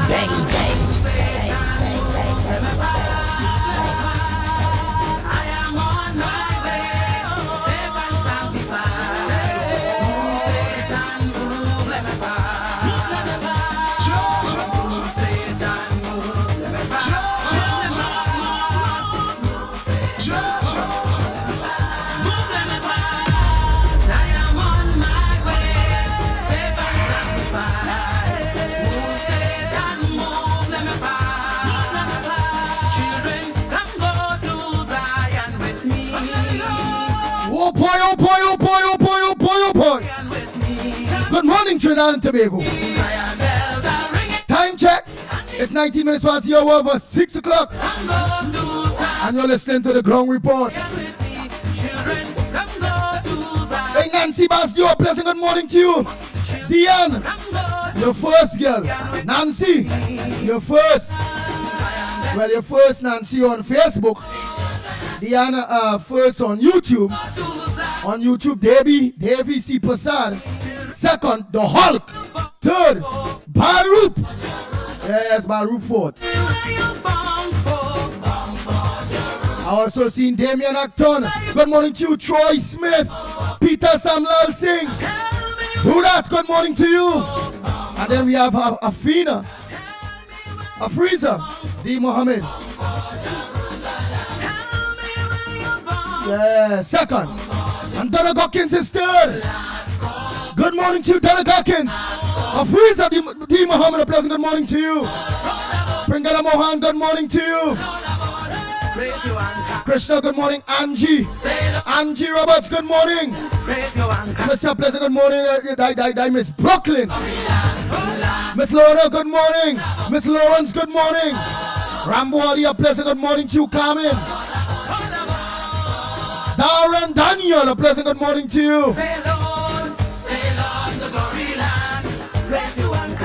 bang, bang. Good morning, Trinidad and Tobago. Time check. It's 19 minutes past the hour of 6 o'clock. And you're listening to the Ground Report. Hey, Nancy Bastio, a pleasant good morning to you. Diane, your first girl. Nancy, your first. Well, your first, Nancy, on Facebook. Diana, first on YouTube. On YouTube, Davy C. Passad. Second, the Hulk. Third, Barup. Yes, Barup fourth. I also seen Damian Acton. Good morning to you, Troy Smith. Peter Samlal Singh. Do that, good morning to you. And then we have Afina. Afriza D. Mohammed. Yeah, second. And Donna Gockins is third. Good morning to you, Donna Gockins. Afriza D. Mohammed, a pleasant good morning to you. Pringala Mohan, good morning to you. Krishna, good morning. Angie Roberts, good morning. Mr. Pleasant, good morning. Miss Brooklyn. Miss Laura, good morning. Miss Lawrence, good morning. Rambo Ali, a pleasant good morning to you. Carmen. Darren Daniel, a pleasant good morning to you.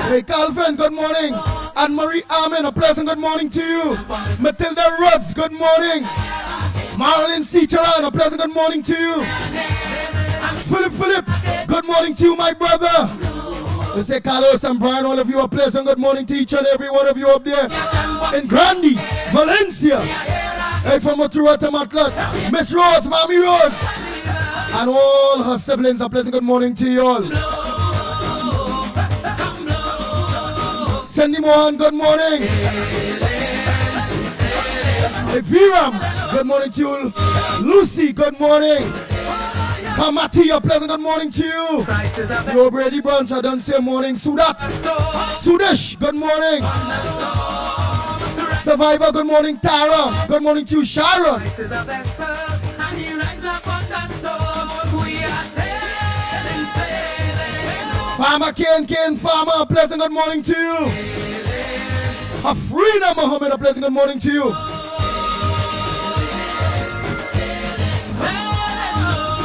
Hey Calvin, good morning. Anne-Marie Armin, a pleasant good morning to you. Matilda Rhodes, good morning. Marilyn Ciceran, a pleasant good morning to you. Philip, good morning to you, my brother. They say Carlos and Brian, all of you, a pleasant good morning to each and every one of you up there. In Grandi, Valencia. Hey, from Otuata Matlat, Miss Rose, Mommy Rose. And all her siblings, a pleasant good morning to you all. Sandy Mohan, good morning. Hey, Viram, good morning to you. Lucy, good morning. Kamati, a pleasant good morning to you. Yo, Brady Branch, I don't say morning. Sudesh, good morning. Survivor, good morning. Tara, good morning to you. Sharon. Farmer Ken Farmer, a pleasant good morning to you. Afrina Mohammed, a pleasant good morning to you.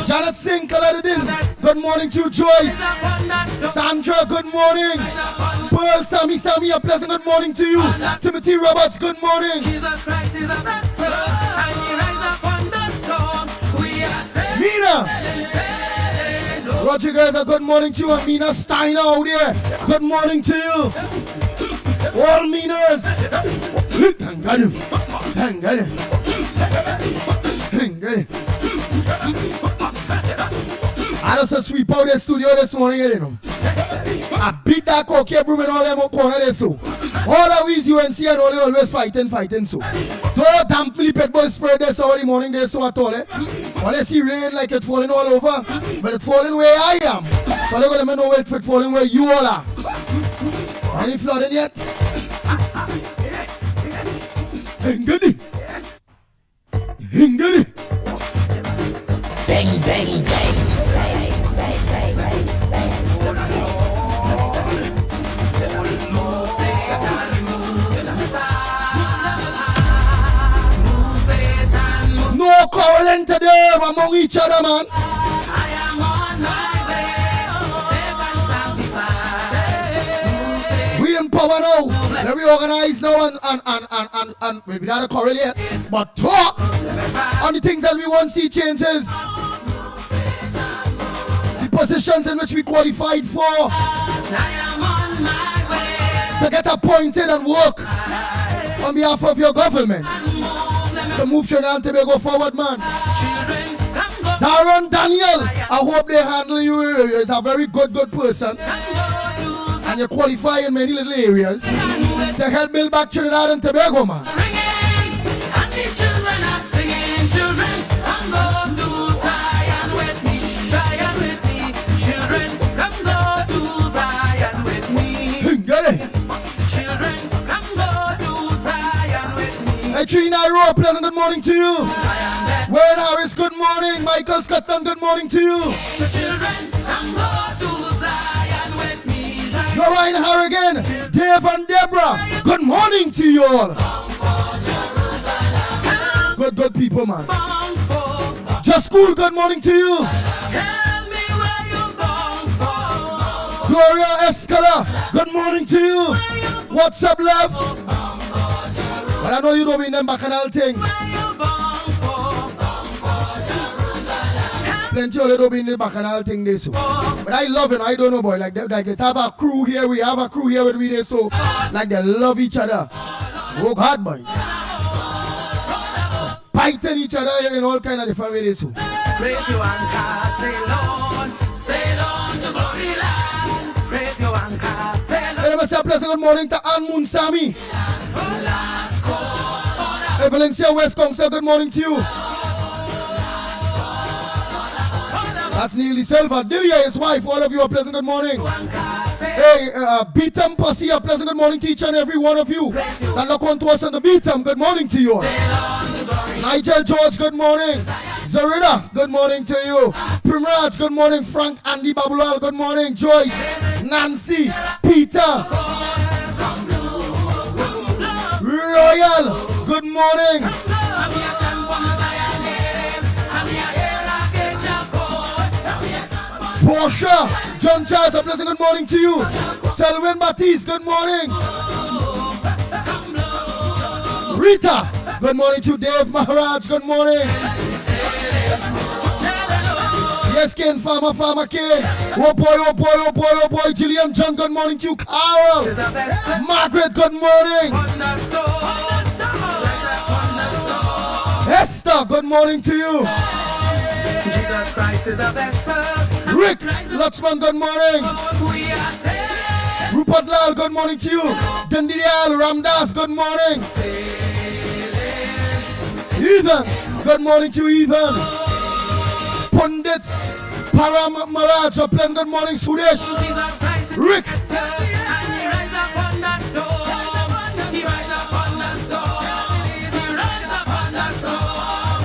Janet Singh, Kaladuddin, good morning to you. Joyce. Sandra, good morning. Pearl, Sammy, a pleasant good morning to you. Timothy Roberts, good morning. Mina. Roger, a good morning to you. And Mina Steiner out there, good morning to you. All Minas. I just sweep out the studio this morning, you know. I beat that cocky broom in all them corner there, so. All the weeds you and see and all they always fighting, so. Don't damp me Pitbull spray this all the morning there, so at all, eh. All they see rain like it falling all over, but it's falling where I am. So they're gonna let me know if it's falling where you all are. Any flooding yet? Hingadi. Bang, bang, bang. No quarreling today among each other, man. I am on my way, We in power now. Let me organize now and maybe not a quarrel yet, but talk on the things that we want to see changes. The positions in which we qualified for. I am on my way. to get appointed and work on behalf of your government to move Trinidad and Tobago forward, man. Darren Daniel, I hope they handle you. You're a very good person. And you qualify in many little areas to help build back Trinidad and Tobago, man. And the children are singing, children, come go to Zion with me, Zion with me. Children, come go to Zion with me. Get it? Children, come go to Zion with me. Hey, Tree Nairo, pleasant good morning to you. Wayne Harris, good morning. Michael Scotland, good morning to you. The children, come go to Zion with me. Lorraine Harrigan, Dave and Deborah, good morning to you all. Good people, man. Just School, good morning to you. Tell me where you born for. Gloria Escala, good morning to you. What's up, love? Well, I know you don't mean them bacchanal thing. Plenty of little bit in the bacchanal thing this so. But I love it. I don't know, boy. Like they have a crew here. We have a crew here with me this so. Like they love each other. Oh God, boy. Biting each other in all kind of different ways so. Praise you and cast, sail on to glory land. Praise you and cast, sail on. Let me say a pleasant good morning to Ann Munsami. Hey, Valencia West Council, good morning to you. That's Neil Silva. Delia, his wife, all of you, a pleasant good morning. Hey, Beatum Posse, a pleasant good morning to each and every one of you. That look on to us on the Beatum, good morning to you. Nigel George, good morning. Zarida, good morning to you. Primraj, good morning. Frank Andy Babulal, good morning. Joyce, Nancy, Peter, Royal, good morning. Portia, John Charles, a pleasant good morning to you. Selwyn Baptiste, good morning. Rita, good morning to Dave Maharaj, good morning. Yes, Ken, Farmer Ken. Oh boy, Gillian John, good morning to you. Carol, Margaret, good morning. Esther, good morning to you. Jesus Christ is a vessel. Rick, Lakshman, good morning. We are saved. Rupert Lal, good morning to you. Dandial Ramdas, good morning. Ethan, good morning to you, Ethan. Pundit Param Maraj, a pleasant good morning, Suresh. Jesus Christ is Rick, and he rides upon that storm. He rides upon that storm. He rides upon that storm.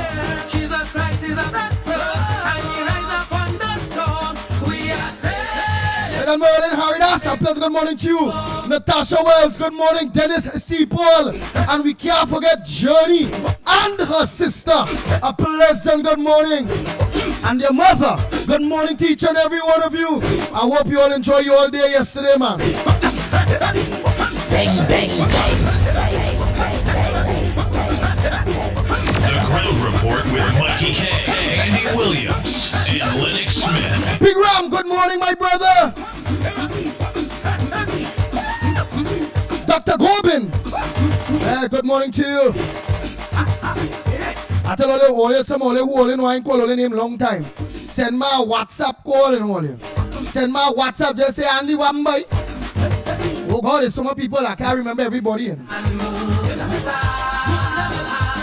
Jesus Christ is a vessel and he rides upon that storm. We are saved. and Merlin Haridas, a pleasant good morning to you. Natasha Wells, good morning. Dennis C. Paul, and we can't forget Journey and her sister, a pleasant good morning. And your mother, good morning to each and every one of you. I hope you all enjoy your all day yesterday, man. Bang, bang, bang. The Ground Report with Mickie K, Andy Williams, and Lennox Smith. Big Ram, good morning, my brother. Dr. Gobin, good morning to you. I tell all you some all you who only call only name long time. Send my WhatsApp call and all you. Send my WhatsApp, just say Andy Wambai. Oh God, there's so many people I can't remember everybody.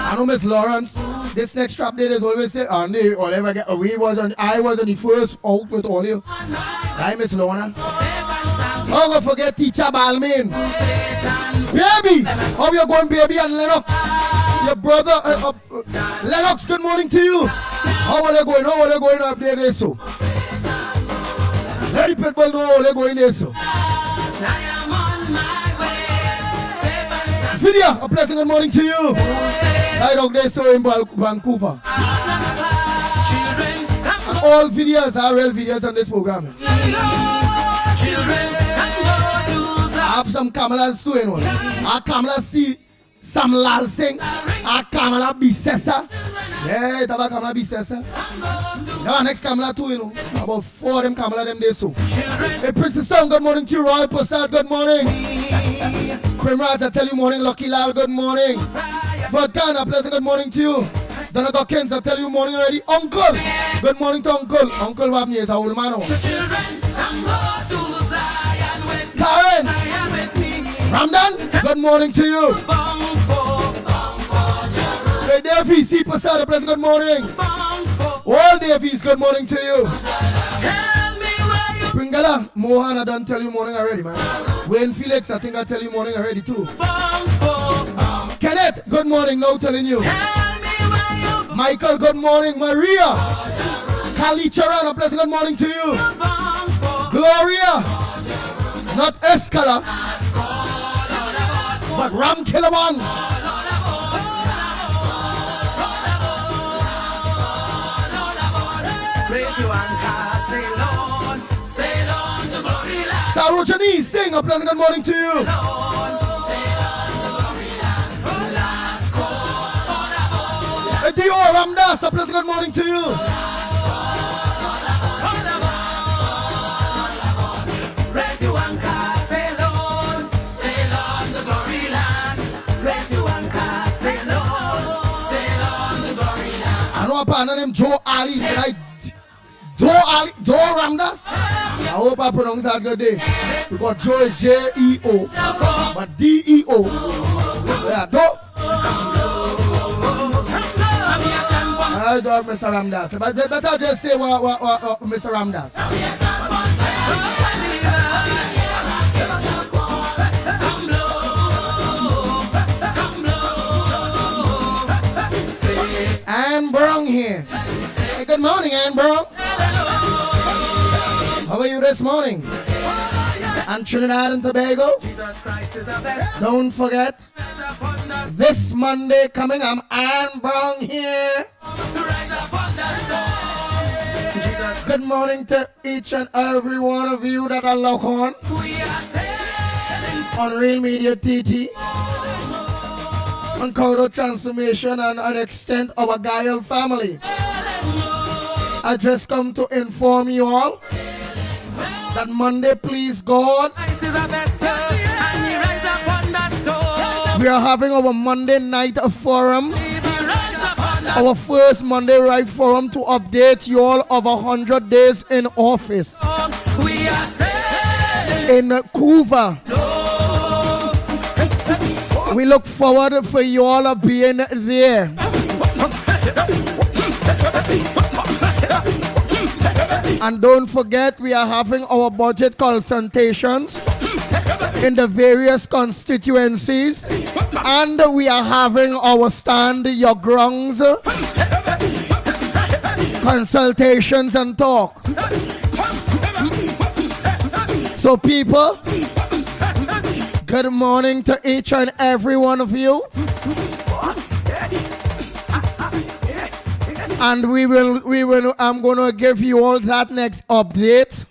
I know Miss Lawrence. This next trap day is always say Andy or ever get away I was on the first out with all you. Right, Miss Lorna? Oh, don't forget teacher Balmain. Baby! How you going, baby, and Lennox? Your brother Lennox, good morning to you. How are they going? How are they going up there so? Let the Pitbull know how they're going there so. Vidya, a pleasant good morning to you. Right out there so in Vancouver. And all videos are real videos on this program. I have some Kamalas too, you know. I Kamala see Sam Lal sing. I Kamala Bisessa. Yeah, it's about Kamala Bisessa. Now next Kamala too, you know. About 4 of them Kamala them there so. Hey, Princess Song, good morning to you. Royal Prasad, good morning. Primraj, I tell you morning. Lucky Lal, good morning. Vodkan, a pleasant good morning to you. Donago Kens, I tell you morning already. Uncle, good morning to Uncle. Uncle Wabni is a old man. Karen, Ramdan, good morning to you. Hey, Davies, see Pasada, pleasant good morning. All Davies, good morning to you. Pringala, Mohan, I done tell you morning already, man. Wayne Felix, I think I tell you morning already too. Kenneth, good morning, now telling you. Michael, good morning. Maria, Kali Charan, a pleasant good morning to you. Gloria, not Escala, but Ram Killaman. Sarojani, sing a pleasant good morning to you. Dior Ramdas, a pleasant good morning to you. I know a partner named Joe Ali. Right? Joe Ramdas. I hope I pronounce that good day. Because Joe is J-E-O. But D-E-O. Yeah, Do. I don't Mr. Ramdas. But better just say what Mr. Ramdas. Ann Brown here. Hey, good morning, Ann Brown. How are you this morning? And Trinidad and Tobago. Don't forget, this Monday coming, I'm Ann Brown here. Good morning to each and every one of you that are locked on Real Media TT, on Corridor Transformation, and an extent of our Guile family. I just come to inform you all that Monday, please God, we are having our Monday night forum, our first Monday night forum to update you all of 100 days in office in Cuba. We look forward for you all being there. And don't forget, we are having our budget consultations in the various constituencies, and we are having our stand your grounds consultations and talk. So people, good morning to each and every one of you. And I'm going to give you all that next update.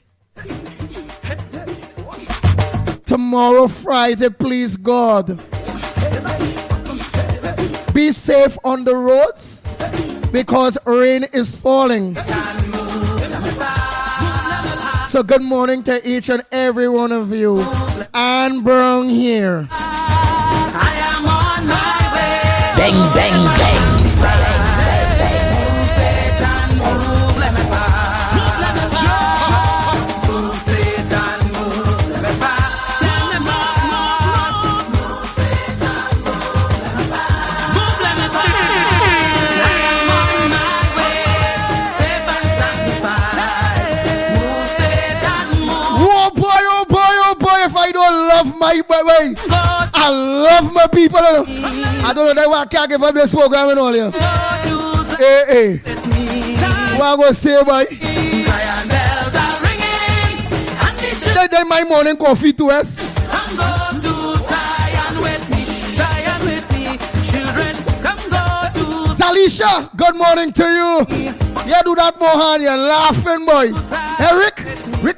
Tomorrow, Friday, please God. Be safe on the roads because rain is falling. So good morning to each and every one of you. Ann Brown here. I am on my way. Bang, bang, bang. My way. I love my people. I don't know why I can't give up this program and all here. Hey. What I go say, boy? They my morning coffee to us. Salisha, good morning to you. You do that, Mohan. You're laughing, boy. Eric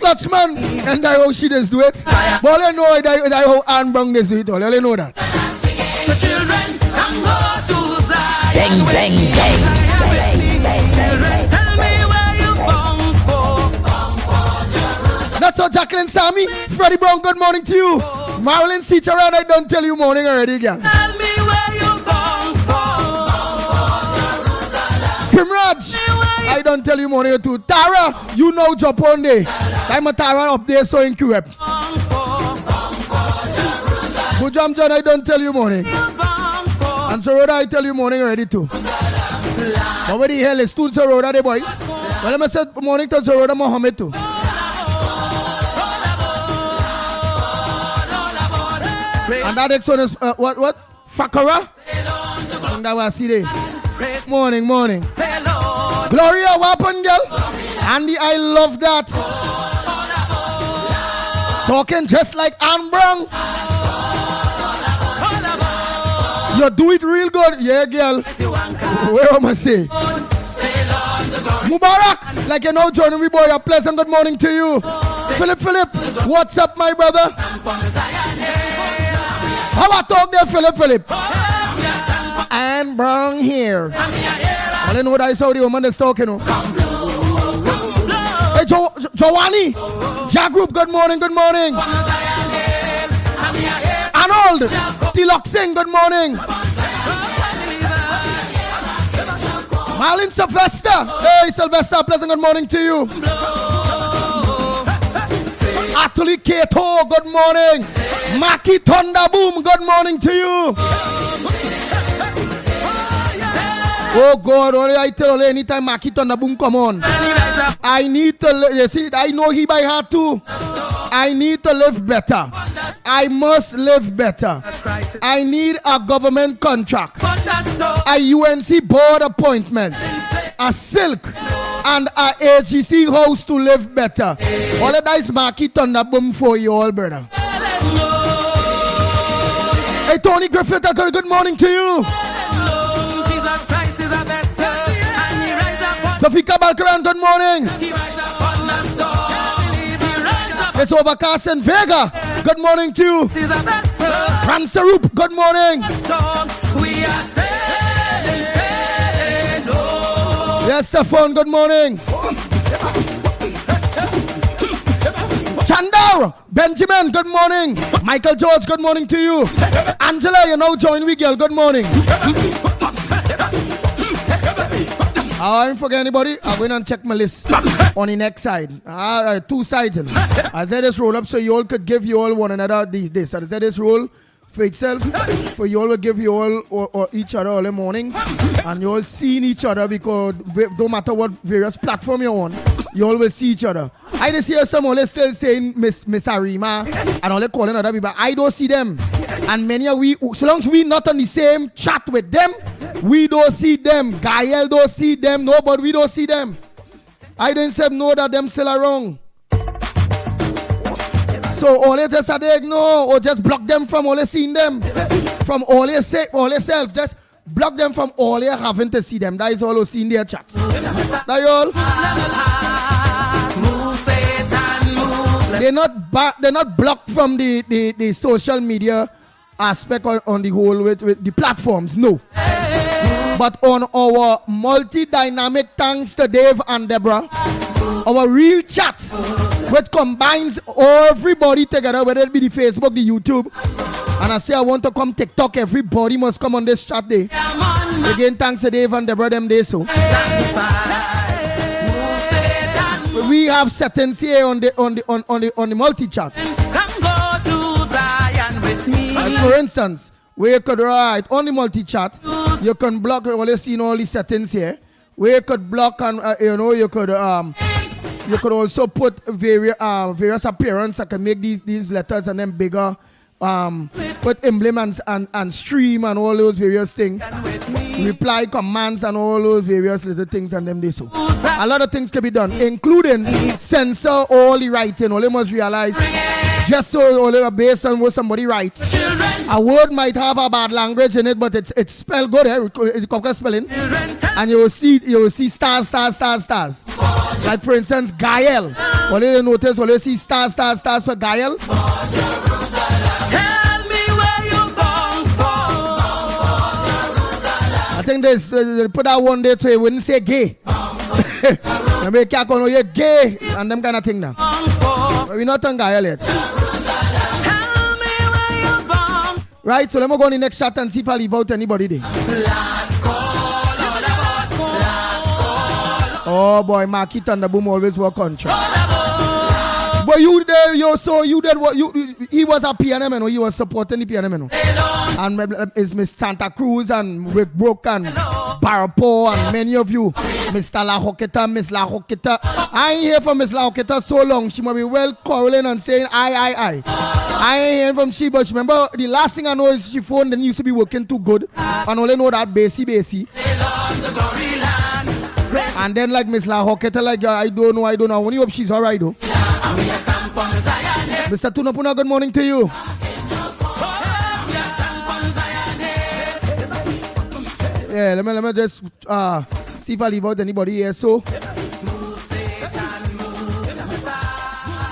Lutchman, and I how she does do it. But you know that how Ann Brown does do it all. You know that. Bang, bang, bang. That's all, Jacqueline Sammy. Freddie Brown, good morning to you. Marilyn Cicerone, I don't tell you morning already, girl. Tell me where you born from. Primraj, I don't tell you morning too. Tara, you know Japan day. I'm a Tara up there so in Quebec. Good job, John, I don't tell you morning. And Soroda, I tell you morning already too. But where the hell is two Soroda, the boy? Well, I'm say morning to Soroda Mohammed too. And that next one is what? Fakara? And that was see there. Morning. Gloria, what happened, girl? Andy, I love that. Talking just like Anne Brown. You do it real good. Yeah, girl. Where am I say? Mubarak, like you know, Johnny, we boy, a pleasant good morning to you. Philip, what's up, my brother? How I talk there, Philip? And Brown here. I don't know what I saw the woman that's talking. Hey, Joanny, Jack Group, good morning. Arnold, Tilok Singh, good morning. Marlon Sylvester, hey Sylvester, pleasant good morning to you. Atuli Keto, good morning. Maki Thunder Boom, good morning to you. Oh God, only I tell you anytime Maki Thunder Boom come on. I need to, you see, I know he by heart too. I need to live better. I must live better. I need a government contract, a UNC board appointment, a silk, and a AGC house to live better. All of that is Maki Thunder Boom for you all, brother. Hey, Tony Griffith, good morning to you. Tafika Balkaran, good morning. It's overcast in Vega. Good morning to you. Ramsarup, good morning. Yes, Stefan, good morning. Chandar, Benjamin, good morning. Michael George, good morning to you. Angela, you know, join we girl, good morning. I didn't forget anybody. I went and check my list on the next side. Two sides. I said this roll up so you all could give you all one another these days. I said this roll for itself, for you all will give you all or each other all the mornings, and you all seeing each other because no matter what various platform you're on, you all will see each other. I just hear some all still saying Miss Arima and all they calling other people. I don't see them, and many of we, so long as we not on the same chat with them, we don't see them. Gael don't see them. Nobody, we don't see them. I didn't say no that them still are wrong. So all they just had to ignore or just block them from all they seeing them. From all they say, all they self, just block them from all they having to see them. That is all who see in their chats. That all. They're not blocked from the social media aspect on the whole with the platforms. No. But on our multi-dynamic, thanks to Dave and Deborah, our real chat, which combines everybody together, whether it be the Facebook, the YouTube, and I say I want to come TikTok, everybody must come on this chat day. Again, thanks to Dave and Deborah them day so. We have settings here on the multi-chat. And for instance, where you could write on the multi-chat, you can block, all you see in all the settings here, where you could block and, you could also put various appearance. I can make these letters and then bigger, put emblems and stream and all those various things, reply commands and all those various little things and them this. So a lot of things can be done, including censor all the writing. All you must realize, just so all based on what somebody writes, a word might have a bad language in it, but it's spelled good. It's correct spelling, and you will see stars. Like for instance, Gael. All you notice, all you see stars for Gael. I think they put that one day so you wouldn't say gay. Maybe can't call you gay and them kind of thing now. But we're not on Gael yet. Right, so let me go on the next chat and see if I leave out anybody there. Last call, all about call. Last call, Oh boy, Marky Thunderboom always work on track. all about. But you there, you did what he was a piano man, he was supporting the piano man. And it's Miss Santa Cruz and Rick Brook and Barapo and many of you. Mr. La Hoqueta, Miss La Hoqueta. I ain't hear from Miss La Hoqueta so long. She might be well quarreling and saying I ain't hearing from she, but remember the last thing I know is she phone then used to be working too good. And only know that bassy. And then like Miss La Hoqueta, like I don't know. I only hope she's alright though. Mr. Tunapuna, good morning to you. Yeah, let me just see if I leave out anybody here. So,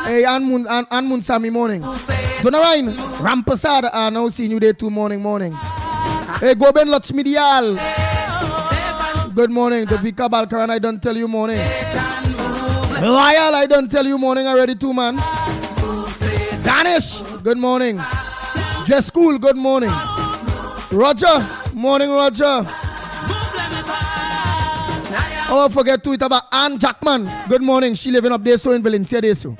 hey, Anmun Sami morning. Donarain, Rampasad, now seeing you there too morning. Hey, Goben Lots Medial. Good morning. Devika Balkaran, I don't tell you morning. Royal, I don't tell you morning already too, man. Danish, good morning. Just School, good morning. Roger, morning, Roger. Oh, forget to it about Ann Jackman. Good morning. She living up there so in Valencia there so.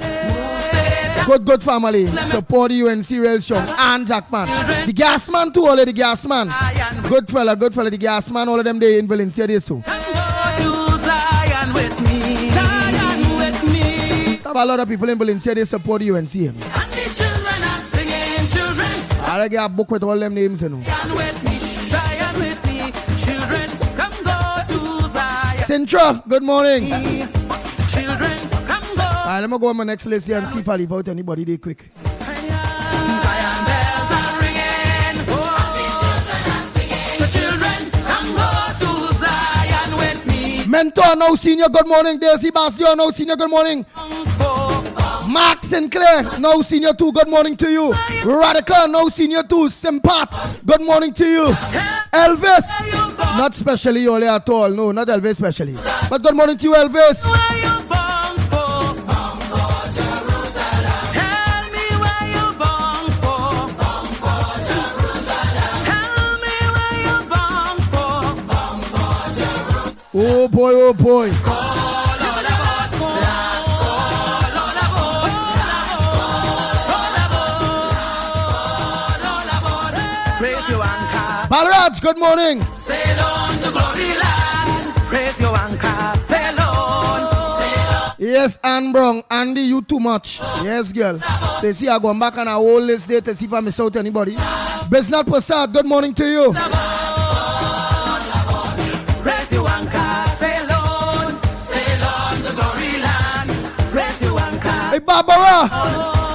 Good family. Support you and serial strong. Ann Jackman. The gas man too, all of the gas man. Good fella, the gas man, all of them there in Valencia there so. Have a lot of people in Valencia they support you and see him. I get a book with all them names, you know. Sintra, good morning. Alright, let me go on my next list here and see if I leave out anybody there quick. Mentor, no senior, good morning. Daisy Bastion, no senior, good morning. Mark Sinclair, no senior too, good morning to you. Radical, no senior too. Sympath, good morning to you. Elvis, not specially only at all, no, not Elvis specially. But good morning to you, Elvis. Oh boy, oh boy. Balraj, good morning. Sail on to glory land. Praise your anchor. Sail on. Yes, Ann Brown. Andy, you too much. Yes, girl. So see, I go back on a whole list there to see if I miss out anybody. Besnat Prasad, good morning to you. Praise your anchor. Sail on to glory land. Praise your anchor. Hey, Barbara.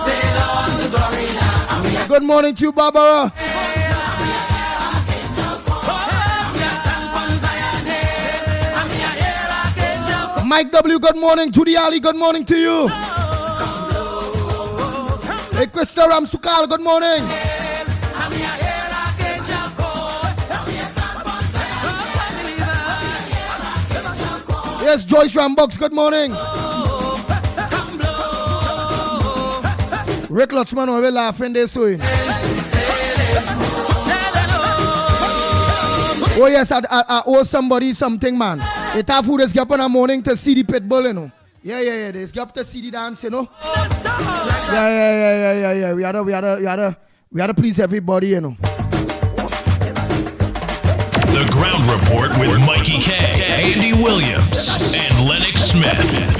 Sail on to glory land. Good morning to you, Barbara. Mike W, good morning. Judy Ali, good morning to you. Hey, Krista Ramsukal, good morning. Yes, Joyce Rambox, good morning. Rick Lutchman, we're laughing there, so. Oh, yes, I owe somebody something, man. It have who just get up in the morning to see the Pitbull, you know. Yeah. They get up to see the dance, you know. Yeah. We had to please everybody, you know. The Ground Report with Mikey K, Andy Williams, and Lennox Smith.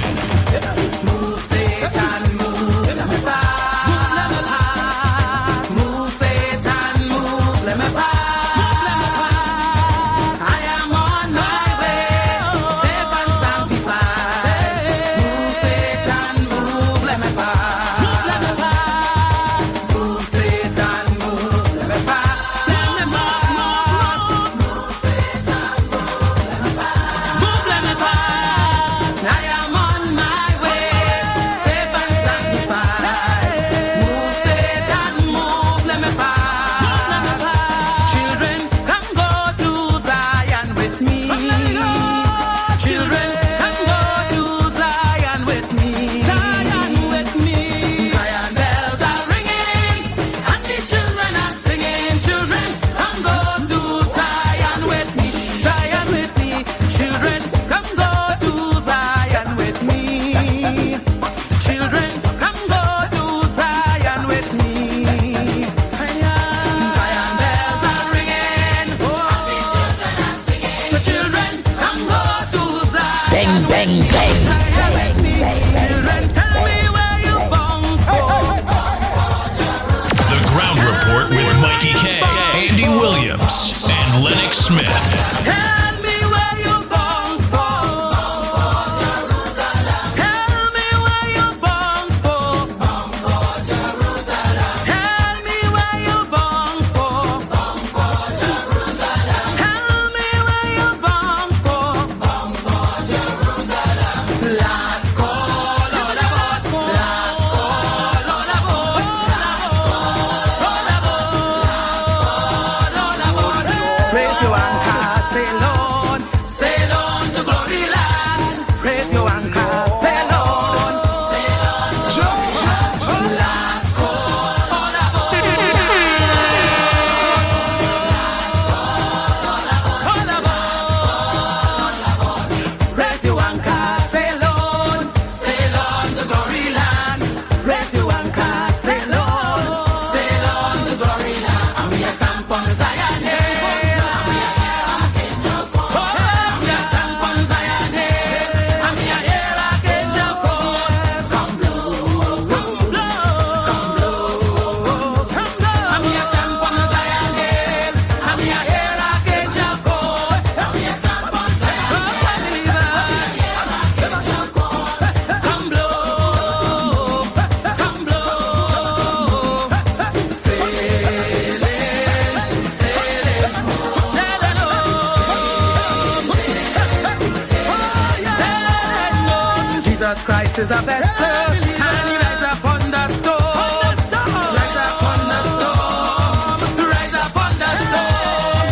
Jesus Christ is a vessel, and he rides upon the storm. Rides upon the storm. Rides upon the storm.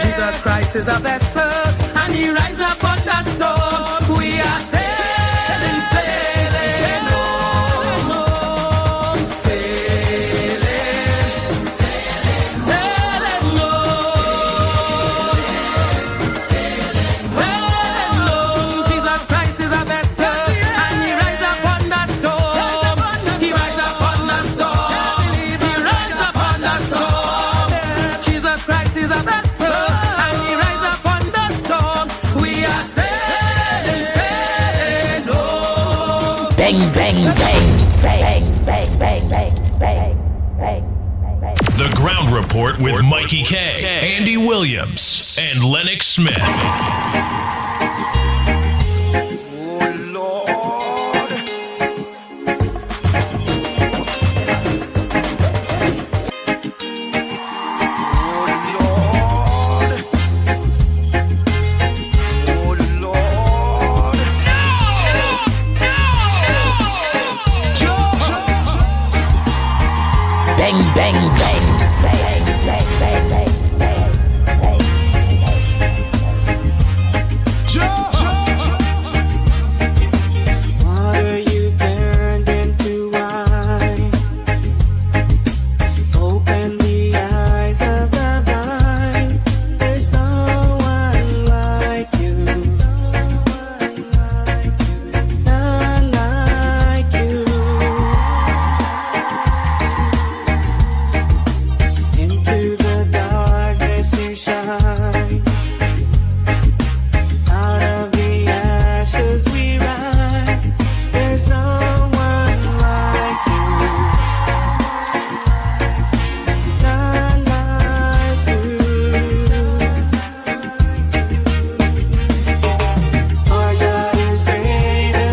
Jesus Christ is a vessel, and he rides upon the storm. We are sailing, sailing home. Sailing, sailing home. Sailing home. Jesus Christ is a vessel, and he rides upon the storm. He rides upon the storm. He rides upon the storm. Jesus Christ is a vessel, and he rides upon the storm. We are sailing, sailing home. Bang, bang, bang, bang, bang, bang, bang, bang, bang, bang. The Ground Report with Mikey K, Andy Williams, and Lennox Smith. Bang, bang, bang, bang, bang, bang, bang, bang, bang. Water you turned into wine. Open the eyes of the blind. There's no one like you. None like you. Into the darkness you shine. Out of the ashes we rise. There's no one like you. None like you. Our God is greater.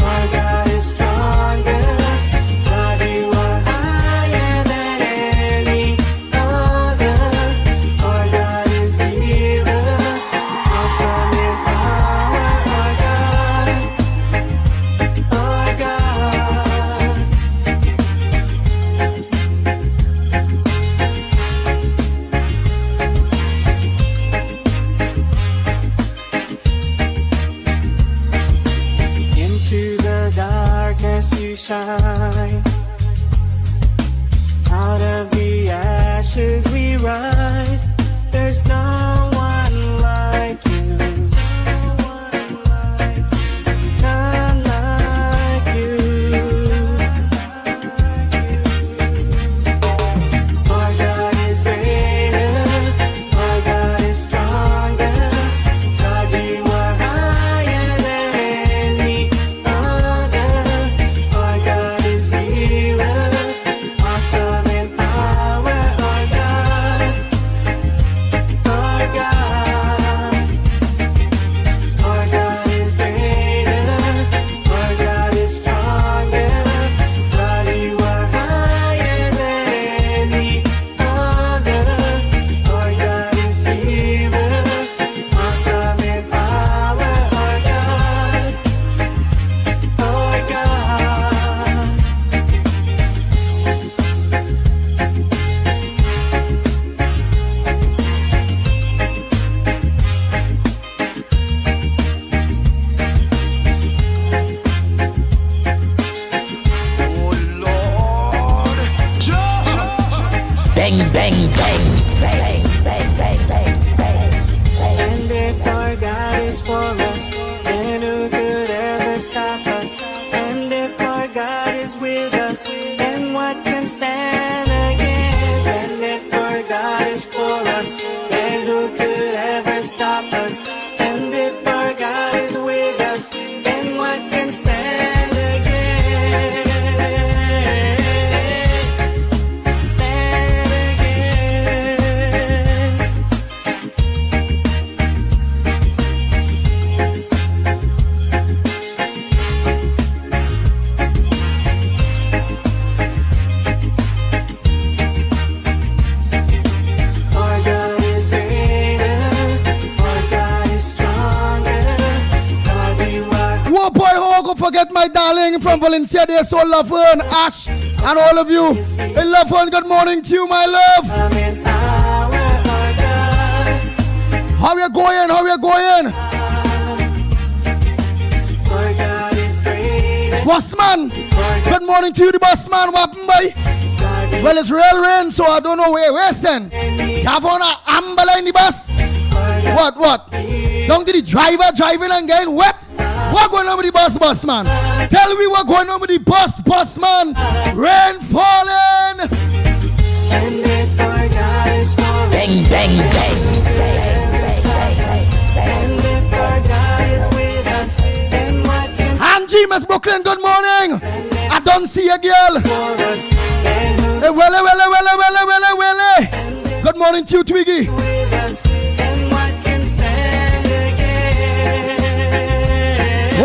Our God is stronger. God, you are higher than any other. Our God is healer. Awesome in power. Our God. Our God. Into the darkness you shine. Out of the ashes we rise. There's no one like you. None like you. Our God is greater. Our God is stronger. God, you are higher than any other. Our God is healer. Awesome in power. Our God. Our God. Our God is greater. Our God is stronger. God, you are higher than any other. Our God is healer. Awesome in power. Our God. Our God. Bang, bang, bang, bang, bang, bang, bang, bang, bang. And if our God is for us, then who could ever stop us? And if our God is with us, then what can stand against? And if our God is for us, then who could ever stop us? And if our God is with us, then what can stand against? Stand against. Our God darling from Valencia, they so Laverne, Ash, and all of you. Hey, Laverne, good morning to you, my love. How you going? How you going? Bossman, good morning to you, the bossman. What happened, boy? Well, it's real rain, so I don't know where we're sent. You have on an umbrella in the bus? What? Don't the driver driving and getting wet? What going on with the bus man? Tell me what going on with the bus man. Rain falling. Bang, bang, bang. Angie, Miss Brooklyn, good morning. I don't see a girl. Hey, well. Good morning to you, Twiggy.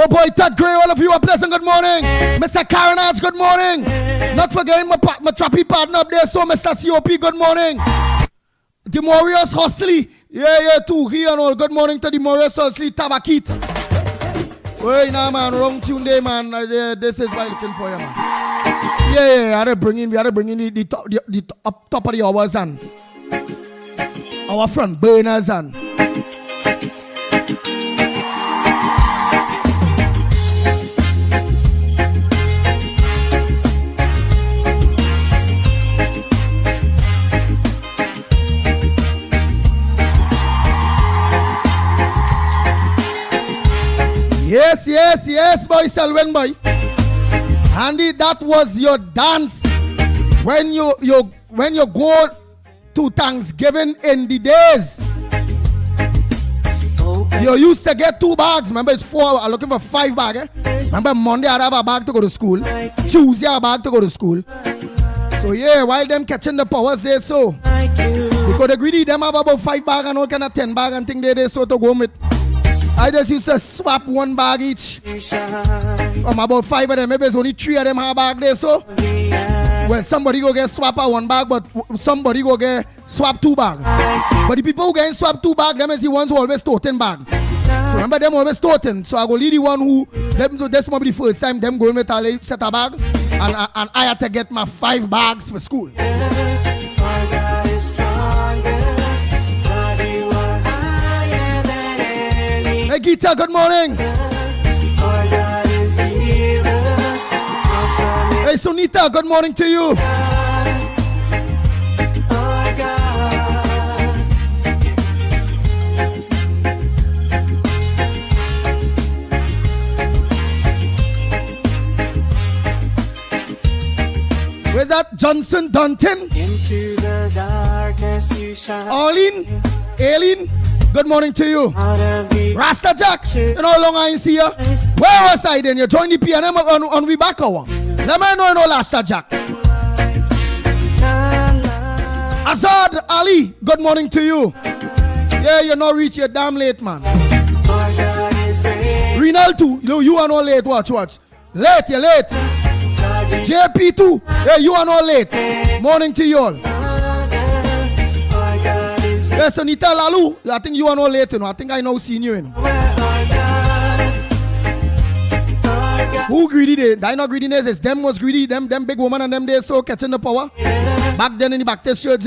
Oh boy, Todd Gray, all of you are pleasant good morning. Mr. Karanaj, good morning. Not forgetting my trappy partner up there, so Mr. COP, good morning. The Maurice Hosley, yeah, too, here and all. Good morning to the Maurice Hosley, Tabakit. Wait, nah, man, wrong tune there, man. This is what I'm looking for you, man. Yeah, we had to bring in the top of the hours and our front burners and. Yes, boy, Selwyn, boy. Andy, that was your dance when you go to Thanksgiving in the days. You used to get 2 bags. Remember, it's 4. I'm looking for 5 bags. Remember, Monday I have a bag to go to school. Tuesday I have a bag to go to school. So yeah, while them catching the powers there, so because the greedy them have about 5 bags and all kind of 10 bags and thing they so to go with. I just used to swap 1 bag each. From about 5 of them, maybe it's only 3 of them have a bag there, so. Well, somebody go get swap 1 bag, but somebody go get swap 2 bags. But the people who get swap 2 bags, them is the ones who always toting bag. So remember them always toting. So I go lead the one who, this might be the first time them going with a set a bag. And I had to get my 5 bags for school. Hey Gita, good morning. Hey Sunita, good morning to you. Where's that? Johnson Dunton? Into the darkness you shine. Aileen, good morning to you. Rasta Jack, you know how long I ain't see you? Where was I then? You joined the PNM on we back hour. Let me know Rasta Jack. Azad Ali, good morning to you. Yeah, you're not reach, you're damn late, man. Rinaldo, you are not late, watch. Late, you're late. JP2, yeah, you are not late. Morning to you all. Yes, Anita Lalu, I think you are not late, you know. I think I know seen you, you know. Who greedy they? I know greediness is them was greedy, them big woman and them they so catching the power. Back then in the Baptist church,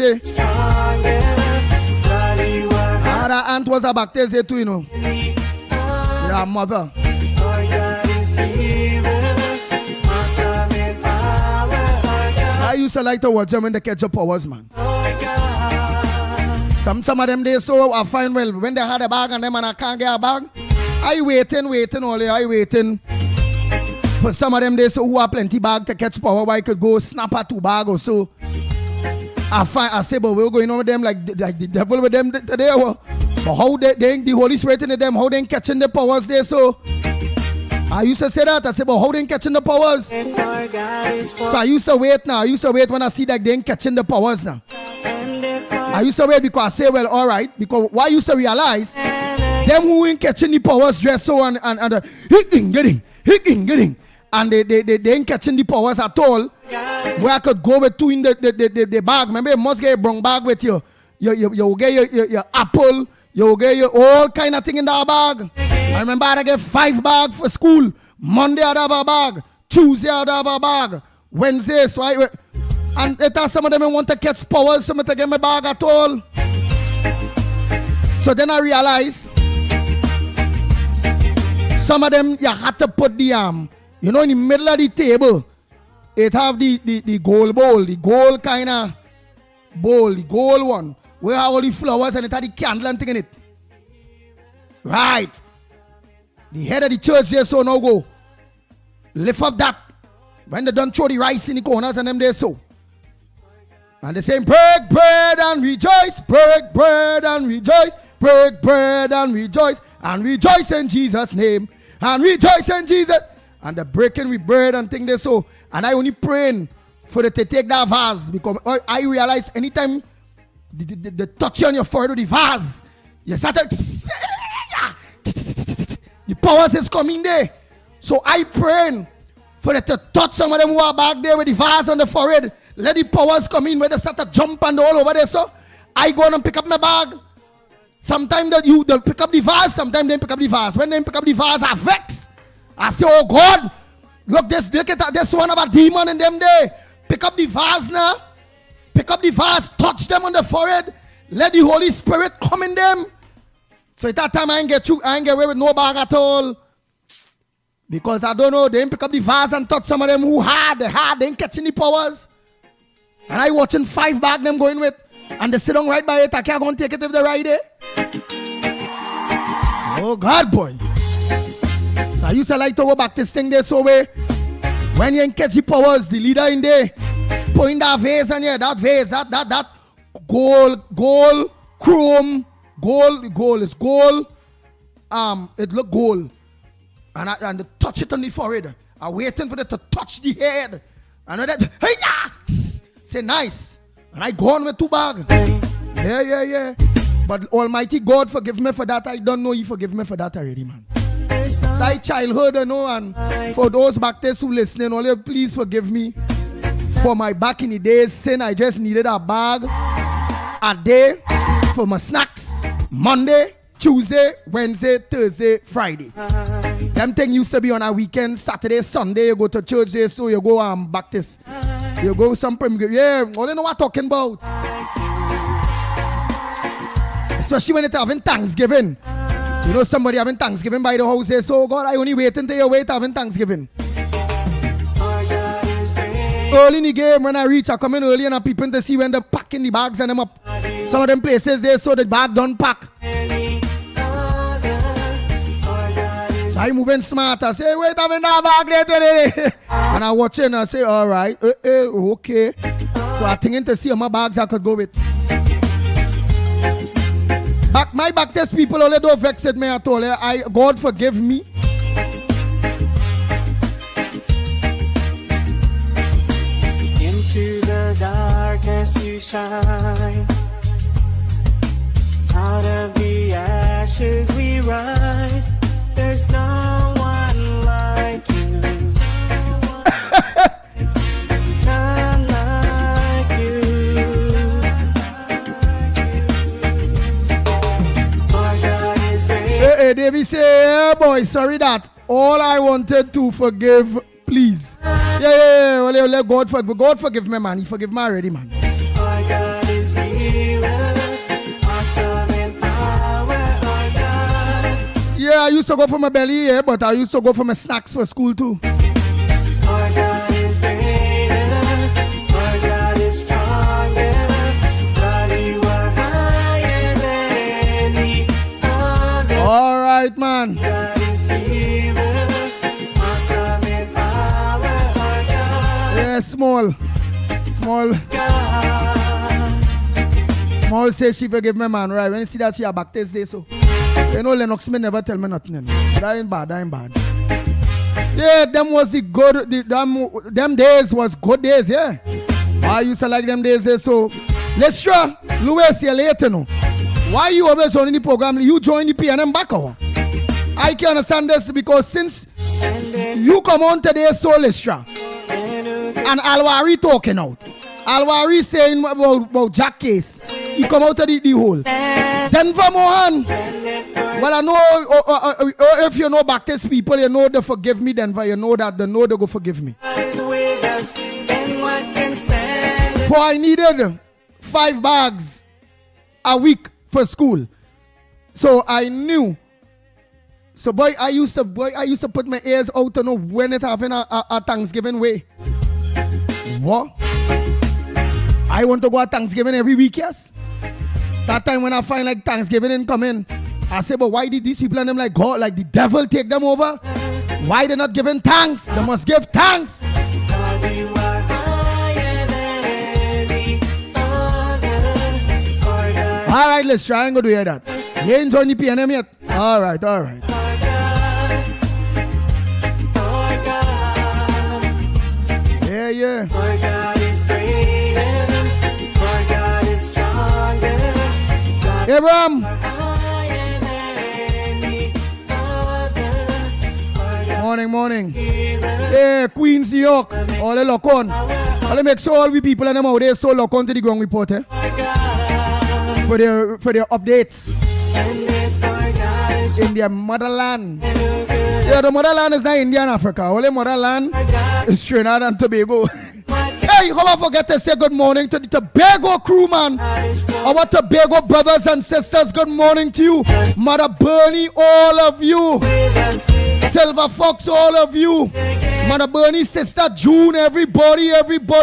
our aunt was a Baptist too, you know. Yeah, mother. I used to like to watch them when they catch the powers, man. Some of them they so I find well when they had a bag and them and I can't get a bag. I waiting only. I waiting for some of them they so who have plenty bag to catch power. Why I could go snap a 2 bag or so. I say, but we're going on with them like the devil with them today. But how they the Holy Spirit in them, how they catching the powers there so. I used to say that. I said, but how they catching the powers? So I used to wait now. I used to wait when I see that they ain't catching the powers now. I used to wait because I say, well, all right. Because why I used to realize them who ain't catching the powers dress so and getting. And they ain't catching the powers at all. Where I could go with 2 in the bag. Remember, you must get a brown bag with you. You get your apple. You get your all kind of thing in that bag. I remember I get 5 bags for school. Monday I'd have a bag. Tuesday I'd have a bag. Wednesday, so and it has some of them want to catch powers, some to get my bag at all. So then I realized some of them you had to put the in the middle of the table, it have the gold bowl, the gold kind of bowl, the gold one, where have all the flowers and it had the candle and thing in it. Right. The head of the church there, so now go. Lift up that. When they done throw the rice in the corners and them there so. And they say, break bread and rejoice, break bread and rejoice, break bread and rejoice in Jesus' name, and rejoice in Jesus. And they're breaking with bread and thing there so. And I only praying for them to take that vase because I realize anytime the touch on your forehead with the vase, you start to, the powers is coming there. So I praying for them to touch some of them who are back there with the vase on the forehead. Let the powers come in where they start to jump and all over there. So I go and pick up my bag. Sometimes they'll pick up the vase, sometimes they pick up the vase. When they pick up the vase, I vex. I say, oh God, look this one about demon in them there. Pick up the vase now. Pick up the vase, touch them on the forehead. Let the Holy Spirit come in them. So at that time I ain't get away with no bag at all. Because I don't know, they ain't pick up the vase and touch some of them who they ain't catching the powers. And I watching 5 bag them going with, and they sit down right by it. I can't go and take it if they're right there. Oh God, boy. So I used to like to go back this thing there so way. When you ain't catch the powers, the leader in there, putting that vase on you, that vase, that gold, chrome, gold is gold. It look gold. And they touch it on the forehead. I'm waiting for them to touch the head. And that, hey, yeah! Say nice. And I go on with 2 bags. Yeah. But Almighty God forgive me for that. I don't know He forgive me for that already, man. Thy childhood, you know, and for those back there who listening, only please forgive me for my back in the days sin. I just needed a bag a day for my snacks. Monday, Tuesday, Wednesday, Thursday, Friday. Them thing used to be on a weekend, Saturday, Sunday, you go to church there, so you go Baptist. You go some yeah, all you know what I'm talking about. Especially when it's having Thanksgiving. You know somebody having Thanksgiving by the house there, so God, I only wait until you wait having Thanksgiving. Early in the game, when I reach, I come in early and I'm peeping to see when they're packing the bags and them up. Some of them places there, so the bag don't pack. So I moving smart. I say, wait, I'm in that bag there today. And I watch it and I say, all right, okay. So I thinking to see how my bags I could go with. My back test people only don't vex at me at all. God forgive me. Into the darkness you shine. Out of the ashes we rise. There's no one like you. None like you. Our God is great. Hey, David say, hey, boy, sorry that. All I wanted to forgive, please. Yeah. Let God forgive me, man. He forgive me already, man. Our God is healer. Awesome in power, our God. Yeah, I used to go for my belly, yeah, but I used to go for my snacks for school too. Our God is greater. Our God is stronger. God, you are higher than the other. All right, man. God is healer. Awesome in power, our God. Yeah, small. Small says she forgive me, man. Right, when you see that she a back test day, so. You know, Lennox me never tell me nothing. That ain't bad. Yeah, them was the good, them days was good days, yeah. I used to like them days, so. Let's try. Louis, see you later, no. Why you always on the program? You join the PNM back over. I can understand this because since you come on today, so let's try. And Alwari talking out. Alwari saying about Jack case. He come out of the hole. Denver Mohan. Well, I know if you know Baptist people, you know they forgive me, Denver. You know that they know they go forgive me. For I needed 5 bags a week for school. So I knew. So boy, I used to put my ears out to know when it having a Thanksgiving way. What? I want to go to Thanksgiving every week, yes. That time when I find like Thanksgiving ain't come in, I say, but why did these people and them like God, like the devil take them over? Why they not giving thanks? They must give thanks. All right, let's try and go to hear that. You ain't joined the PNM yet? All right. Yeah. For God is greater, for God is stronger. Abraham. Morning. Yeah, Queens, New York. All the lock on. All the make sure all we people and them out there so lock on to the ground report, eh? For their updates. In their motherland. Yeah, the motherland is not India and Africa. Only motherland is Trinidad and Tobago. Hey, how I forget to say good morning to the Tobago crew, man. Our Tobago brothers and sisters, good morning to you. Mother Bernie, all of you. Silver Fox, all of you. Mother Bernie, Sister June, everybody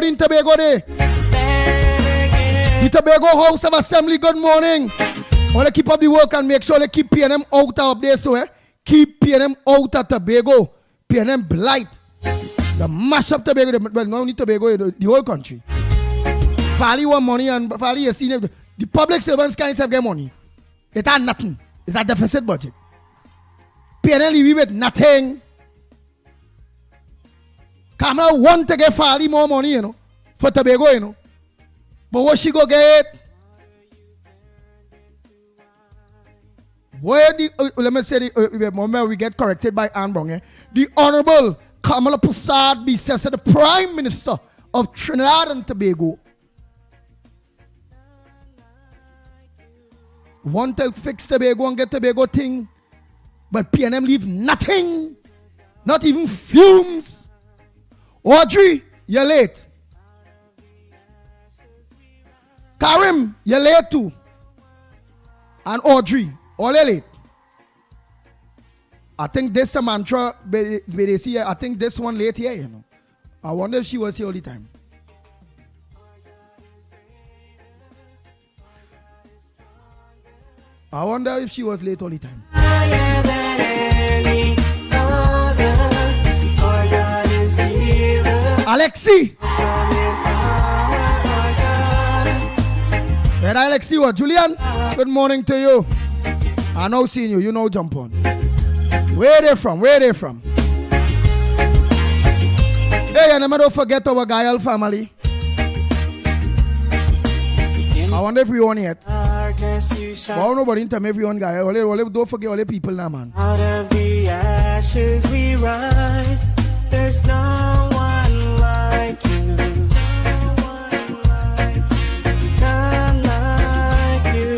in Tobago there. The Tobago House of Assembly, good morning. All they keep up the work and make sure they keep PNM out up there, so keep PNM out of Tobago. PNM blight. The mash up Tobago, well, not only Tobago, the whole country. Fali want money and Fali has seen it. The public servants can't get money. It had nothing. It's a deficit budget. PNL leave with nothing. Kamala want to get Fali more money, you know, for Tobago, you know. But what she go get? Where let me say the moment we get corrected by Anne Brown, the Honorable Kamala Prasad be says the Prime Minister of Trinidad and Tobago want to fix Tobago and get Tobago thing, but PNM leave nothing, not even fumes. Audrey, you're late. Karim, you're late too. And Audrey, all late. I think this a mantra, I think this one late here, you know. I wonder if she was here all the time. I wonder if she was late all the time. Alexi! Where Alexi what? Julian? Good morning to you. I know seeing you. You know jump on. Where they from? Hey, and never don't forget our Gael family. I wonder if we on yet. Well, nobody tell me if we on Gael. Don't forget all the people now, man. Out of the ashes we rise. There's no one like you. None like you.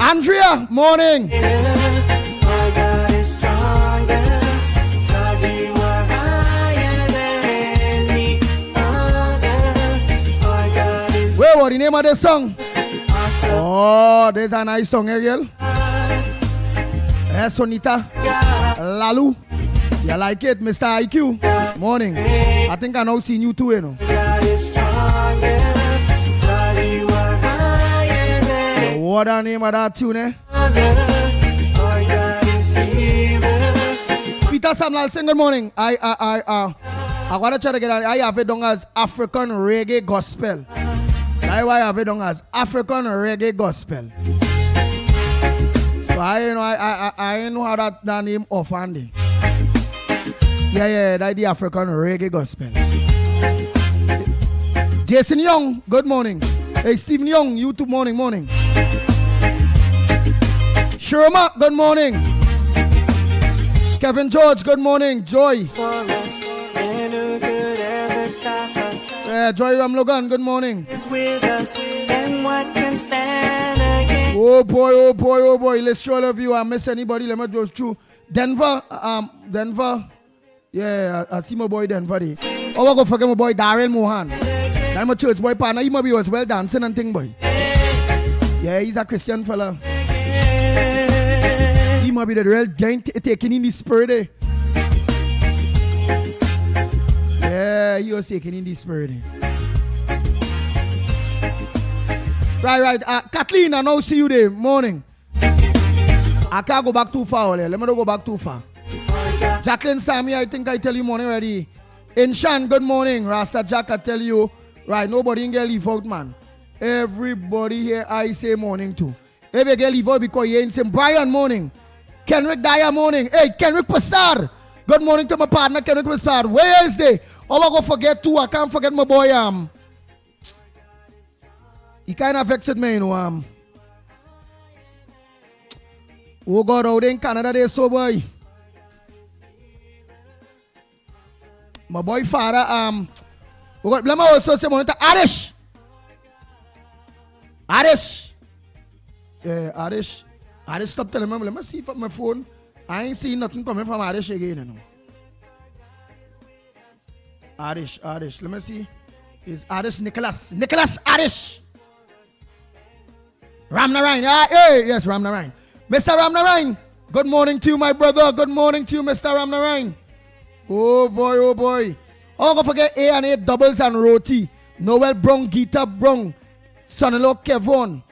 Andrea, morning. Our God is stronger. God, you are higher than any other. Our God is Where was the name of the song? awesome. Oh, there's a nice song, Ariel. Sonita, Lalu. You like it, Mr. IQ? Morning. I think I know seen you too, you know. God is stronger. God, you are higher than What the name of that tune, eh? other. Our God is healer. Peter Samuel, sing good morning. I want to try to get it. I have it done as African reggae gospel. That's why I have it done as African reggae gospel. So I know how that name offended. Yeah, that's the African reggae gospel. Jason Young, good morning. Hey, Stephen Young, you too, morning. Sherma, good morning. Kevin George, good morning. Joy. For us, and who could ever stop us? Yeah, Joy Ram Logan, good morning. Is with us, and what can stand against? Oh boy, oh boy, oh boy. Let's show all of you. I miss anybody. Let me just through. Denver. Yeah, I see my boy Denver. Oh, I go forget my boy Darrell Mohan. I'm a church boy partner. He might be as well dancing and thing, boy. Yeah, he's a Christian fella. He might be the real gang taking in the spirit. Yeah, he was taking in the spirit. Right. Kathleen, I now see you there. Morning. I can't go back too far. Let me not go back too far. Jacqueline Sammy, I think I tell you morning already. Inshan, good morning. Rasta Jack, I tell you. Right, nobody can leave out, man. Everybody here, I say morning too. If you get leave out because you ain't saying Brian morning. Kenrick Dyer morning. Hey, Kenrick Passar. Good morning to my partner, Kenrick Passar. Where is they? Oh, I go forget too. I can't forget my boy. He kind of vexed me, you know. Oh God, out in Canada, they so boy. My boy father, oh God, let me also say morning to Arish. Yeah, Arish, stop telling me. Let me see from my phone. I ain't seeing nothing coming from Arish again, you know. Arish, let me see. Is Arish Nicholas Arish. Ram Narayan, yes, Ram Narayan. Mr. Ram Narayan, good morning to you, my brother. Good morning to you, Mr. Ram Narayan. Oh boy. Oh, don't forget A&A doubles and roti. Noel Brong, Gita Brong, son-in-law Kevon,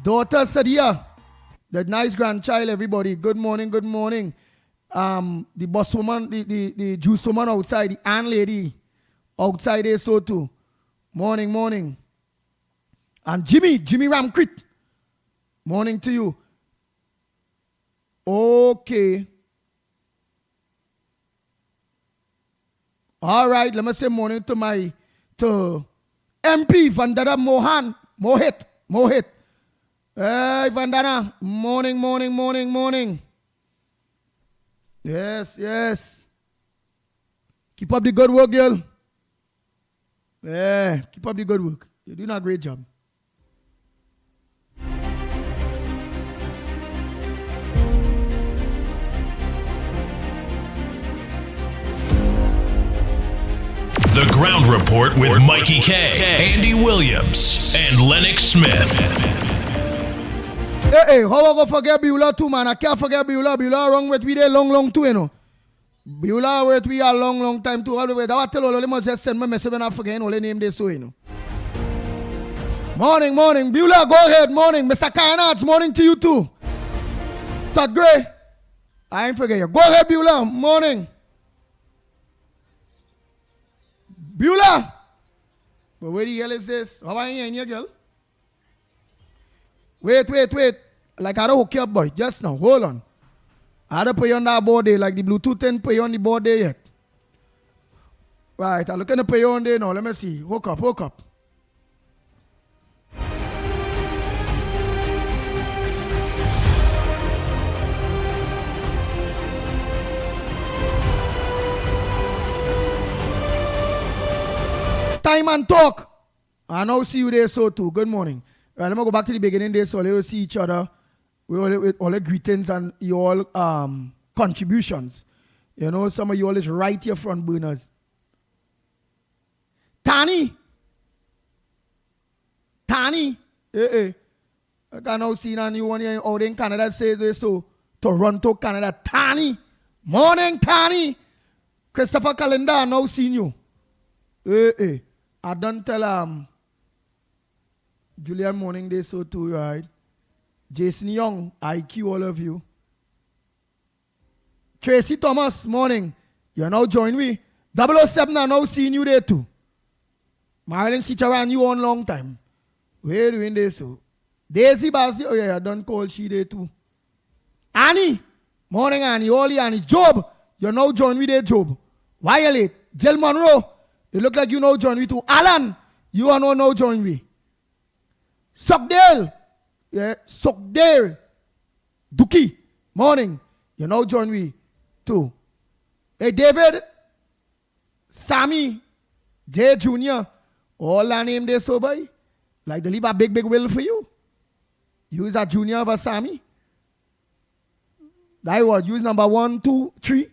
daughter Sadia, the nice grandchild, everybody. Good morning. The boss woman, the juice woman outside, the Ann lady outside there, so too. Morning. And Jimmy Ramkrit, morning to you. Okay. All right, let me say morning to MP Vandana Mohit. Hey, Vandana, morning. Yes. Keep up the good work, girl. Yeah, keep up the good work. You're doing a great job. The Ground Report with Mickie K, Andy Williams, and Lennox Smith. Hey, how I go forget Beulah too, man? I can't forget Beulah. Beulah wrong with we there long too, you know. Beulah with we a long time too. All the way. That I tell all of them just send me message when I forget all the name they so, you know. Morning. Beulah, go ahead. Morning. Mr. Kayanaj, morning to you too. Todd Gray. I ain't forget you. Go ahead, Beulah. Morning. Beulah! But where the hell is this? How are you in here, girl? Wait. Like I don't hook you up, boy. Just now. Hold on. I don't put you on that board there. Like the Bluetooth didn't put you on the board there yet. Right. I'm looking to put you on there now. Let me see. Hook up. Time and talk. I now see you there so too. Good morning. Right, let me go back to the beginning there so we'll see each other with all the greetings and your contributions. You know, some of you all is right here front burners. Tani. I can now see a new one here out in Canada say this so. Toronto, Canada. Tani. Morning, Tani. Christopher Calendar, now seen you. I don't tell Julian morning day so too, right? Jason Young, IQ all of you. Tracy Thomas, morning. You now join me. 007 I now seeing you there too. Marilyn Sicharan, you on long time. Where doing this so? Daisy Bassi, oh yeah, I done call she there too. Annie, morning Annie, Oli Annie. Job, you now join me there, Job. Violet, Jill Monroe. It look like you now join me too. Alan, you are now join me. Sockdale. Yeah, Sockdale. Duki, morning. You now join me too. Hey, David, Sammy, J Junior, all that name there so boy. Like they leave a big will for you. You is a junior of a Sammy. That was you is number 1, 2, 3.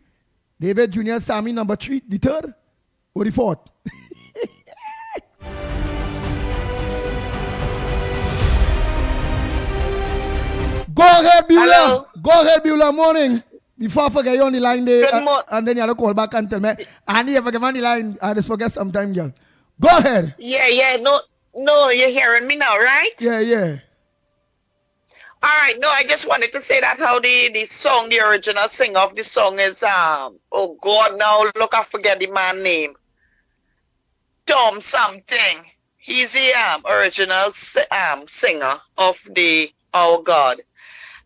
David Junior, Sammy number 3, the third or the fourth. Go ahead, Beulah. Hello. Go ahead, Beulah. Morning. Before I forget you on the line there, Good morning. and then you have to call back and tell me. And if I get on the line, I just forget sometime, girl. Go ahead. Yeah. No, you're hearing me now, right? Yeah. All right. No, I just wanted to say that how the song, the original singer of the song is oh God, now look, I forget the man name. Tom something. He's the original singer of the Oh God.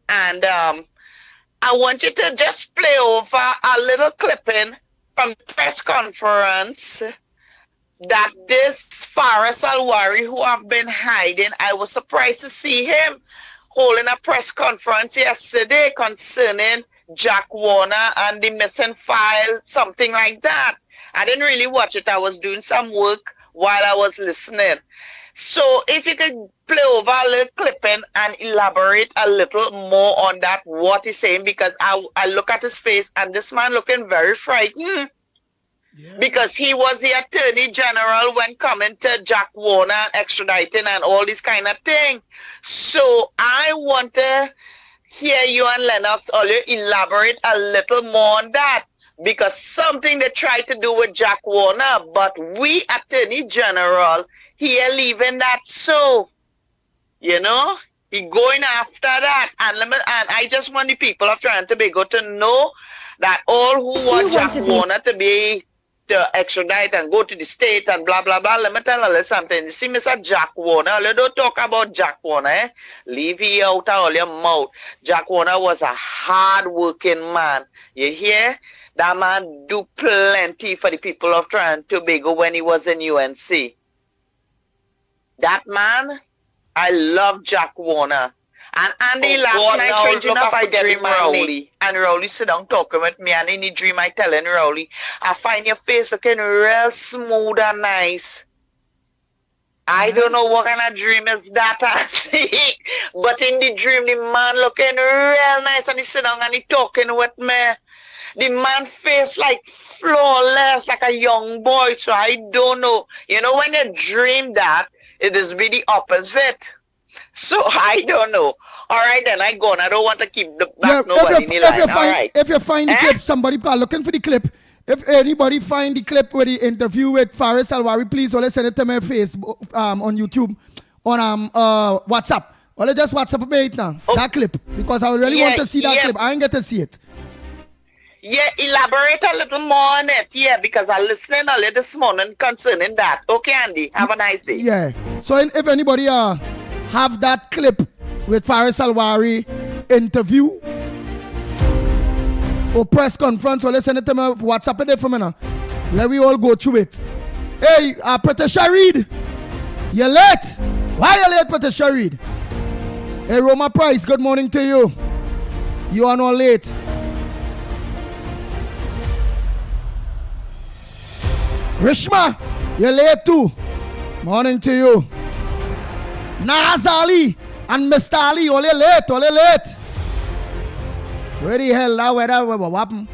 And I want you to just play over a little clipping from the press conference that this Faris Alwari, who have been hiding, I was surprised to see him holding a press conference yesterday concerning Jack Warner and the missing file, something like that. I didn't really watch it. I was doing some work while I was listening. So if you could play over a little clipping and elaborate a little more on that, what he's saying, because I look at his face and this man looking very frightened. Yeah. Because he was the Attorney General when coming to Jack Warner extraditing and all this kind of thing. So I want to hear you and Lennox all you elaborate a little more on that. Because something they tried to do with Jack Warner, but we Attorney General here leaving that so, you know, he going after that. And I just want the people of Trinidad and Tobago to know that all who want Jack Warner to be to extradite and go to the state and blah, blah, blah. Let me tell you something. You see, Mr. Jack Warner, you don't talk about Jack Warner, eh? Leave it out of all your mouth. Jack Warner was a hard-working man. You hear? That man do plenty for the people of Trinidad and Tobago when he was in UNC. That man, I love Jack Warner. And Andy last night changing up, I dream Rowley. And Rowley sit down talking with me, and in the dream I telling Rowley, I find your face looking real smooth and nice. I don't know what kind of dream is that, but in the dream, the man looking real nice, and he sit down and he talking with me. The man face like flawless, like a young boy, so I don't know. You know, when you dream that, it is really opposite. So I don't know. All right, then I go on. I don't want to keep nobody in the line. If you find the clip, somebody looking for the clip. If anybody find the clip with the interview with Faris Alwari, please let's send it to my Facebook on YouTube, on WhatsApp. Or let's just WhatsApp me now. That clip. Because I really want to see that clip. I ain't get to see it. Yeah, elaborate a little more on it. Yeah, because I listened a little this morning concerning that. Okay, Andy. Have a nice day. Yeah. So if anybody have that clip with Faris Alwari interview or press conference, or let's send it to me, WhatsApp it for me now. Let we all go through it. Hey, Patricia Reed, you're late. Why you late, Patricia Reed? Hey, Roma Price, good morning to you. You are not late. Rishma, you're late too. Morning to you. Naz Ali and Mr. Ali, only late. Where the hell that weather what happened?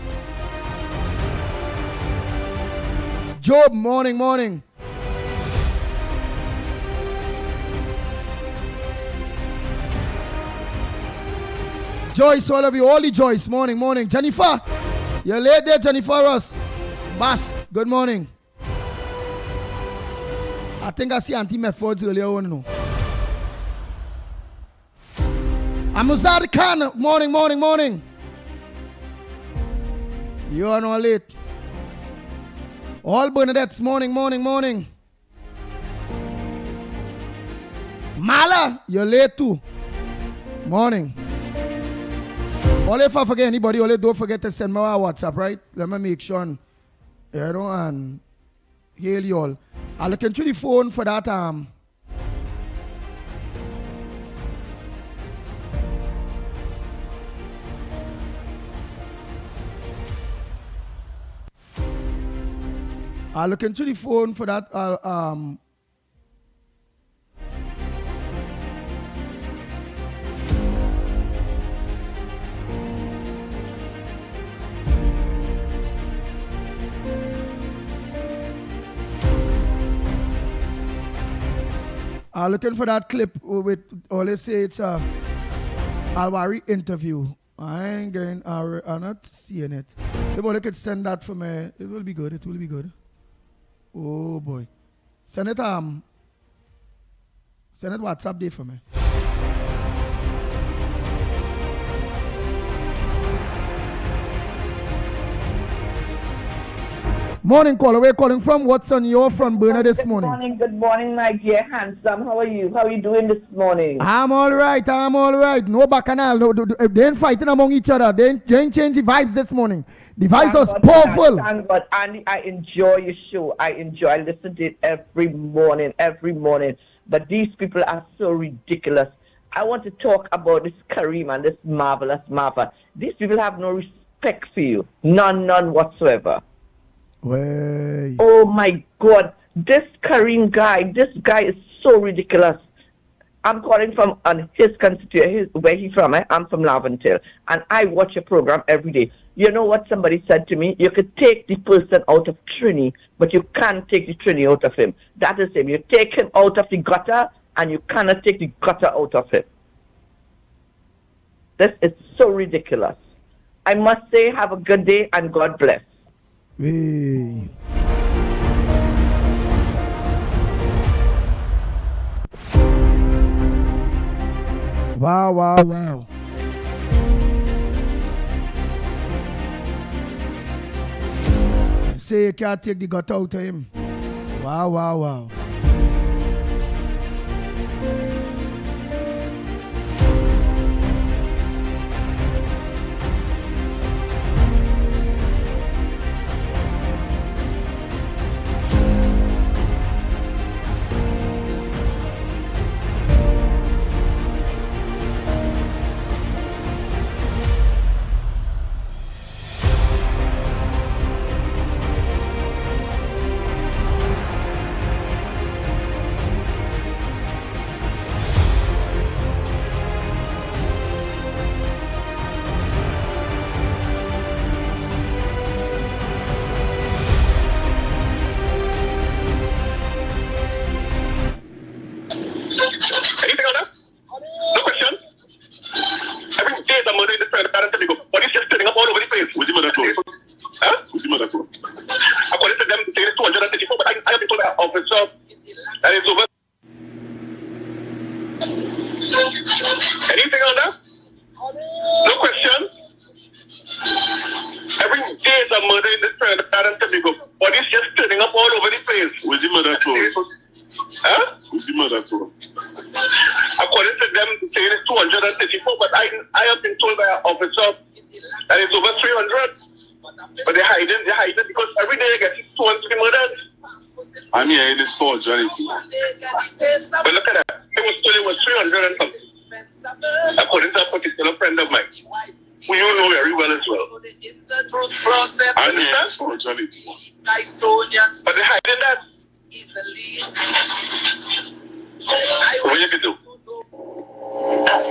Job, morning. Joyce, all of you, all the Joyce, morning. Jennifer, you're late there, Jennifer Ross. Bass, good morning. I think I see Auntie Methods earlier on, no. Amuzad Khan, morning. You are not late. All Bernadette's morning. Mala, you're late too. Morning. Only if I forget anybody, only don't forget to send me a WhatsApp, right? Let me make sure and hail you all. I'll look into the phone for that I'll look into the phone for that. I'm looking for that clip with all they say it's a Alwari interview. I ain't getting, I'm not seeing it. If only could send that for me, it will be good. It will be good. Oh boy, send it WhatsApp day for me. Morning caller, where calling from? What's on your front burner this morning? Good morning, my dear handsome. How are you? How are you doing this morning? I'm all right. No bacchanal. No, they ain't fighting among each other. They ain't change the vibes this morning. The vibes was powerful. Thank God, Andy, I enjoy your show. I listen to it every morning. But these people are so ridiculous. I want to talk about this Kareem and this marvelous Martha. These people have no respect for you. None whatsoever. Way. Oh my God, this Kareem guy, this guy is so ridiculous. I'm calling from his constituency, where he's from. I'm from Laventille, and I watch your program every day. You know what somebody said to me? You could take the person out of Trini, but you can't take the Trini out of him. That is him. You take him out of the gutter, and you cannot take the gutter out of him. This is so ridiculous. I must say, have a good day, and God bless. Hey. Wow. Say you can't take the gutter out of him. Wow. But look at that. It was 300 and something. According to a particular friend of mine, who you know very well as well. And that's for journality. But they're hiding that. What you can do?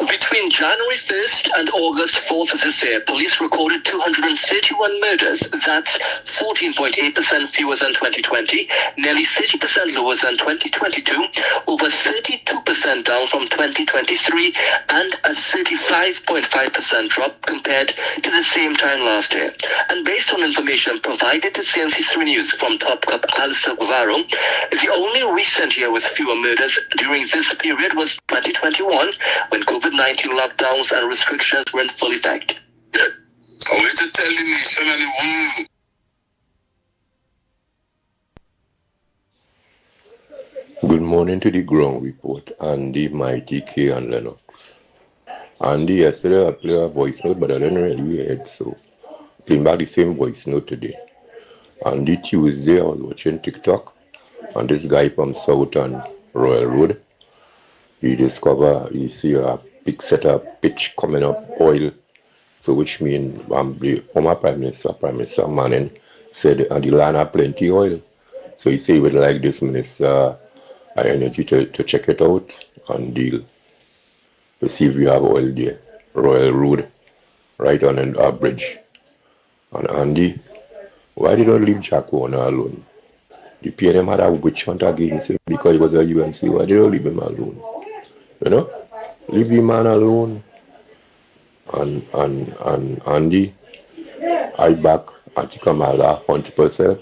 Between January 1st and August 4th of this year, police recorded 231 murders. That's 14.8% fewer than 2020, nearly 30% lower than 2022, over 32% down from 2023, and a 35.5% drop compared to the same time last year. And based on information provided to CNC3 News from Top Cop Alistair Guevaro, the only recent year with fewer murders during this period was 2021, when COVID-19 lockdowns and restrictions were in full effect. I want to tell the nation and the world. Good morning to the ground report, Andy, Mickie, Kerr, and Lennox. Andy, yesterday I played a voice note, but I didn't really hear it, so playing back the same voice note today. Andy, Tuesday I was watching TikTok, and this guy from South and Royal Road, he see a big set of pitch coming up, oil, so which means the former Prime Minister Manning said the land have plenty oil. So he say he would like this minister energy to check it out and deal to see if we have oil there. Royal Road, right on our bridge. And Andy, why did you leave Jack Warner alone? The PNM had a witch hunt against him because he was a UMC. Why did you leave him alone? You know? Leave the man alone. And Andy, I back Auntie Kamala 100%,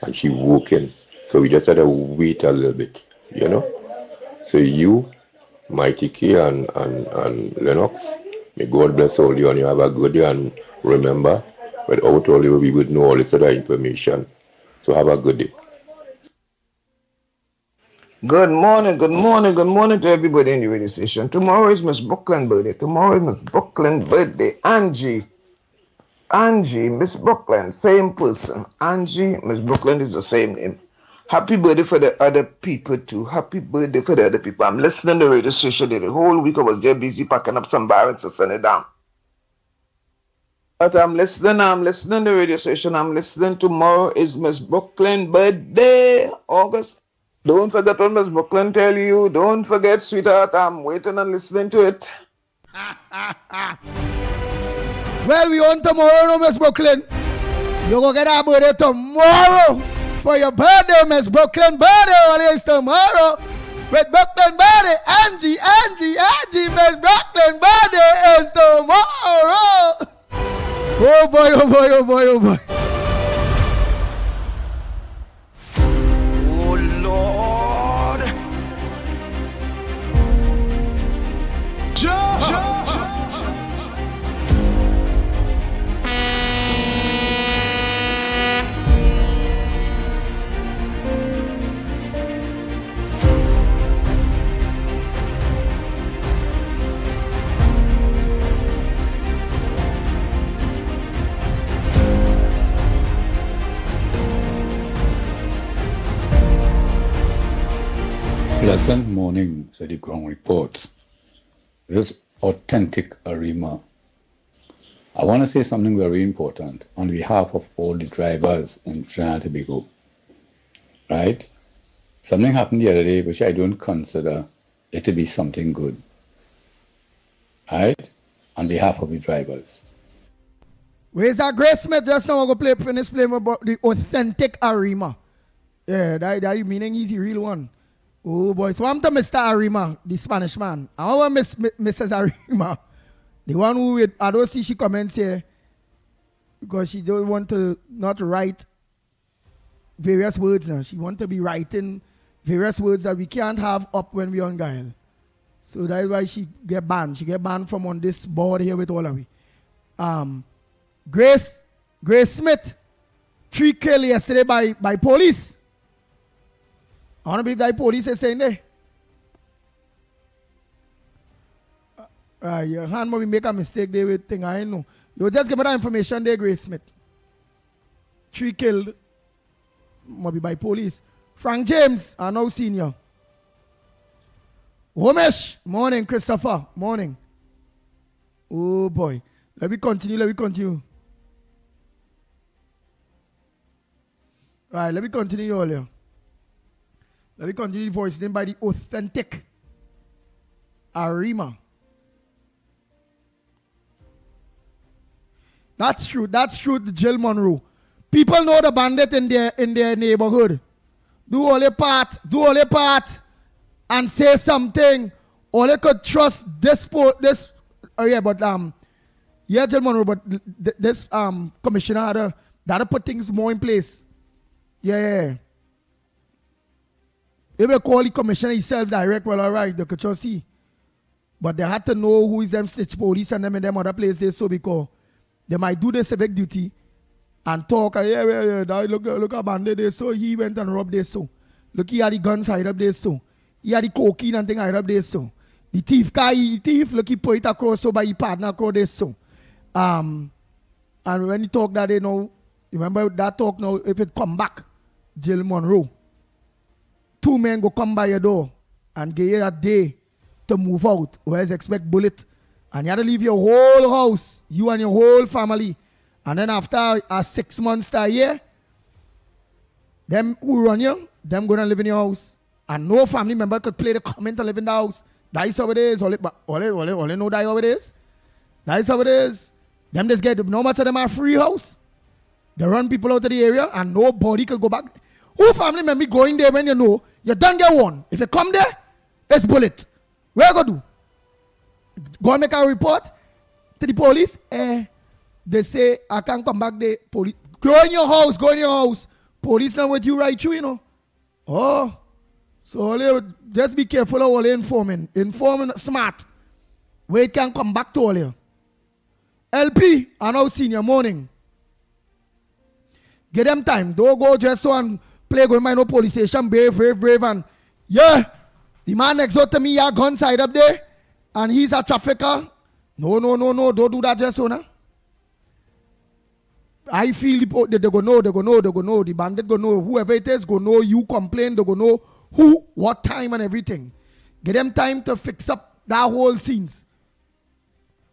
and she woke in. So we just had to wait a little bit, you know? So you, Mickie K and Lennox, may God bless all you and you have a good day. And remember, without all you, we would know all this other information. So have a good day. Good morning to everybody in the radio station. Tomorrow is Miss Brooklyn's birthday. Angie, Miss Brooklyn, same person. Angie, Miss Brooklyn is the same name. Happy birthday for the other people too. Happy birthday for the other people. I'm listening to the radio station the whole week. I was there busy packing up some barrels to send it down. But I'm listening to the radio station. I'm listening. Tomorrow is Miss Brooklyn's birthday, August. Don't forget what Miss Brooklyn tell you. Don't forget, sweetheart. I'm waiting and listening to it. Well, we on tomorrow, no, Miss Brooklyn. You go get our birthday tomorrow. For your birthday, Miss Brooklyn. Birthday always tomorrow. With Brooklyn birthday, Angie, Miss Brooklyn birthday is tomorrow. Oh boy. Lord. Pleasant morning, said the ground report. This authentic Arima. I want to say something very important on behalf of all the drivers in Trinidad and Tobago. Right? Something happened the other day which I don't consider it to be something good. Right? On behalf of the drivers. Where's our Grace Smith? Just now I'm going to finish playing about the authentic Arima. Yeah, that meaning he's the real one. Oh boy, so I'm to Mr. Arima, the Spanish man. I want Mrs. Arima, the one who I don't see she comments here because she don't want to not write various words now. She want to be writing various words that we can't have up when we on Guile. So that's why she get banned. She get banned from on this board here with all of we. Grace Smith, 3 killed yesterday by police. I want to believe that police is saying there. Your hand maybe make a mistake there with thing I know. You just give me that information there, Grace Smith. 3 killed, maybe by police. Frank James, I know senior. Homesh, morning, Christopher, morning. Oh boy. Let me continue. Right, let me continue earlier. Let me continue the voice named by the authentic Arima. That's true, the Jill Monroe. People know the bandit in their neighborhood. Do all your part and say something. Or they could trust this Jill Monroe, but this commissioner that put things more in place. Yeah. They will call the commissioner himself direct, well, all right, they could just see. But they had to know who is them stitch police and them in them other places, so because they might do their civic duty and talk, look at bandit there, so he went and robbed there, so. Look, he had the guns hide up there, so. He had the cocaine and thing hide up there, so. The thief, look, he put it across, so by his partner across there, so. And when he talk that, remember that talk now, if it come back, Jill Monroe. 2 men go come by your door and give you a day to move out, whereas expect bullet. And you have to leave your whole house, you and your whole family. And then after 6 months to a year, Them who run you, them gonna live in your house. And no family member could play the comment to live in the house. That is how it is. All know that how it is. That is how it is. Them just get, no matter them are free house. They run people out of the area and nobody could go back. Who family member going there when you know you don't get one? If you come there, it's bullet. Where you go do? Go and make a report to the police. They say, I can't come back there. Police. Go in your house, go in your house. Police not with you right through, you know. Oh. So just be careful of all informing. Informing smart. Wait can come back to all you. LP, I now senior morning. Get them time. Don't go just so and play going by no police station. Brave. And yeah, the man next door to me, a gun side up there. And he's a trafficker. No. Don't do that just so now. I feel they go know. The bandit go know. Whoever it is go know you complain. They go know who, what time and everything. Get them time to fix up that whole scenes.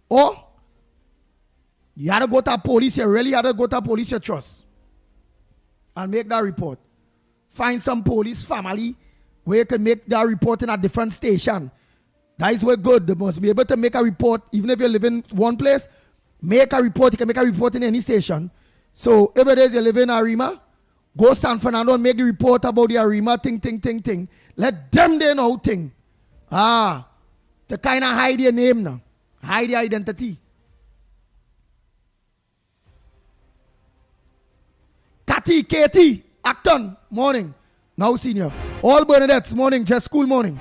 Or you had to go to police. You really had to go to police you trust. And make that report. Find some police family where you can make that report in a different station. That is where good. They must be able to make a report. Even if you live in one place, make a report. You can make a report in any station. So if it is you live in Arima, go San Fernando and make the report about the Arima thing. Let them they know thing. To kind of hide your name now. Hide your identity. Katie, Acton, morning. Now senior. All Bernadette's morning, just school morning.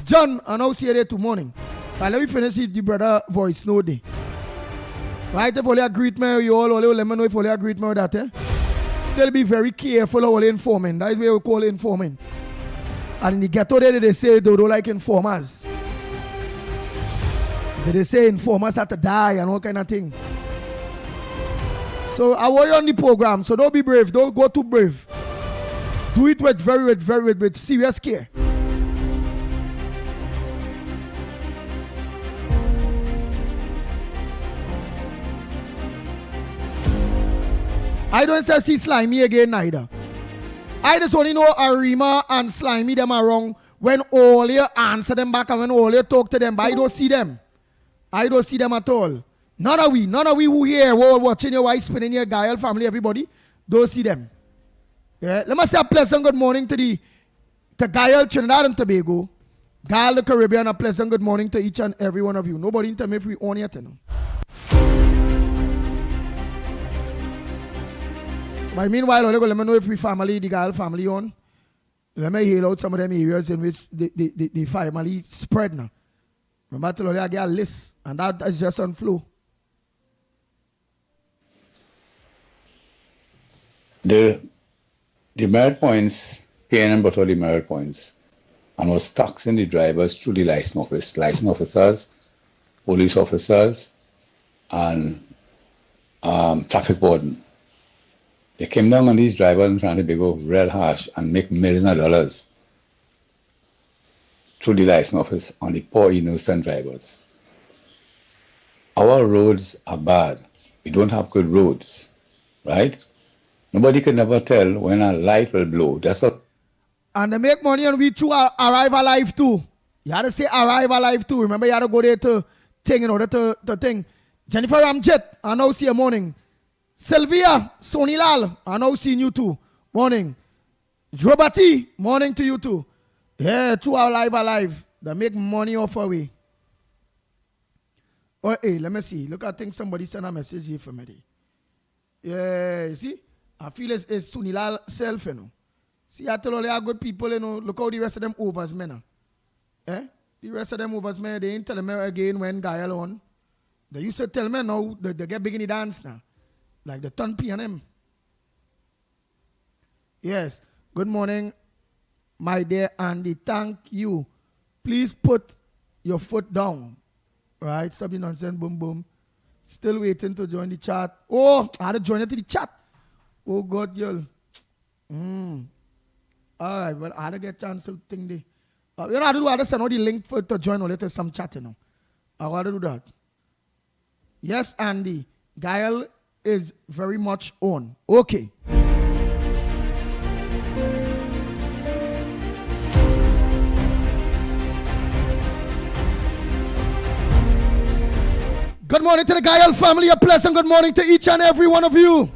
John, and now see you there too morning. Let me finish with the brother voice, no day. Right, if only greet me, you all let me know if only greet me with that, Still be very careful of all informing. That is what we call informing. And in the ghetto there, they say they don't like informers. They say informers have to die and all kind of thing. So I want you on the program, so don't be brave, don't go too brave. Do it with very serious care. I don't say see Slimy again neither. I just only know Arima and Slimy them are wrong when all you answer them back and when all you talk to them, but I don't see them. I don't see them at all. None of we who here, who watching your wife spinning your Gael family, everybody, don't see them. Yeah? Let me say a pleasant good morning to Gael, Trinidad and Tobago, Gael, the Caribbean, a pleasant good morning to each and every one of you. Nobody tell me if we own yet, you know. So, but meanwhile, let me know if we family, the Gael family on. Let me heal out some of them areas in which the family spread now. Remember, I told you I get a list, and that is just on flow. The merit points, PNM got all the merit points and was taxing the drivers through the license officers, police officers, and traffic warden. They came down on these drivers and trying to be go real harsh and make millions of dollars through the license office on the poor innocent drivers. Our roads are bad. We don't have good roads, right? Nobody can never tell when a light will blow. That's what. And they make money and we too arrive alive too. You had to say arrive alive too. Remember you had to go there to thing in order to thing. Jennifer Ramjet, I now see you morning. Sylvia Sonilal, I now see you too. Morning. Drobati, morning to you too. Yeah, 2 hours alive. They make money off away. Oh, hey, let me see. Look, I think somebody sent a message here for me. Yeah, you see? I feel it's Sunilal self, you know. See, I tell all the good people, you know, look how the rest of them overs, man. Eh? The rest of them overs, man, they ain't telling me again when Gael on. They used to tell me now, they get big in the dance now. Like the ton P&M. Yes. Good morning, my dear Andy. Thank you. Please put your foot down. Right? Stop the nonsense. Boom, boom. Still waiting to join the chat. Oh, I had to join it to the chat. Oh, God, girl. All right. Well, I had to get a chance to think the. You know, I had to send out the link for to join or later some chat, you know. I want to do that. Yes, Andy. Gael is very much on. Okay. Good morning to the Gael family. A pleasant good morning to each and every one of you.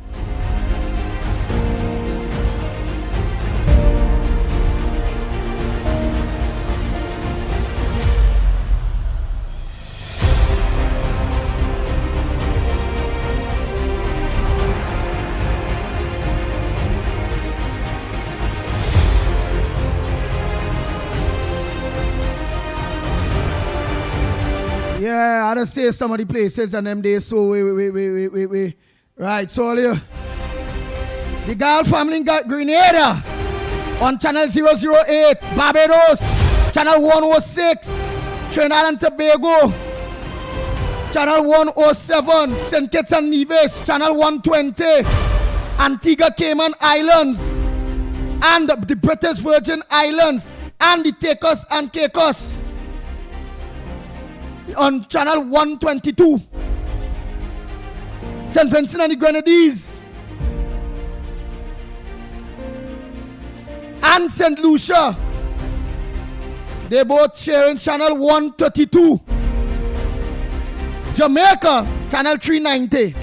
Yeah, I just say some of the places and them days. So we. Right, so the Gael family in Grenada on channel 008, Barbados, channel 106, Trinidad and Tobago, channel 107, St. Kitts and Nevis, channel 120, Antigua Cayman Islands, and the British Virgin Islands, and the Takos and Caicos on channel 122. St. Vincent and the Grenadines and St. Lucia, they both share in channel 132. Jamaica, channel 390.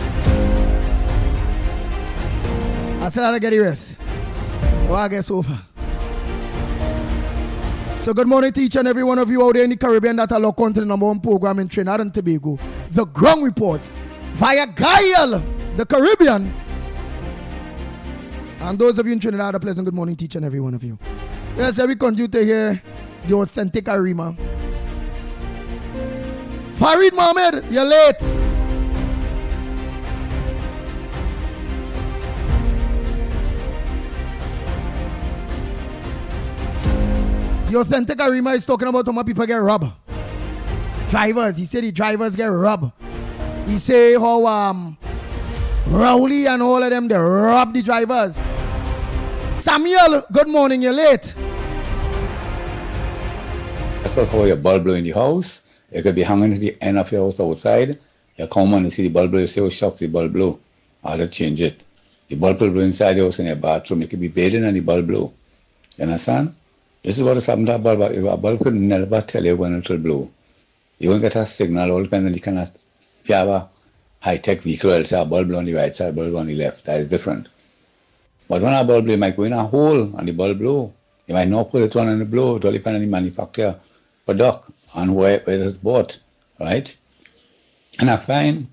I said I'll get the rest. Oh, I guess over. So good morning to each and every one of you out there in the Caribbean that are locked onto the number one program in Trinidad and Tobago, The Ground Report, via Gael, the Caribbean. And those of you in Trinidad, a pleasant good morning to each and every one of you. Yes, we continue to hear the authentic Arima. Farid Mohammed, you're late. The authentic Arima is talking about how many people get robbed. Drivers, he said the drivers get robbed. He say how Rowley and all of them, they rob the drivers. Samuel, good morning, you're late. That's not how your bulb blow in the house. You could be hanging at the end of your house outside. You come and you see the bulb blow, you say, oh, shucks, the bulb blow. I'll just change it. The bulb will blow inside the house in your bathroom. You could be bathing and the bulb blow. You understand? This is what has happened to a bulb. A bulb could never tell you when it will blow. You won't get a signal, all depends on the kind of, if you have a high-tech vehicle, it'll say a bulb on the right side, a bulb on the left. That is different. But when a bulb blow, you might go in a hole and the bulb blow. You might not put it on and it blow. It all depends on the manufacturer product and where it is bought, right? And I find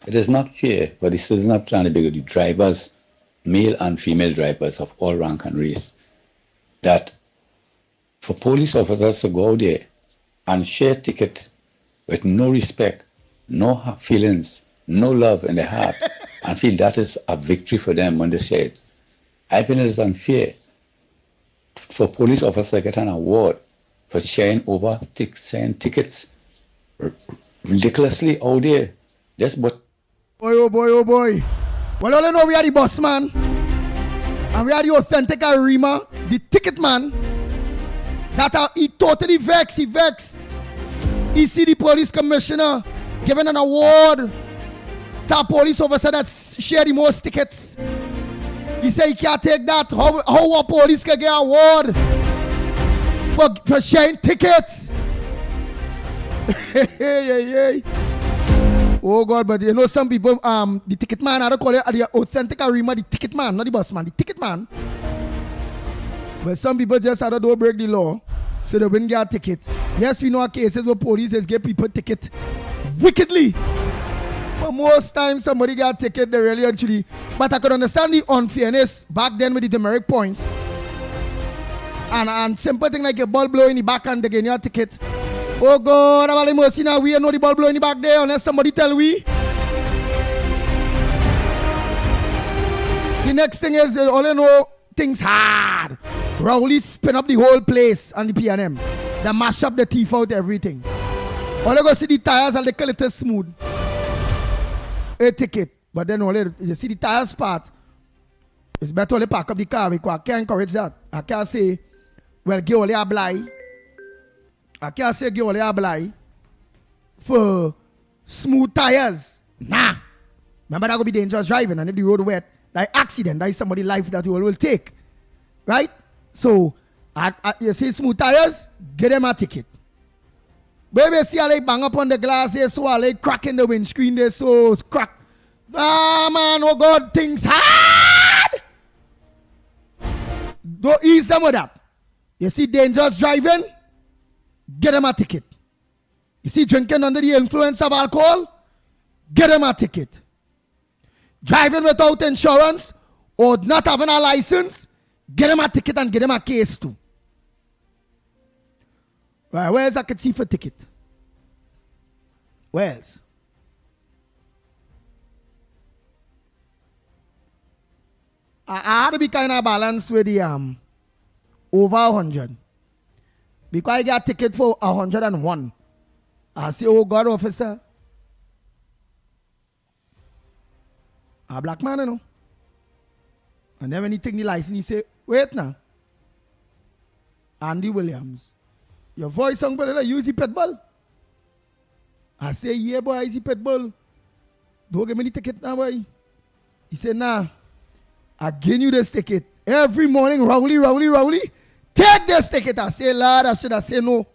it is not fair, but this is not trying to be the drivers, male and female drivers of all rank and race, that for police officers to go out there and share tickets with no respect, no feelings, no love in their heart, and feel that is a victory for them when they share it. I think it is unfair for police officers to get an award for sharing over sharing tickets ridiculously out there. Just but boy, oh boy, oh boy. Well, all I know we are the boss man, and we are the authentic Arima, the ticket man. That he totally vexed. He vexed. He see the police commissioner giving an award to a police officer that share the most tickets. He said he can't take that. How a police can get an award for sharing tickets? Hey. Oh God, but you know some people, the ticket man, I don't call it the authentic Arima, the ticket man, not the boss man, the ticket man. But some people just don't break the law, so they wouldn't get a ticket. Yes, we know cases where police give people ticket wickedly. But most times somebody got a ticket, they really actually. But I could understand the unfairness back then with the demerit points. And simple thing like a ball blow in the back and they get your ticket. Oh God, I'm mercy now. We know the ball blow in the back there unless somebody tell we. The next thing is all you know, things hard. Rowley spin up the whole place on the P&M. They mash up the teeth out everything. All you go see the tires and the little smooth. A ticket. But then all you see the tires part. It's better only pack up the car because I can't encourage that. I can't say, well, give only a blind. I can't say give only a blind for smooth tires. Nah. Remember that would be dangerous driving, and if the road wet, like accident, that is somebody's life that you will take. Right? So, you see smooth tires, get them a ticket. Baby, see how they bang up on the glass, they so how they crack in the windscreen, they so crack. Ah, man, oh God, things hard. Don't ease them with that. You see dangerous driving? Get them a ticket. You see drinking under the influence of alcohol? Get them a ticket. Driving without insurance or not having a license? Get them a ticket and get them a case too. Right, where's I could see for ticket? Where's? I had to be kind of balanced with the over 100. Because I got a ticket for 101. I say, oh God, officer. A black man, you know. And then when he take the license, he say, wait now. Andy Williams. Your voice song, brother, you is the Pitbull. I say, yeah, boy, is the Pitbull. Don't give me the ticket now, boy. He said, nah, I give you this ticket. Every morning, Rowley, take this ticket. I say, Lord, I should have said no.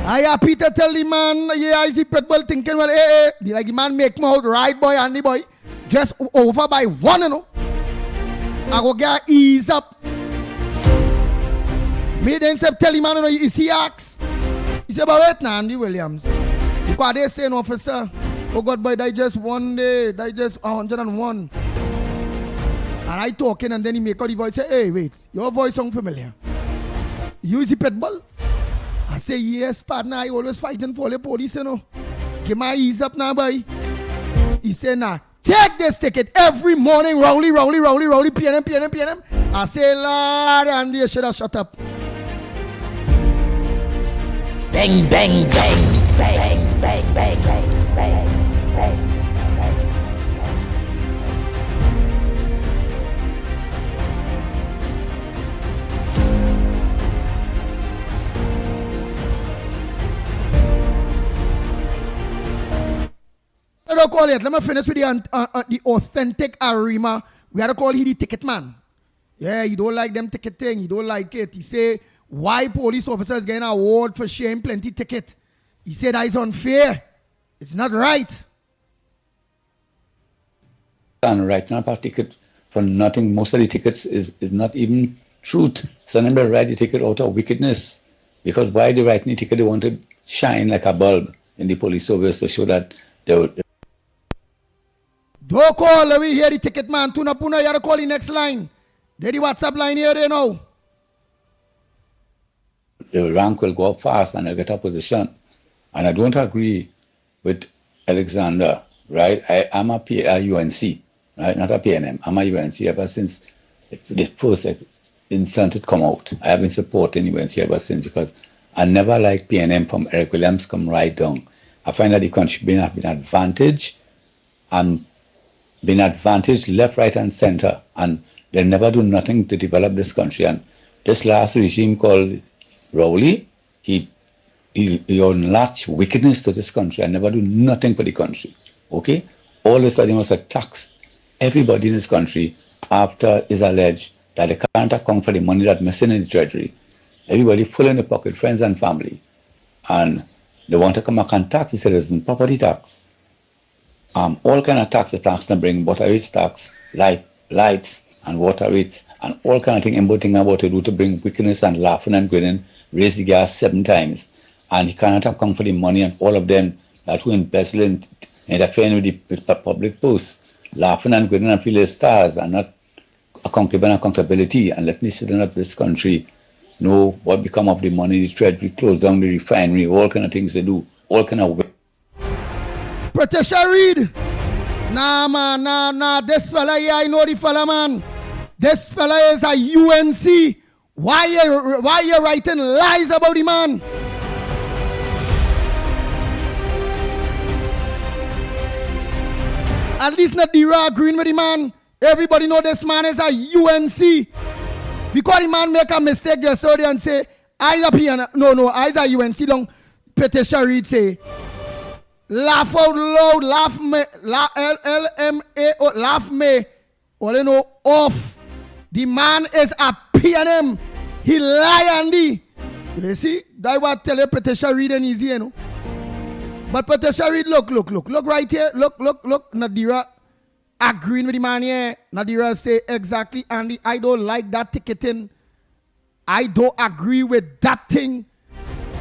I happy to tell the man, yeah, I see Pitbull thinking, well, hey, like the man make me out right, boy, Andy boy. Just over by one, you know. I go get ease up. Me then say, tell the man, you know, you see axe. He said, but wait now, Andy Williams. Because they say, officer, oh God, boy, that just one day, that just 101. And I talking, and then he make out the voice, say, hey, wait, your voice sound familiar. You see Pitbull? I say, yes, partner, I always fighting for the police, you know. Give my ease up now, boy. He said, nah, take this ticket every morning, Rowley, PNM. I say, Lord, and you should have shut up. Bang, bang, bang, bang, bang, bang, bang, bang, bang. I don't call it. Let me finish with the authentic Arima. We had to call him the ticket man. Yeah, you don't like them ticket thing. You don't like it. He say, why police officers getting an award for sharing plenty ticket? He said that is unfair. It's not right. And right now, a ticket for nothing. Most of the tickets is not even truth. Some of them write the ticket out of wickedness. Because why they write the ticket? They want to shine like a bulb in the police service to show that they would. Don't call, let me hear the ticket man. Tuna Puna, you have to call the next line. There the WhatsApp line here, they know. The rank will go up fast and they'll get a position. And I don't agree with Alexander, right? I'm a UNC, right? Not a PNM. I'm a UNC ever since the first instance it come out. I have been supporting UNC ever since because I never liked PNM from Eric Williams come right down. I find that the country been advantage and been advantaged left, right, and center, and they never do nothing to develop this country. And this last regime called Rowley, he unlatched wickedness to this country and never do nothing for the country. Okay? All this time he must have taxed everybody in this country after it's alleged that they can't account for the money that's missing in the treasury. Everybody full in the pocket, friends and family. And they want to come back and tax the citizens, property tax. All kind of tax, the tax can bring water rates tax, lights and water rates, and all kind of thing about to do to bring wickedness and laughing and grinning, raise the gas 7 times. And he cannot account for the money and all of them that who embezzling, interfering with the public posts, laughing and grinning and feeling stars and not giving accountability and letting the citizens of this country know what become of the money, the treasury, close down the refinery, all kind of things they do, all kind of. Patricia Reed. Nah, man, nah. This fella here, I know the fella, man. This fella is a UNC. Why you writing lies about the man? At least not the raw green with the man. Everybody know this man is a UNC. Because the man make a mistake yesterday and say, eyes up here. No, eyes are UNC long. Petition read say, laugh out loud, laugh me, LMAO, laugh me, all you know, off. The man is a PNM. He lie Andy. You see, that what tell you petition read and easy, you know. But petition read, look right here, look, Nadira agreeing with the man here. Nadira say exactly, Andy, I don't like that ticketing. I don't agree with that thing.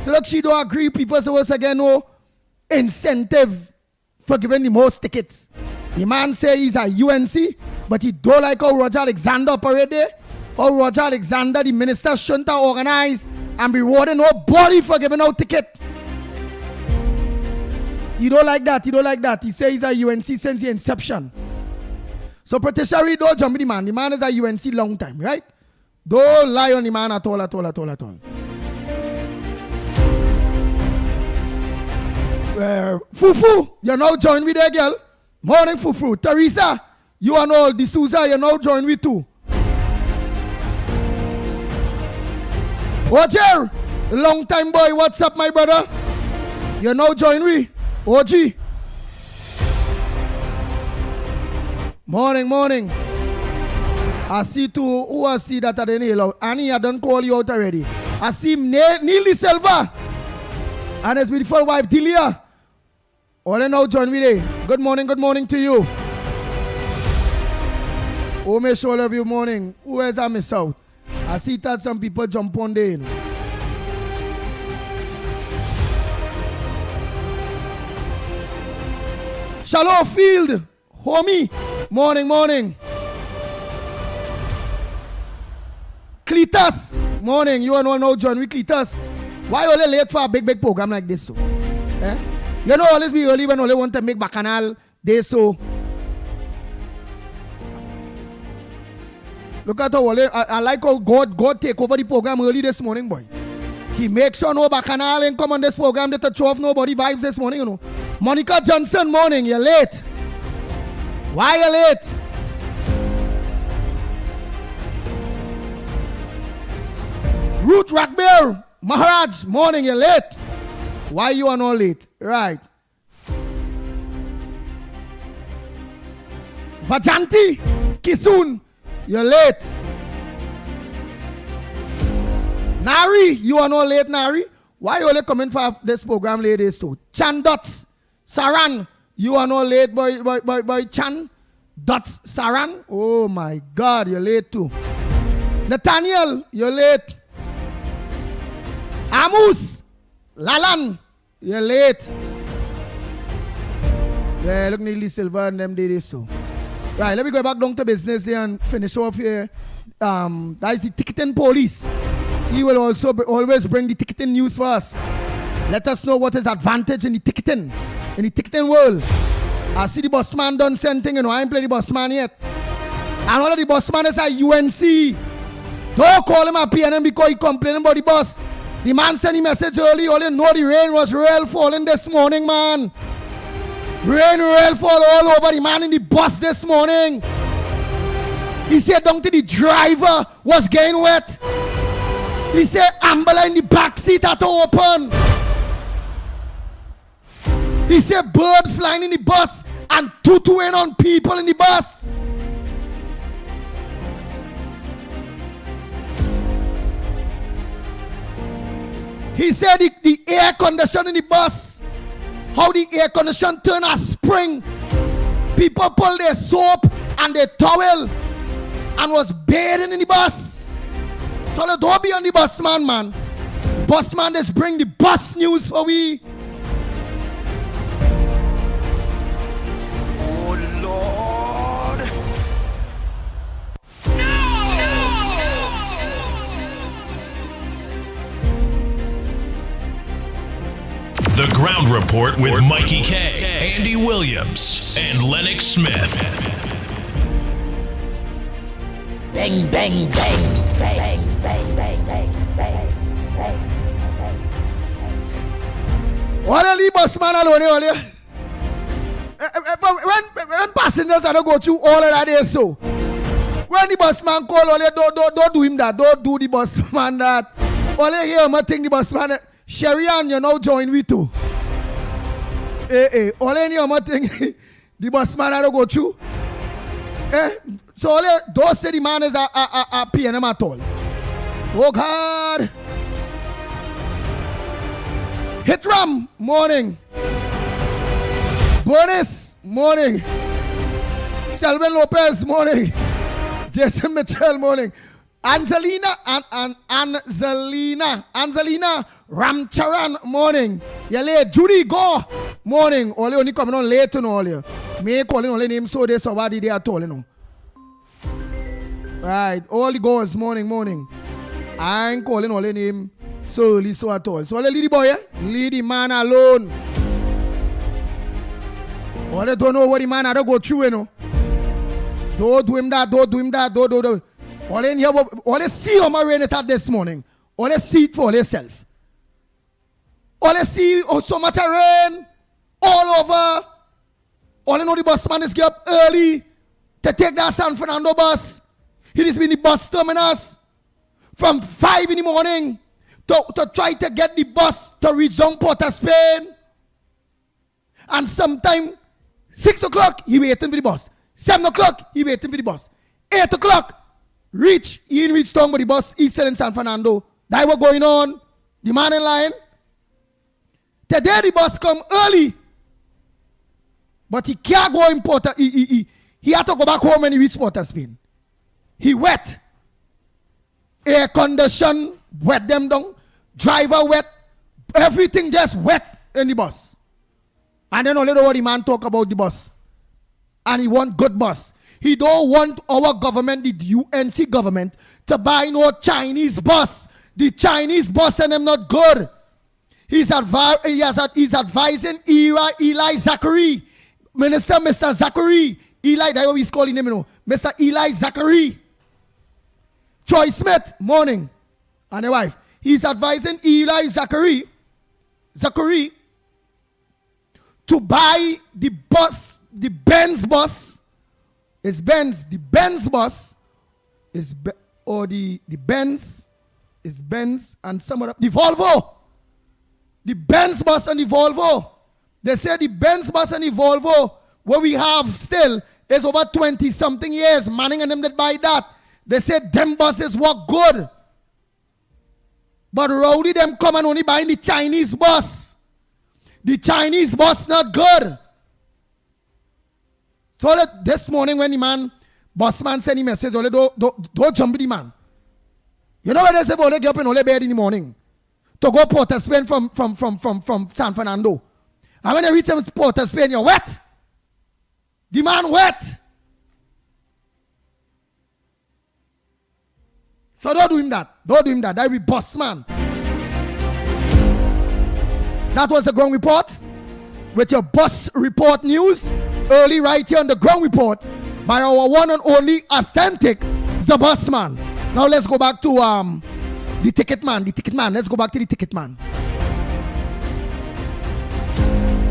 So look, she don't agree. People say once again, no incentive for giving the most tickets. The man say he's a UNC, but he don't like how Roger Alexander operate there. How Roger Alexander, the minister, shouldn't have organized and be rewarding nobody for giving out ticket. He don't like that. He says he's a UNC since the inception. So Patricia don't jump the man. The man is a UNC long time, right? Don't lie on the man at all. Fufu, you now join with there, girl. Morning, Fufu. Teresa, you and all the Sousa, you now join with too. Roger, long time boy, what's up, my brother? You now join me. OG. Morning. I see who I see that at the nail. Annie, I don't call you out already. I see Neely Silva and his beautiful wife, Delia. All now join me there. Good morning to you. Oh, make sure of you morning. Who else I miss out? I see that some people jump on there. You know. Shallow Field, homie. Morning. Cletus, morning. You and all know John with Cletus. Why only late for a big program like this? So? Eh? You know, always be early when only want to make bacchanal day so. Look at how I like how God take over the program early this morning, boy. He makes sure no bacchanal and come on this program that to throw off nobody vibes this morning, you know. Monica Johnson, morning, you're late. Why you late? Ruth Rackbear, Maharaj, morning, you're late. Why you are not late? Right. Vajanti, Kisun, you're late. Nari, you are not late, Nari. Why you only coming for this program ladies so? Chan Dots, Saran, you are not late, boy Chan Dots, Saran. Oh my God, you're late too. Nathaniel, you're late. Amus, Lalan, you're late. Yeah, look, Neely Silver and them did this so. Right, let me go back down to business there and finish off here. That is the ticketing police. He will also always bring the ticketing news for us. Let us know what is advantage in the ticketing world. I see the boss man done same thing, you know, I ain't played the boss man yet. And all of the boss man is at UNC. Don't call him a PNM because he complaining about the boss. The man sent a message early, all you know the rain was real falling this morning, man. Rain real fall all over the man in the bus this morning. He said down to the driver was getting wet. He said umbrella in the back seat had to open. He said bird flying in the bus and tutuing on people in the bus. He said the air condition in the bus, how the air condition turn a spring. People pull their soap and their towel and was bathing in the bus. So don't be on the bus man. Bus man just bring the bus news for we. Oh Lord. The Ground Report with Mickie K, Andy Williams, and Lennox Smith. Bang, bang, bang, bang, bang, bang, bang, bang. What a leave bus man alone earlier. When passengers are not go through all of that there so. When the boss man call, don't do him that. Don't do the boss man that. Only hear him think the boss man. Sherry Ann, you now join we too. Only hear him think the boss man I don't go through. So only don't say the man is a PNM at all. Oh God. Hitram, morning. Bonus, morning. Selwyn Lopez, morning. Jason Mitchell, morning. Angelina Ramcharan, morning. Yale Judy Go, morning. Only coming on late to know you. Me calling only name so they somebody they are told, you know. Right, all the girls, morning. I ain't calling only name so early so at all. So only lead the boy, lead the man alone. Only don't know what the man had to go through, you know. Don't do him that. Only here, only see how my rain it had this morning. Only see it for yourself. Only see so much rain all over. Only know the bus man is get up early to take that San Fernando bus. It has been the bus terminus from 5 in the morning to try to get the bus to reach down Port of Spain. And sometime 6 o'clock, he waiting for the bus. 7 o'clock, he waiting for the bus. 8 o'clock, he reached down with the bus, he's selling San Fernando. That was going on. The man in line. Today the bus come early. But he can't go in Port. He had to go back home when he reached Port of Spain. He wet. Air condition, wet them down. Driver wet. Everything just wet in the bus. And then only the man talk about the bus. And he want good bus. He don't want our government, the UNC government, to buy no Chinese bus. The Chinese bus and them not good. He's advising Eli Zachary. Minister Mr. Zachary. Eli, that's what he's calling him, you know. Mr. Eli Zachary. Troy Smith, morning. And a wife. He's advising Eli Zachary to buy the bus, the Benz bus. It's Benz. The Benz bus is, the Benz is Benz and some other, the Volvo. The Benz bus and the Volvo. They say the Benz bus and the Volvo, what we have still is over 20 something years. Manning and them that buy that. They say them buses work good. But Rowdy them come and only buying the Chinese bus. The Chinese bus not good. So this morning when the bus man send a message, don't jump the man. You know what they say about get up and only bed in the morning to go Port of Spain from San Fernando. And when they reach Port of Spain, you're wet. The man wet. So don't do him that. That will be boss man. That was the ground report with your bus report news. Early right here on the ground report by our one and only authentic, the bus man. Now let's go back to the ticket man. Let's go back to the ticket man.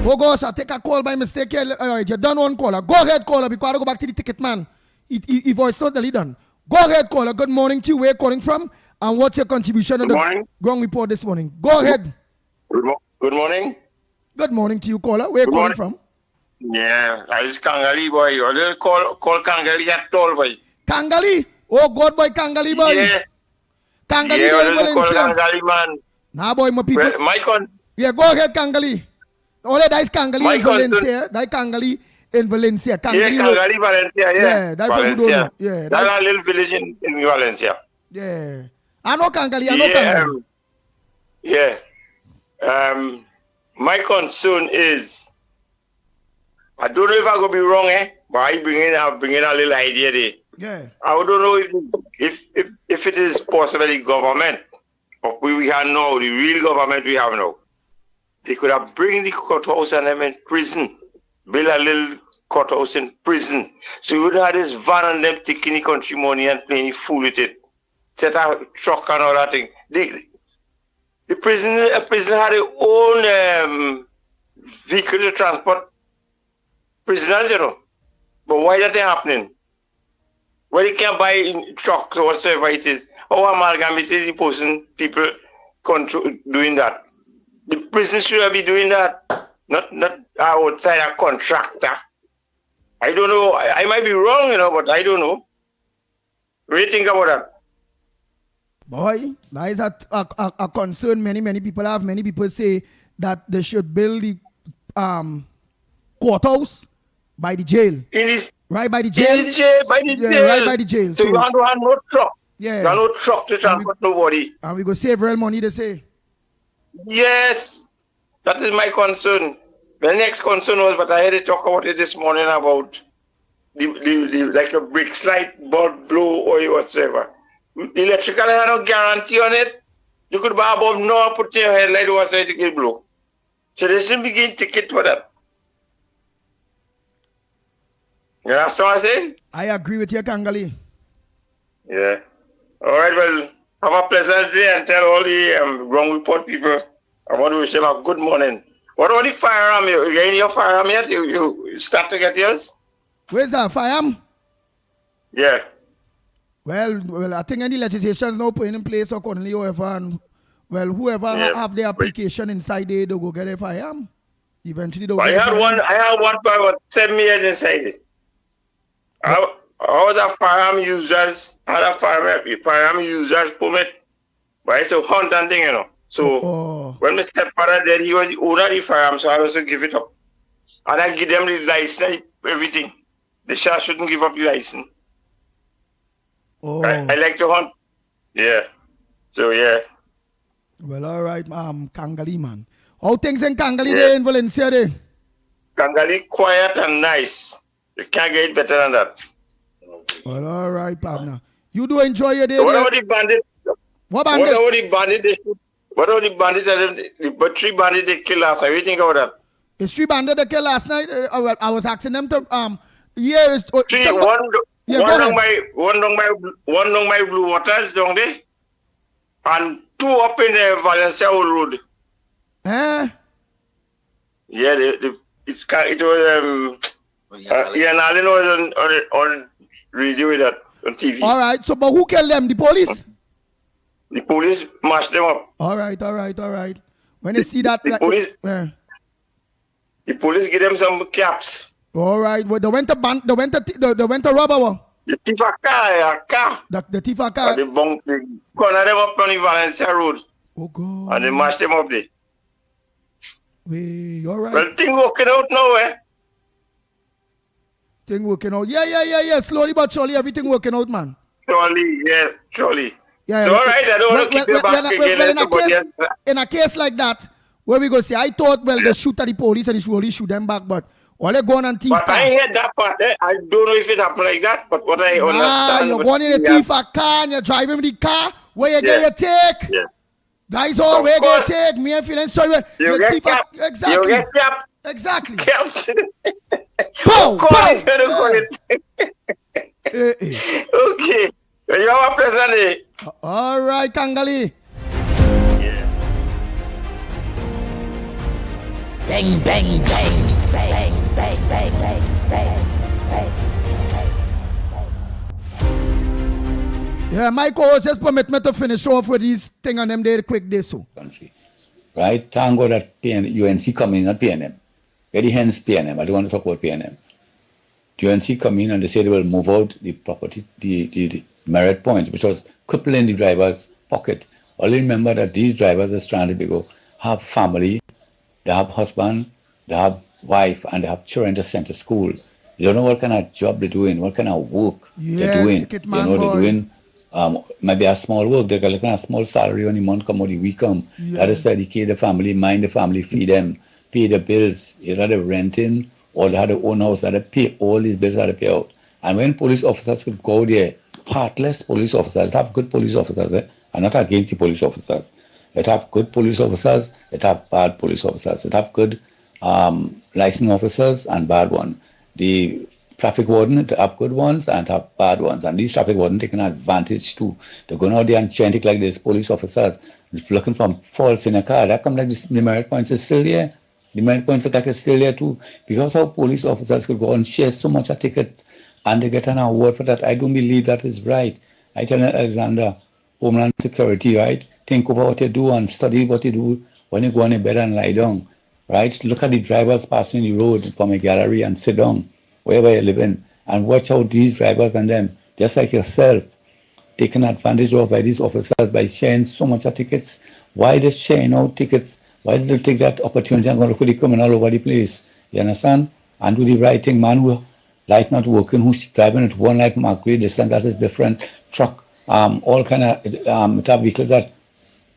Oh gosh, I take a call by mistake here. All right, you done one caller. Go ahead, caller, because I go back to the ticket man. He voice not the lead on. Go ahead, caller. Good morning to you. Where you calling from? And what's your contribution on the ground report this morning? Go ahead. Good morning. Good morning to you, caller. Where you calling from? Yeah, I is Kangali boy. You already call Kangali at all, boy. Kangali? Oh God, boy, Kangali boy. Yeah. Kangali, yeah, call Kangali man. Nah, boy, my people. Well, yeah, go ahead, Kangali. Ole, that is Kangali in Valencia. That is Kangali in Valencia. Kangali, yeah, Kangali, Valencia. Yeah, that's Valencia. Yeah, that's a little village in Valencia. Yeah, I know Kangali. Kangali. Yeah. My concern is, I don't know if I could be wrong, but I bring in a little idea there. Yeah. I don't know if it is possibly government, or we have now, the real government we have now. They could have bring the courthouse and them in prison, build a little courthouse in prison. So you would have this van and them taking the country money and playing fool with it. Set a truck and all that thing. The prison had their own vehicle to transport prisoners, you know. But why that happening? Well, you can't buy in trucks or whatever it is. How amalgamated is the person, people doing that? The prison should be doing that, not outside a contractor. I don't know. I might be wrong, but I don't know. What do you think about that? Boy, that is a concern many people have. Many people say that they should build the courthouse by the jail. Right by the jail? In the jail, by the jail. Right by the jail. So you want to have no truck. Yeah. You have no truck to transport nobody. And we go save real money, they say. Yes. That is my concern. The next concern was, but I had to talk about it this morning about the like a brick slide, bulb blow or whatsoever. The electrical had no guarantee on it. You could buy a bulb now, put your headlight over side to get blow. So they should begin ticket for that. You understand what I'm saying? I agree with you, Kangali. Yeah. All right, well, have a pleasant day and tell all the ground report people I want to wish them a good morning. What about the firearm? You getting your firearm yet? You start to get yours? Where's that firearm? Yeah. Well, I think any legislation is now put in place accordingly, whoever have their application inside there, they go get a firearm. Eventually, they'll I had one for about 7 years inside it. All the firearm users had a firearm users permit, but it's a hunt and thing, So when my stepfather died, he was the owner of the firearm, so I also give it up. And I give them the license, everything. The sheriff shouldn't give up the license. Oh. I like to hunt. Yeah. So yeah. Well, all right, Kangali, man. How things in Kangali there in Valencia there? Kangali quiet and nice. You can't get better than that. Well, all right, partner. You do enjoy your day. So what about the bandit? What bandit? What about the bandit they shoot? What about the bandit? The 3 bandits they killed last night. What do you think about that? The 3 bandits they killed last night. I was asking them to one down my Blue Waters down there, and 2 up in the Valencia Road. Yeah, it was Ian Allen was on radio with that on TV. All right. So, but who killed them? The police? The police mashed them up. All right. When they see that, the police give them some caps. All right. Well, they went to robber. The thief a car. The thief a car. And they corner them up on the Valencia Road. Oh God. And they mashed them up there. All right. Well, things working out now, Thing working out. Yeah. Slowly but surely, everything working out, man. Surely. Yeah. So, all right, I don't want to keep you back again. In a case like that, where we go say, I thought, they shoot at the police and they really shoot them back, but all they going on thief But car. I heard that part. I don't know if it happened like that, but what I understand. You're going in a thief a car and you're driving the car, where you get your take. Yeah. Guys, all where you get take. Me and feeling sorry. You get capped. Exactly. You get capped. Exactly. Caps. Pow! Okay. You have a pleasant day. All right, Kangali. Bang, bang, bang, bang, bang, bang, bang, bang, bang. Yeah, my co-host just permit me to finish off with these thing on them there quick day so. Country. Right? Thank God that UNC come in, not PNM. Very hence PNM. I don't want to talk about PNM. UNC come in and they say they will move out the property, the merit points, which was crippling the driver's pocket. Only remember that these drivers are stranded because have family, they have husband, they have wife, and they have children to send to school. You don't know what kind of job they're doing, what kind of work they're doing. They're doing maybe a small work, they're getting a small salary on the month come or the week come. That is to educate the family, mind the family, feed them, pay the bills. Either they're renting or they have their own house that they pay, all these bills that they pay out. And when police officers could go there, heartless police officers, have good police officers, I'm not against the police officers. It have good police officers, it have bad police officers. It have good licensing officers and bad ones. The traffic warden, they have good ones and have bad ones. And these traffic wardens taking advantage too. They're going out there and chanting like this, police officers, looking for faults in a car. That come like this, the merit points is still there. The merit points attack is still there too. Because how police officers could go and share so much a ticket and they get an award for that. I don't believe that is right. I tell Alexander, Homeland Security, right? Think about what you do and study what you do when you go on your bed and lie down, right? Look at the drivers passing the road from a gallery and sit down wherever you live in, and watch out these drivers and them, just like yourself, taken advantage of by these officers by sharing so much of tickets. Why they sharing out tickets? Why did they take that opportunity and going to put the criminal over the place? You understand? And do the right thing, man who light not working, who's driving at one light mark, great distance, that is different. Truck, all kind of type vehicles that,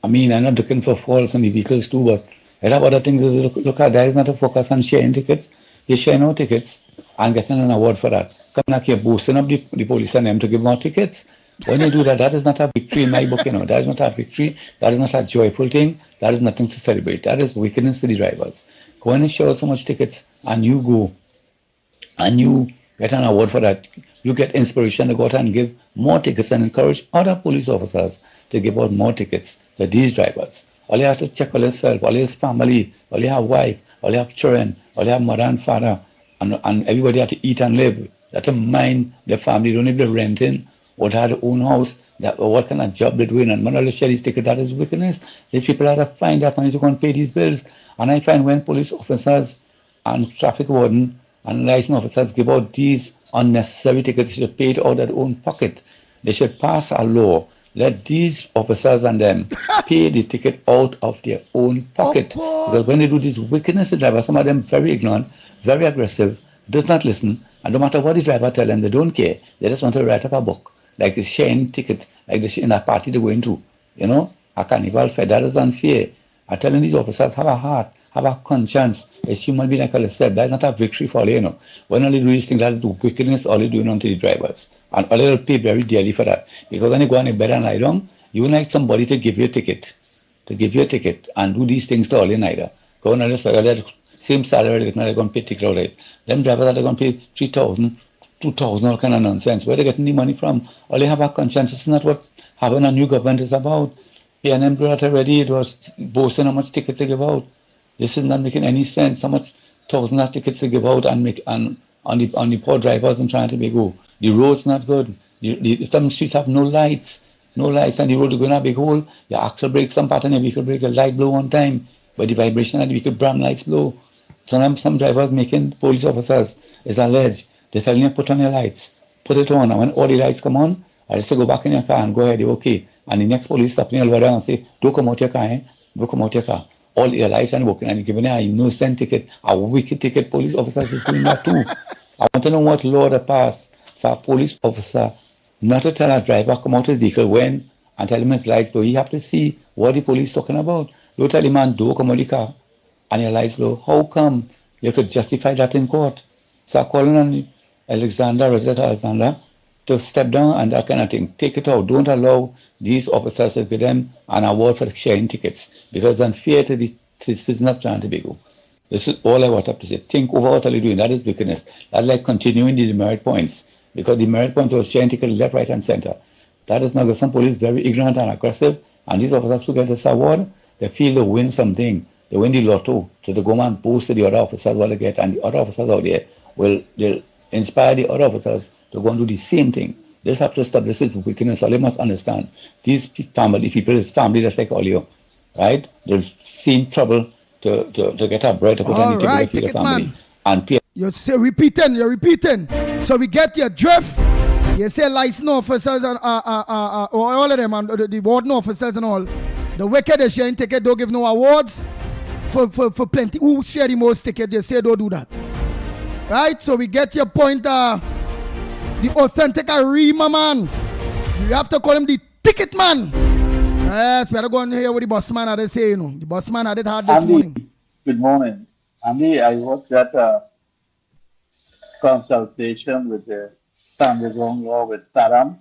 I mean, I'm not looking for faults in the vehicles too, but there are other things is look at that is not a focus on sharing tickets. You're sharing out tickets and getting an award for that. Come back here boosting up the police and them to give more tickets. When you do that, that is not a victory in my book, you know. That is not a victory. That is not a joyful thing. That is nothing to celebrate. That is wickedness to the drivers. Go and share so much tickets and you go and you get an award for that. You get inspiration to go out and give more tickets and encourage other police officers to give out more tickets to these drivers. All you have to check on yourself, all your family, all you have wife, all you have children, all you have mother and father, and everybody have to eat and live. You have to mind their family, don't even renting or they have their own house, that, or what kind of job they're doing, and when all the share these tickets, that is wickedness. These people have to find that money to go and pay these bills. And I find when police officers and traffic warden and license officers give out these unnecessary tickets, they should pay it out of their own pocket. They should pass a law. Let these officers and them pay the ticket out of their own pocket. Because when they do this wickedness to drivers, some of them very ignorant, very aggressive, does not listen, and no matter what the driver tell them, they don't care. They just want to write up a book, like the sharing ticket, like in a party they're going to, you know, a carnival fair. That is unfair. I'm telling these officers, have a heart, have a conscience. As human being, like I said, that's not a victory for you, you know. When only do these things, that is the wickedness all they're doing onto the drivers. And all they'll pay very dearly for that. Because when you go on a bed and lie down, you like somebody to give you a ticket, and do these things to all in either. Go on the same salary, they're going to pay ticket out it. Them drivers are going to pay 3,000, 2,000, all kind of nonsense. Where they getting the money from? All they have a conscience. It's not what having a new government is about. PNM brought already, it was boasting how much tickets they give out. This is not making any sense. How much thousands of tickets they give out and make on the poor drivers and trying to make go. The road's not good. Some streets have no lights, and the road is going to a big hole. Your axle breaks, some part of your vehicle break, a light blow one time, but the vibration of the vehicle bram lights blow. Sometimes some drivers making police officers is alleged. They're telling you put on your lights, put it on, and when all the lights come on, I just say go back in your car and go ahead, you're okay. And the next police stopping you over and say, don't come out your car, don't come out your car. All your lights are working and you're giving you an innocent ticket, a wicked ticket. Police officers is doing that too. I want to know what law they passed for a police officer not to tell a driver come out his vehicle when and tell him his lights low. You have to see what the police talking about. Don't tell the man don't come out the car and your lights low. How come you could justify that in court? So I'm calling on Alexander to step down and that kind of thing. Take it out. Don't allow these officers to give them an award for sharing tickets because it's unfair to this citizen of Trinidad and Tobago. This is all I want to say. Think over what are you doing. That is wickedness. That's like continuing the demerit points because the merit points was sharing tickets left, right, and center. That is not good. Some police very ignorant and aggressive, and these officers who get this award, they feel they win something. They win the lotto. So they go and boast to the other officers what they get, and the other officers out there they'll inspire the other officers to go and do the same thing. This have to stop. This is wickedness. So they must understand. These family people, this family that's like all you, right? They've seen trouble to get a bread to put on the table to feed the family. Man. And you're repeating. So we get your drift. You say license officers and all of them and the warden officers and all. The wicked is sharing ticket, don't give no awards for plenty. Who share the most ticket? They say don't do that. Right? So we get your point. The authentic Arima man. You have to call him the ticket man. Yes, we are going to hear what the boss man had to say. You know, the boss man had it hard this morning. Good morning. Andy, I was at a consultation with the standard law with Taram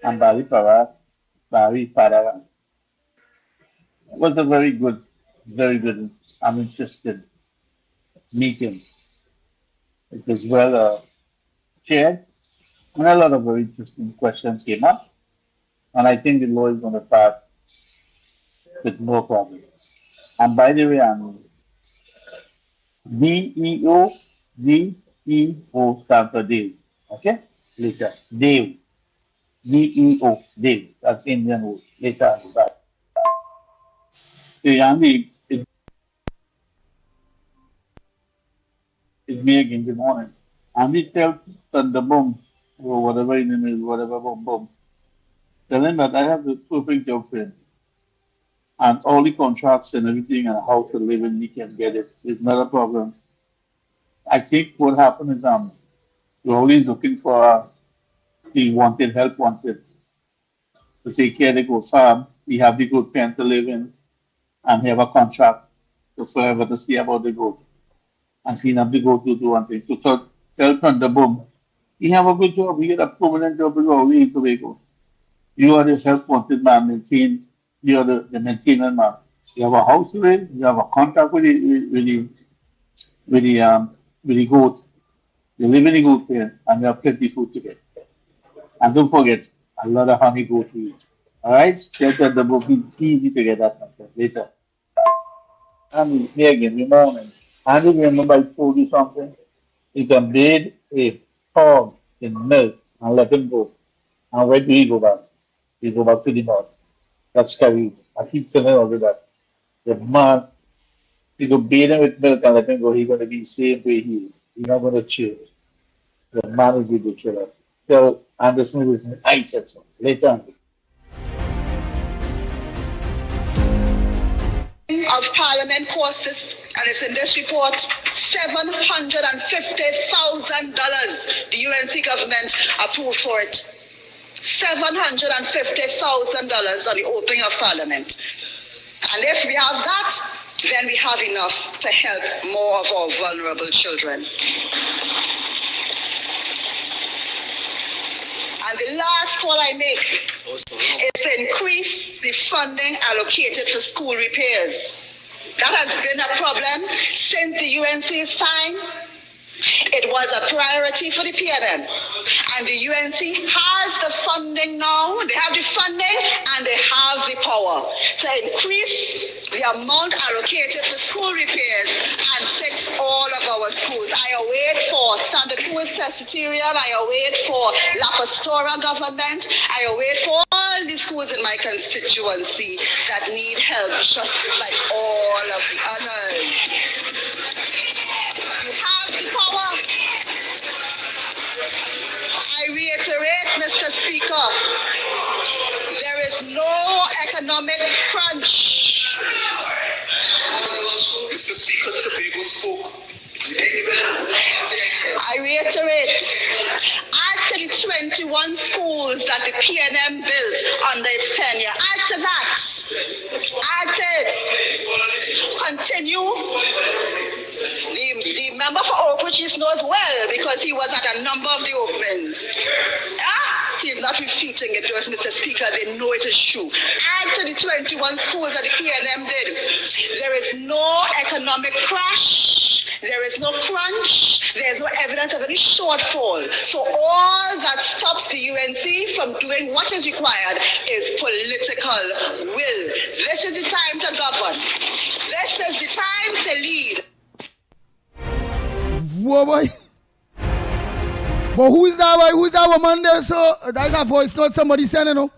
and Barry Paragan. It was a very good, I'm interested meeting. It was well chaired, and a lot of very interesting questions came up. And I think the law is going to pass with no problem. And by the way, I'm DEO stands for Dave. Okay? Later. Deo. D-E-O. Deo. That's Indian word. Later. Bye. Hey, Andy, it's me again. Good morning. Andy, tell Thunderboom or whatever in the middle, whatever boom boom. Tell him that I have the perfect job for him. And all the contracts and everything and how to live and he can get it. It's not a problem. I think what happened is you're always looking for the wanted, help wanted to take care of the goat farm. We have the goat pen to live in and have a contract to forever to see about the goat and clean up the goat to do one thing. So tell Thunderboom, he have a good job. He get a permanent job as well in Tobago. You are the help wanted man, you are the maintenance man. You have a house to rent, you have a contract with the goat. You live in the goat pen and you have plenty food to get. And don't forget, a lot of honey goat to eat. Alright? Tell Thunderboom, it's easy to get that contract later. And here again, good morning. And remember I told you something? You can bathe a hog in milk and let him go. And where do he go back? He go back to the north. That's scary. I keep telling you that. The man, you go bathe him with milk and let him go, he's going to be the same way he is. He's not going to change. The man is ridiculous. So Anderson was I said so. Later on. Of Parliament costs this, and it's in this report, $750,000. The UNC government approved for it. $750,000 on the opening of Parliament. And if we have that, then we have enough to help more of our vulnerable children. And the last call I make is to increase the funding allocated for school repairs. That has been a problem since the UNC's time. It was a priority for the PNM. And the UNC has the funding now. They have the funding and they have the power to increase the amount allocated for school repairs and fix all of our schools. I await for Santa Cruz Presbyterian. I await for La Pastora government. I await for all the schools in my constituency that need help, just like all of the others. You have the power. I reiterate, Mr. Speaker, there is no economic crunch. Mr. Speaker, Tobago spoke. I reiterate, add to the 21 schools that the PNM built under its tenure. Add to that. Add to it. Continue. The member for Oak Ridge knows well because he was at a number of the openings. He's not refuting it to us, Mr. Speaker. They know it is true. Add to the 21 schools that the PNM did. There is no economic crash. There is no crunch. There is no evidence of any shortfall. So all that stops the UNC from doing what is required is political will. This is the time to govern. This is the time to lead. Whoa, boy. But who is that boy? Who is that woman there? So that's a voice note somebody sending, no?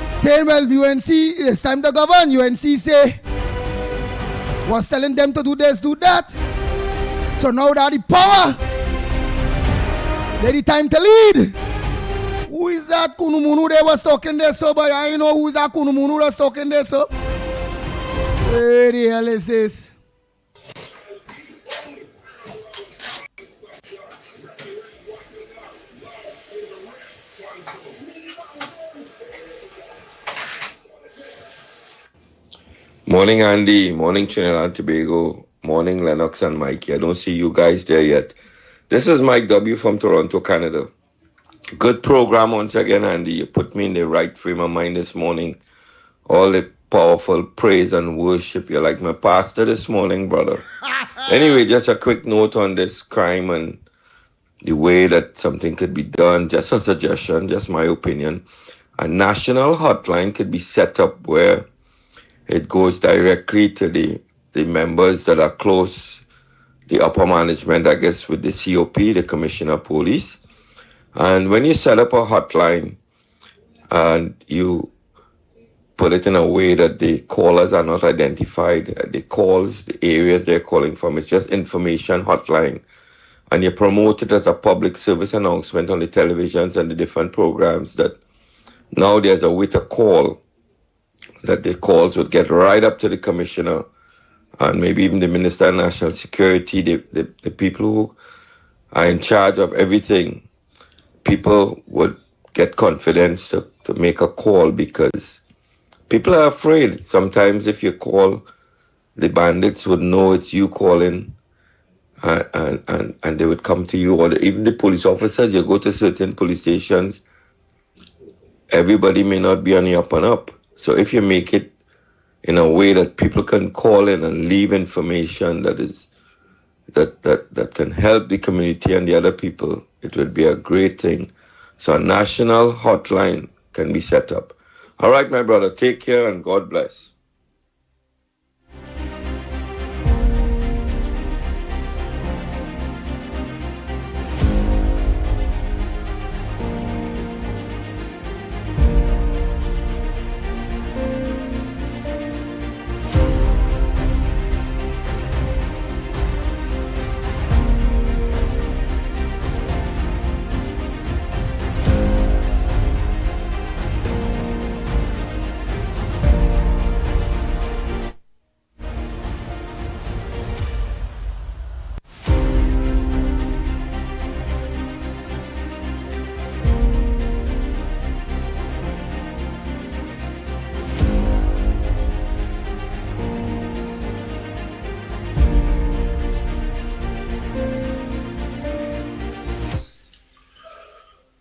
Saying, well, UNC, it's time to govern. UNC say, was telling them to do this, do that. So now they have the power. They the time to lead. Who is that Kunumunu they was talking there, so? But I know who is that Kunumunu that's talking there, so? Where the hell is this? Morning, Andy. Morning, Trinidad and Tobago. Morning, Lennox and Mickie. I don't see you guys there yet. This is Mike W. from Toronto, Canada. Good program once again, Andy. You put me in the right frame of mind this morning. All the powerful praise and worship. You're like my pastor this morning, brother. Anyway, just a quick note on this crime and the way that something could be done. Just a suggestion, just my opinion. A national hotline could be set up where it goes directly to the members that are close the upper management, I guess, with the COP, the Commissioner of Police. And when you set up a hotline and you put it in a way that the callers are not identified, the calls, the areas they're calling from, it's just information hotline. And you promote it as a public service announcement on the televisions and the different programs that now there's a way to call, that the calls would get right up to the commissioner and maybe even the Minister of National Security, the people who are in charge of everything. People would get confidence to make a call because people are afraid. Sometimes if you call, the bandits would know it's you calling and they would come to you. Or even the police officers, you go to certain police stations, everybody may not be on the up and up. So if you make it in a way that people can call in and leave information that can help the community and the other people, it would be a great thing. So a national hotline can be set up. All right, my brother, take care and God bless.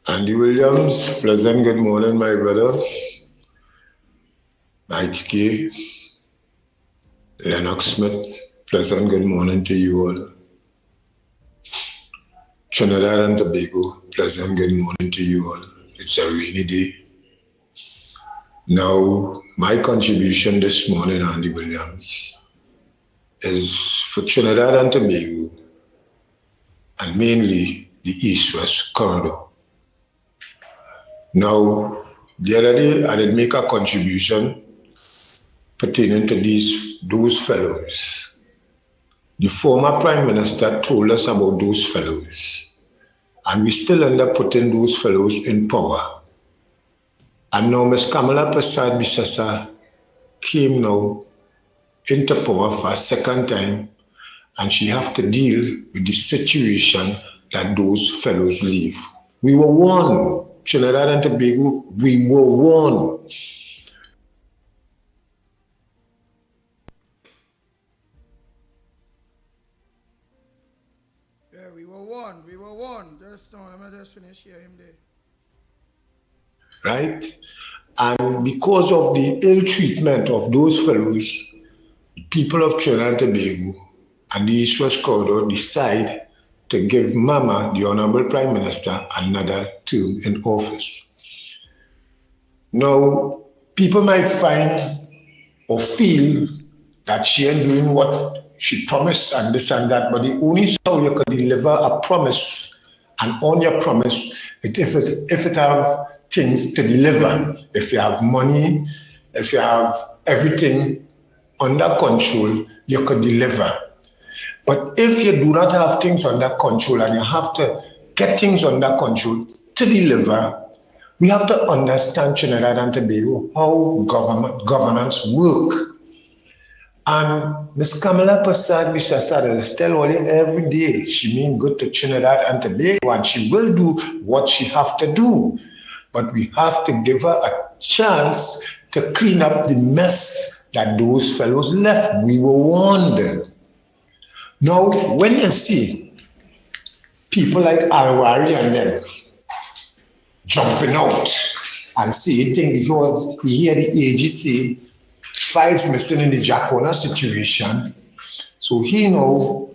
Andy Williams, pleasant good morning, my brother. Mickie, Lennox Smith, pleasant good morning to you all. Trinidad and Tobago, pleasant good morning to you all. It's a rainy day. Now, my contribution this morning, Andy Williams, is for Trinidad and Tobago, and mainly the East-West corridor. Now, the other day I did make a contribution pertaining to those fellows. The former Prime Minister told us about those fellows, and we still end up putting those fellows in power. And now Ms. Kamala Persad-Bissessar came now into power for a second time, and she have to deal with the situation that those fellows leave. We were warned. Trinidad and Tobago, we were warned. Yeah, we were warned. We were warned. Just now, let me just finish here him there. Right? And because of the ill treatment of those fellows, people of Trinidad and Tobago and the East-West Corridor decide to give Mama, the Honorable Prime Minister, another term in office. Now, people might find or feel that she ain't doing what she promised and this and that, but the only how you can deliver a promise, and on your promise, if it have things to deliver, if you have money, if you have everything under control, you can deliver. But if you do not have things under control and you have to get things under control to deliver, we have to understand Trinidad and Tobago, how governance work. And Ms. Kamala Persad-Bissessar is still only every day. She mean good to Trinidad and Tobago, and she will do what she have to do. But we have to give her a chance to clean up the mess that those fellows left. We were warned. Now, when you see people like Alwari and them jumping out and saying things because we hear the AG say files missing in the Jacona situation, so he now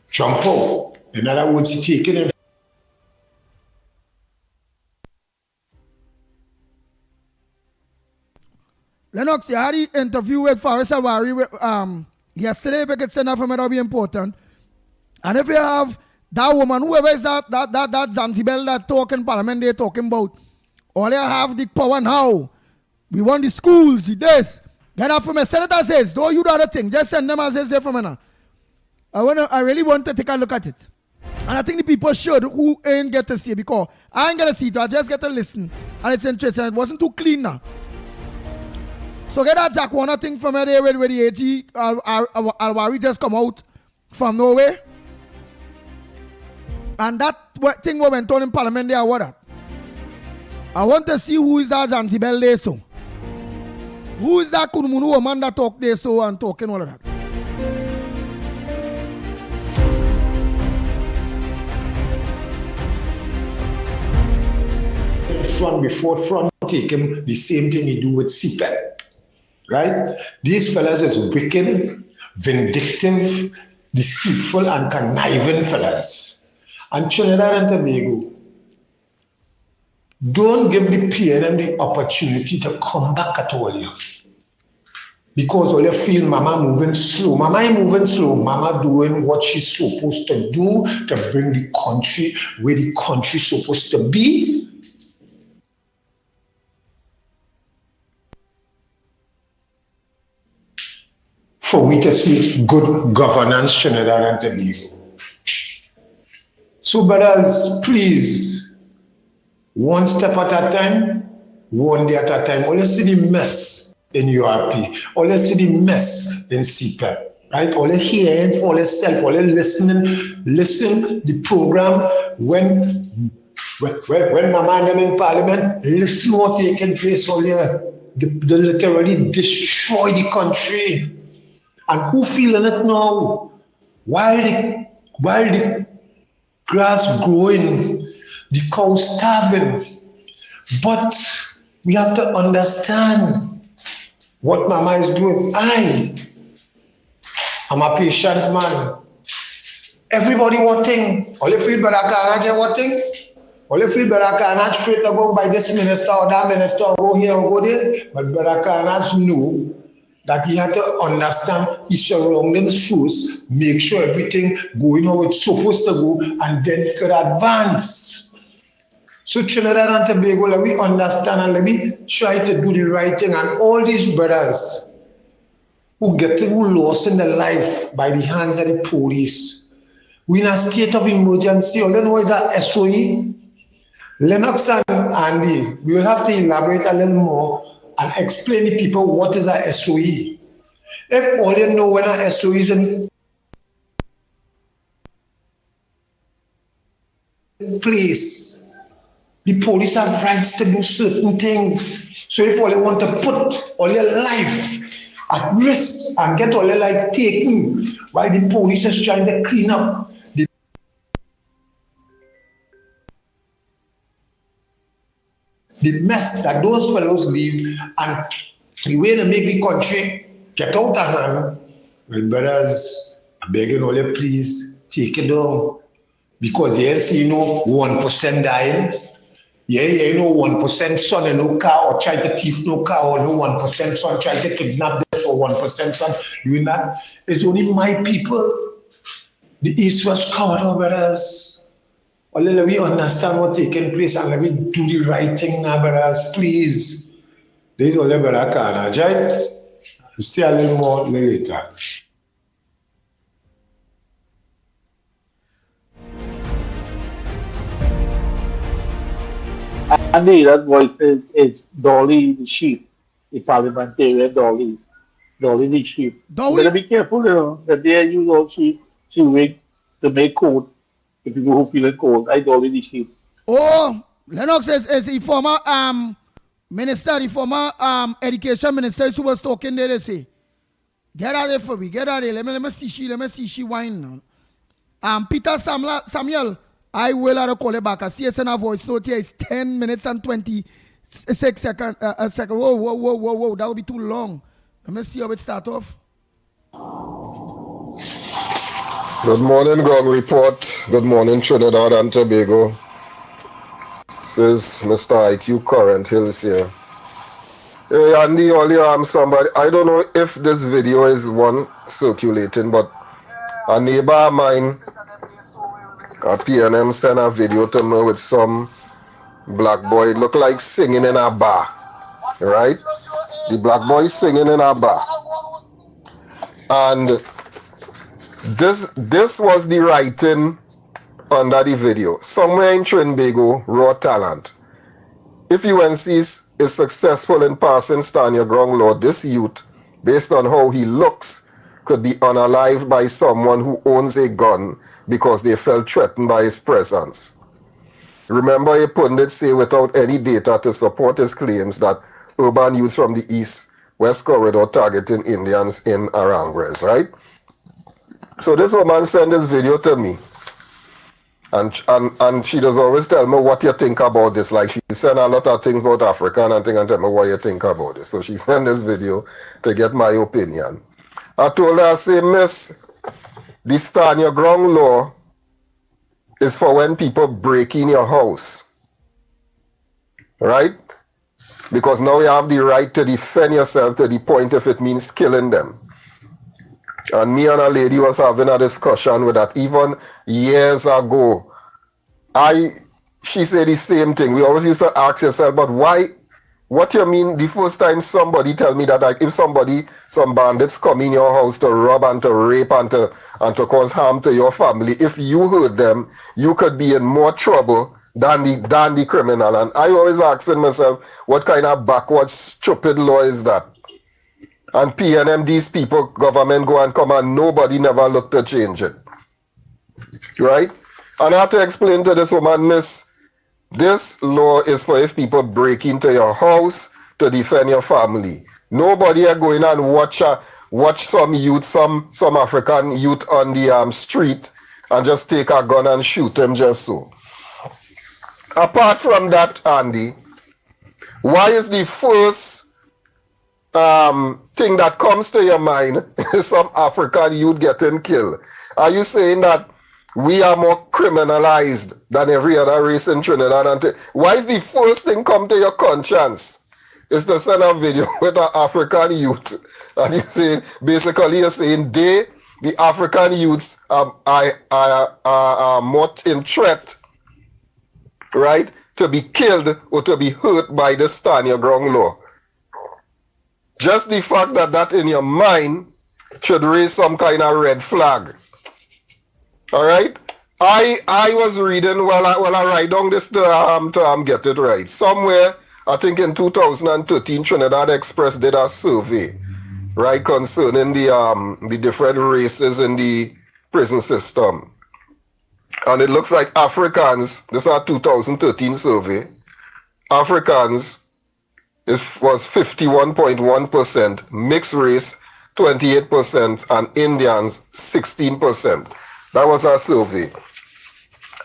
jump out. In other words, he take it in. Lennox, you had the interview with Faris Alwari yesterday, if I could send that from it, that would be important. And if you have that woman, whoever is that Zanzibar that talk in parliament, they're talking about, all you have the power now. We want the schools, the this. Get up from a senator says, don't you do other thing. Just send them as they say from now. I really want to take a look at it. And I think the people should who ain't get to see it, because I ain't get to see it. I just get to listen. And it's interesting. It wasn't too clean now. So get that Jack Warner thing from there where the AG Alwari just come out from nowhere. And that thing we went on in parliament there, what that? I want to see who is that Zanzibar there so. Who is that Kunmunu woman that talk there so and talking all of that? Before take him the same thing he do with CPEP. Right? These fellas is wicked, vindictive, deceitful, and conniving fellas. And Trinidad and Tobago, don't give the PNM the opportunity to come back at all. Because all you feel Mama moving slow. Mama ain't moving slow. Mama doing what she's supposed to do to bring the country where the country's supposed to be. For we to see good governance Trinidad and Tobago. So brothers, please, one step at a time, one day at a time. All you see the mess in URP, all you see the mess in CPEP, right? All you hearing for yourself, all you listen the program when Mama and them in Parliament, listen what taking place all here. They literally destroy the country. And who feeling it now? While the grass growing, the cow starving. But we have to understand what Mama is doing. I'm a patient man. Everybody wanting. All you feel better can't wanting. All you feel better can't straight to go by this minister or that minister or go here or go there. But better can't know that he had to understand his surroundings first, make sure everything going how it's supposed to go, and then he could advance. So Trinidad and Tobago, let me understand and let me try to do the right thing. And all these brothers who lost in their life by the hands of the police, we in a state of emergency. All you know is that SOE. Lennox and Andy, we will have to elaborate a little more and explain to people what is a SOE. If all you know when a SOE is in place, the police have rights to do certain things. So if all you want to put all your life at risk and get all your life taken while the police is trying to clean up the mess that those fellows leave and the way to make the country get out of hand, well, brothers, I'm begging all you, please take it down. Because you see no 1% dying. You know 1% son in no car or try to thief no car, or no 1% son try to kidnap this or 1% son. You know that? It's only my people. The East was covered, brothers. Let me understand what's taking place and let me do the right thing now, brothers, please. This is all the brother can, right? See a little more later. Andy, that voice is Dolly the sheep, the parliamentarian Dolly the sheep. You better be careful, you know, that they use all sheep to make code. The people who feel it cold, I Dolly the sheep. Oh, Lennox is the former minister, the former education minister who was talking there. They say, get out of there for me, get out of there. Let me see she wine now. Peter Samuel, I will have to call it back. I see it's in a voice note here. It's 10 minutes and 26 seconds. A second. Whoa. That would be too long. Let me see how it starts off. Good morning, Gong Report. Good morning, Trinidad and Tobago. This is Mr. IQ Current Hills here. Hey, Andy, I'm somebody. I don't know if this video is one circulating, but a neighbor of mine A PNM sent a video to me with some black boy, look like singing in a bar, right? The black boy singing in a bar. And this was the writing under the video. Somewhere in Trinbago, raw talent. If UNC is successful in passing stand your ground law, this youth, based on how he looks, could be unalived by someone who owns a gun because they felt threatened by his presence. Remember, a pundit say without any data to support his claims that urban youth from the east-west corridor targeting Indians in Arangres, right? So this woman sent this video to me. And she does always tell me what you think about this. Like she sent a lot of things about Africa and thing and tell me what you think about this. So she sent this video to get my opinion. I told her, I say, Miss, the stand your ground law is for when people break in your house. Right? Because now you have the right to defend yourself to the point if it means killing them. And me and a lady was having a discussion with that even years ago. She said the same thing. We always used to ask yourself, but why? What you mean the first time somebody tell me that like if some bandits come in your house to rob and to rape and to cause harm to your family, if you hurt them, you could be in more trouble than the criminal. And I always asking myself, what kind of backward stupid law is that? And PNM, these people, government go and come and nobody never look to change it. Right? And I have to explain to this woman, Miss, this law is for if people break into your house to defend your family. Nobody are going and watch some youth, some African youth on the street and just take a gun and shoot them just so. Apart from that, Andy, why is the first thing that comes to your mind is some African youth getting killed? Are you saying that we are more criminalized than every other race in Trinidad? Why is the first thing come to your conscience is to send a video with an African youth? And you say, basically you're saying the African youths are more in threat, right, to be killed or to be hurt by the stand your ground law. Just the fact that in your mind should raise some kind of red flag. All right? I was reading while I write down this to get it right. Somewhere, I think in 2013, Trinidad Express did a survey, right, concerning the different races in the prison system. And it looks like Africans, this is a 2013 survey, Africans was 51.1%, mixed race 28%, and Indians 16%. That was our survey.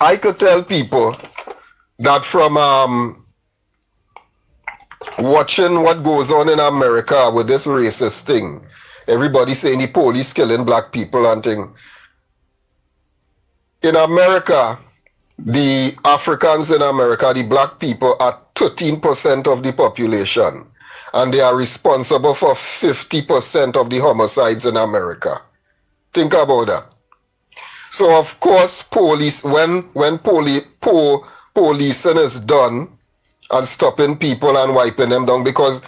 I could tell people that from watching what goes on in America with this racist thing, everybody saying the police killing black people and thing. In America, the Africans in America, the black people are 13% of the population, and they are responsible for 50% of the homicides in America. Think about that. So of course, police, when policing is done and stopping people and wiping them down, because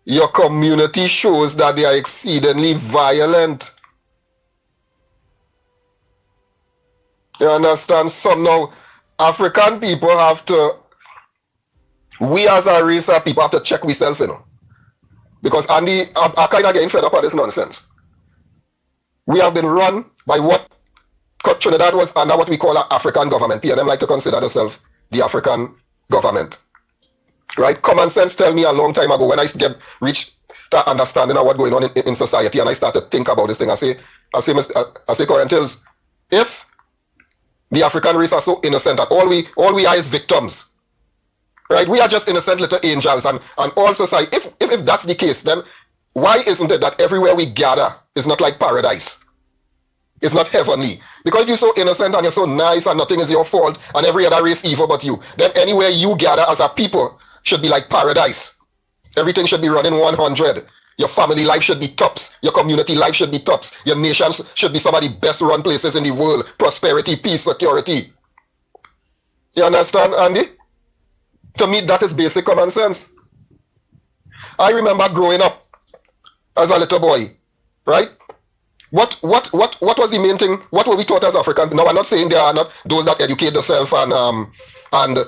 your community shows that they are exceedingly violent. You understand? Now, African people have to, we as a race of people have to check ourselves, you know. Because Andy, I kind of getting fed up of this nonsense. We have been run by what Trinidad was under what we call an African government. PNM like to consider themselves the African government. Right? Common sense tell me a long time ago when I reached the understanding of what's going on in society and I start to think about this thing. I say, Corinthians, if the African race are so innocent that all we are is victims, right? We are just innocent little angels, and all society. If that's the case, then why isn't it that everywhere we gather is not like paradise? It's not heavenly. Because if you're so innocent and you're so nice and nothing is your fault and every other race evil but you, then anywhere you gather as a people should be like paradise. Everything should be running 100. Your family life should be tops. Your community life should be tops. Your nations should be some of the best run places in the world. Prosperity, peace, security. You understand, Andy? To me, that is basic common sense. I remember growing up as a little boy, right? What was the main thing? What were we taught as African? Now, I'm not saying there are not those that educate themselves and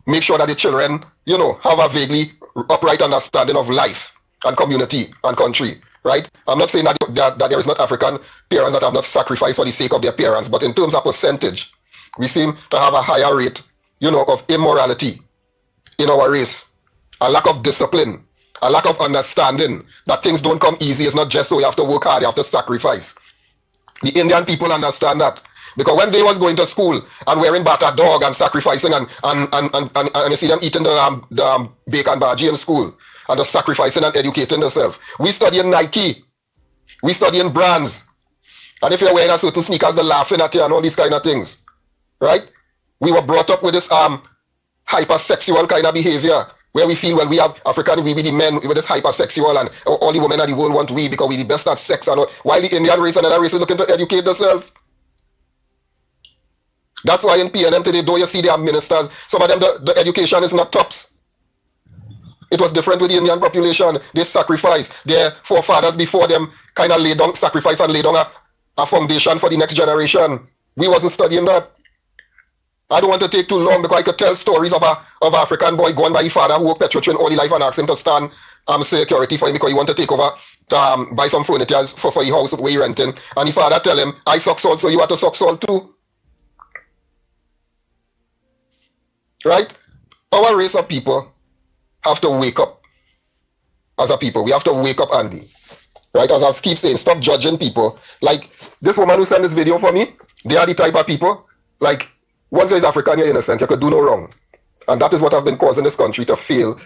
make sure that the children, you know, have a vaguely upright understanding of life and community and country, right? I'm not saying that there is not African parents that have not sacrificed for the sake of their parents, but in terms of percentage, we seem to have a higher rate, you know, of immorality in our race, a lack of discipline, a lack of understanding that things don't come easy. It's not just so you have to work hard, you have to sacrifice. The Indian people understand that. Because when they was going to school and wearing battered dog and sacrificing and you see them eating the bacon bhaji in school and just sacrificing and educating themselves. We studying Nike. We studying brands. And if you're wearing a certain sneakers, they're laughing at you and all these kind of things. Right? We were brought up with this hypersexual kind of behavior where we feel, well, we have African, we be the men with this hypersexual and all the women of the world want we because we the best at sex and all, while the Indian race and other races looking to educate themselves. That's why in PNM today, though you see they have ministers, some of them, the education is not tops. It was different with the Indian population. They sacrificed. Their forefathers before them kind of laid down, sacrifice and laid down a foundation for the next generation. We wasn't studying that. I don't want to take too long because I could tell stories of an African boy going by his father who worked petrol all his life and asked him to stand security for him because he wanted to take over to buy some furniture for his house where he renting. And his father tell him, I suck salt, so you have to suck salt too. Right? Our race of people have to wake up as a people. We have to wake up, Andy. Right? As I keep saying, stop judging people. Like this woman who sent this video for me, they are the type of people, like, once you're African, you're innocent. You could do no wrong. And that is what has been causing this country to fail.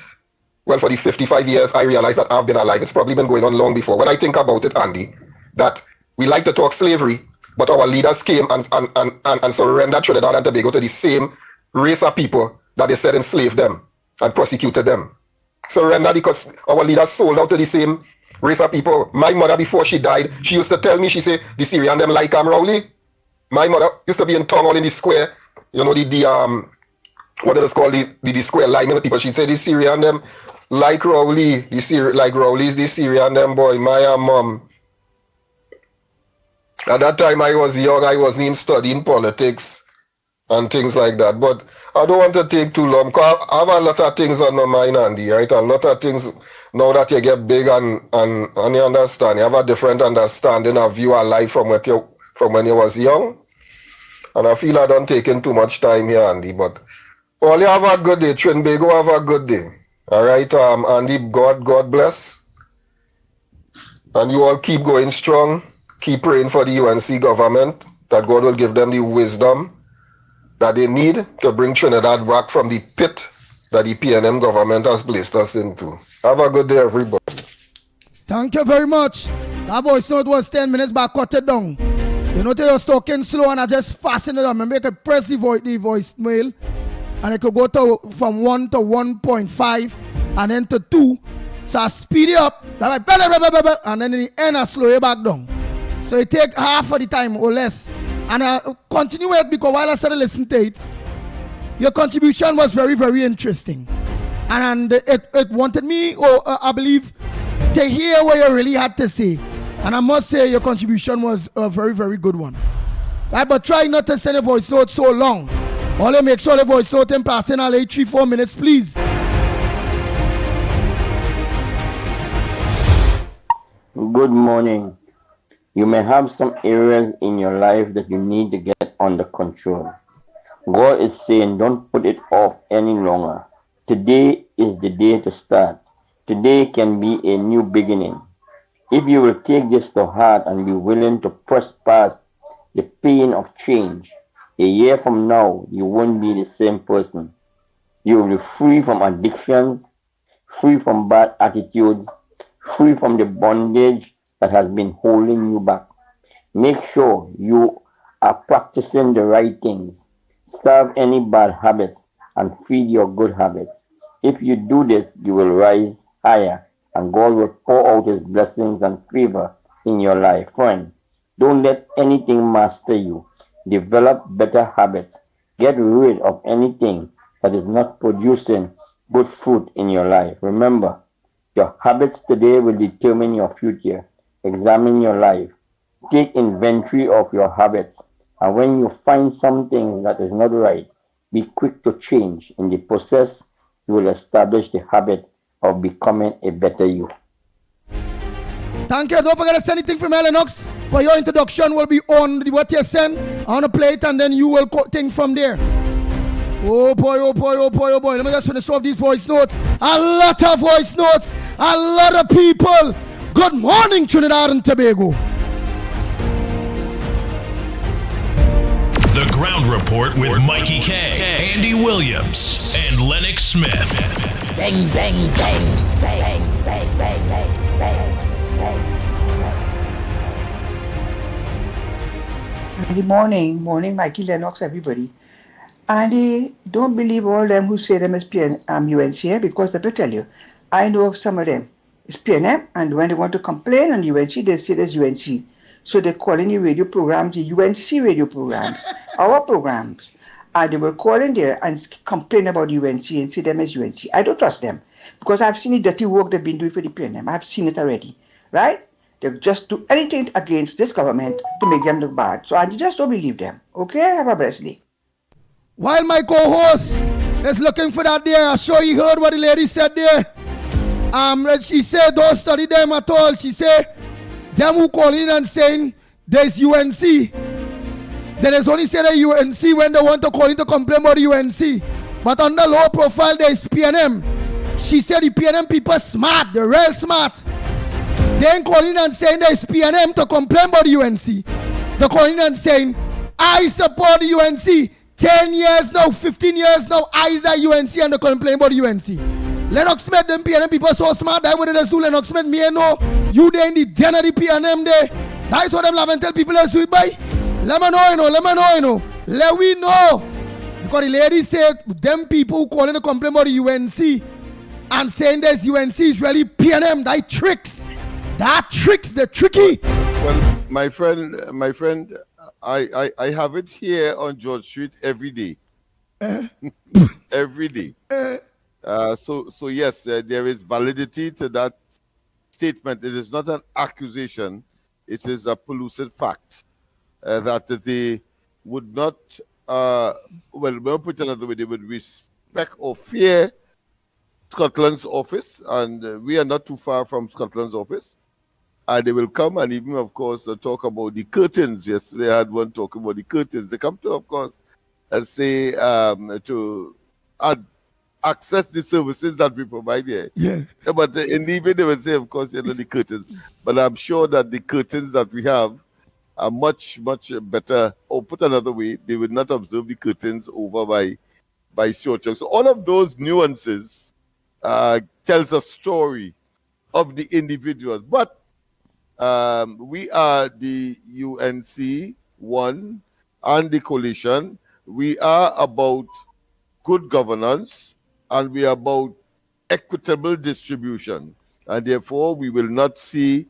Well, for the 55 years, I realize that I've been alive. It's probably been going on long before. When I think about it, Andy, that we like to talk slavery, but our leaders came and surrendered Trinidad and Tobago to the same race of people that they said enslaved them and prosecuted them. Surrendered because our leaders sold out to the same race of people. My mother, before she died, she used to tell me, she said, the Syrian them like Rowley. My mother used to be in town all in the square. You know, what it is called, the square line, you know, people, she'd say the Syrian them like Rowley, like Rowley's the Syrian them boy, my mom. At that time I was young, I wasn't even studying politics and things like that. But I don't want to take too long because I have a lot of things on my mind, Andy, right? A lot of things now that you get big and you understand, you have a different understanding of view of life from when you was young. And I feel I don't taking too much time here, Andy, but all you have a good day. Trinbago, have a good day. All right, Andy, God bless. And you all keep going strong. Keep praying for the UNC government, that God will give them the wisdom that they need to bring Trinidad back from the pit that the PNM government has placed us into. Have a good day, everybody. Thank you very much. That voice note was 10 minutes back, cut it down. You know, they was talking slow and I just fastened it on. Remember, you could press the voicemail and it could go to from 1 to 1.5 and then to 2. So I speed it up, like, and then in the end I slow it back down. So it take half of the time or less. And I continue it because while I started listening to it, your contribution was very, very interesting. And it wanted me, I believe, to hear what you really had to say. And I must say your contribution was a very, very good one. Right, but try not to send a voice note so long. Only make sure the voice note in passing all 3-4 minutes, please. Good morning. You may have some areas in your life that you need to get under control. God is saying don't put it off any longer. Today is the day to start. Today can be a new beginning. If you will take this to heart and be willing to press past the pain of change, a year from now, you won't be the same person. You will be free from addictions, free from bad attitudes, free from the bondage that has been holding you back. Make sure you are practicing the right things. Starve any bad habits and feed your good habits. If you do this, you will rise higher and God will pour out his blessings and favor in your life. Friend, don't let anything master you. Develop better habits. Get rid of anything that is not producing good fruit in your life. Remember, your habits today will determine your future. Examine your life. Take inventory of your habits. And when you find something that is not right, be quick to change. In the process, you will establish the habit of becoming a better you. Thank you. Don't forget to send anything from Lennox. For your introduction will be on what you send on a plate, and then you will think from there. Oh boy, oh boy, oh boy, oh boy. Let me just finish off these voice notes. A lot of voice notes. A lot of people. Good morning, Trinidad and Tobago. The Ground Report with Mikey K, Andy Williams, and Lennox Smith. Bang, bang, bang, bang, bang, bang, bang, bang. Good morning, Mikey, Lennox, everybody. And don't believe all them who say them is UNC, because let me tell you, I know of some of them. It's PNM, and when they want to complain on UNC, they say there's UNC. So they call in the radio programs, the UNC radio programs, our programs. And they will call in there and complain about UNC and say them as UNC. I don't trust them, because I've seen the dirty work they've been doing for the PNM. I've seen it already, right? They just do anything against this government to make them look bad. So I just don't believe them. Okay? Have a blessed day. While my co-host is looking for that there, I'm sure you heard what the lady said there. She said don't study them at all. She said them who call in and saying there's UNC. Then there's only say the UNC when they want to call in to complain about the UNC. But on the low profile there's PNM. She said the PNM people smart, they're real smart. They ain't calling and saying there's PNM to complain about the UNC. They're calling and saying, I support the UNC. 10 years now, 15 years now, I is the UNC and they complain about the UNC. Lennox Smith, them PNM people so smart, that what they do Lennox Smith, me and know, you there in the den of the PNM there. That's what them love and tell people that's sweet by. Let me know, you know. Let we know. Because the lady said, them people who calling to complain about the UNC and saying there's UNC is really PNM, that tricks. That tricks, the tricky. Well, my friend, I have it here on George Street every day. Every day. So yes, there is validity to that statement. It is not an accusation. It is a pellucid fact that they would not, we'll put it another way, they would respect or fear Scotland's office, and we are not too far from Scotland's office. And they will come and even, of course, talk about the curtains. Yesterday I had one talking about the curtains. They come to, of course, and say to access the services that we provide here. Yeah. But in the evening they will say, of course, the curtains. But I'm sure that the curtains that we have are much, much better. Or put another way, they will not observe the curtains over by short. So all of those nuances tells a story of the individuals. But we are the UNC one and the coalition. We are about good governance and we are about equitable distribution. And therefore, we will not see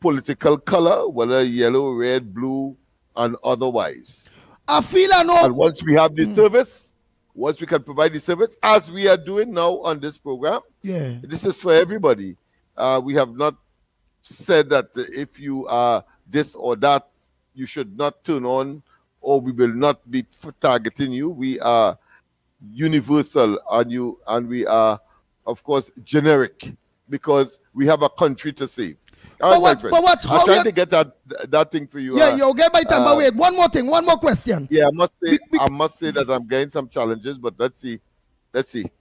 political color, whether yellow, red, blue, and otherwise. I feel I know. And once we have the service, once we can provide the service, as we are doing now on this program, yeah, this is for everybody. We have not said that if you are this or that, you should not turn on, or we will not be targeting you. We are universal, and we are, of course, generic, because we have a country to save. All right, my friend. I'm trying to get that thing for you. Yeah, you'll get by time. But wait, one more thing, one more question. Yeah, I must say that I'm getting some challenges, but let's see.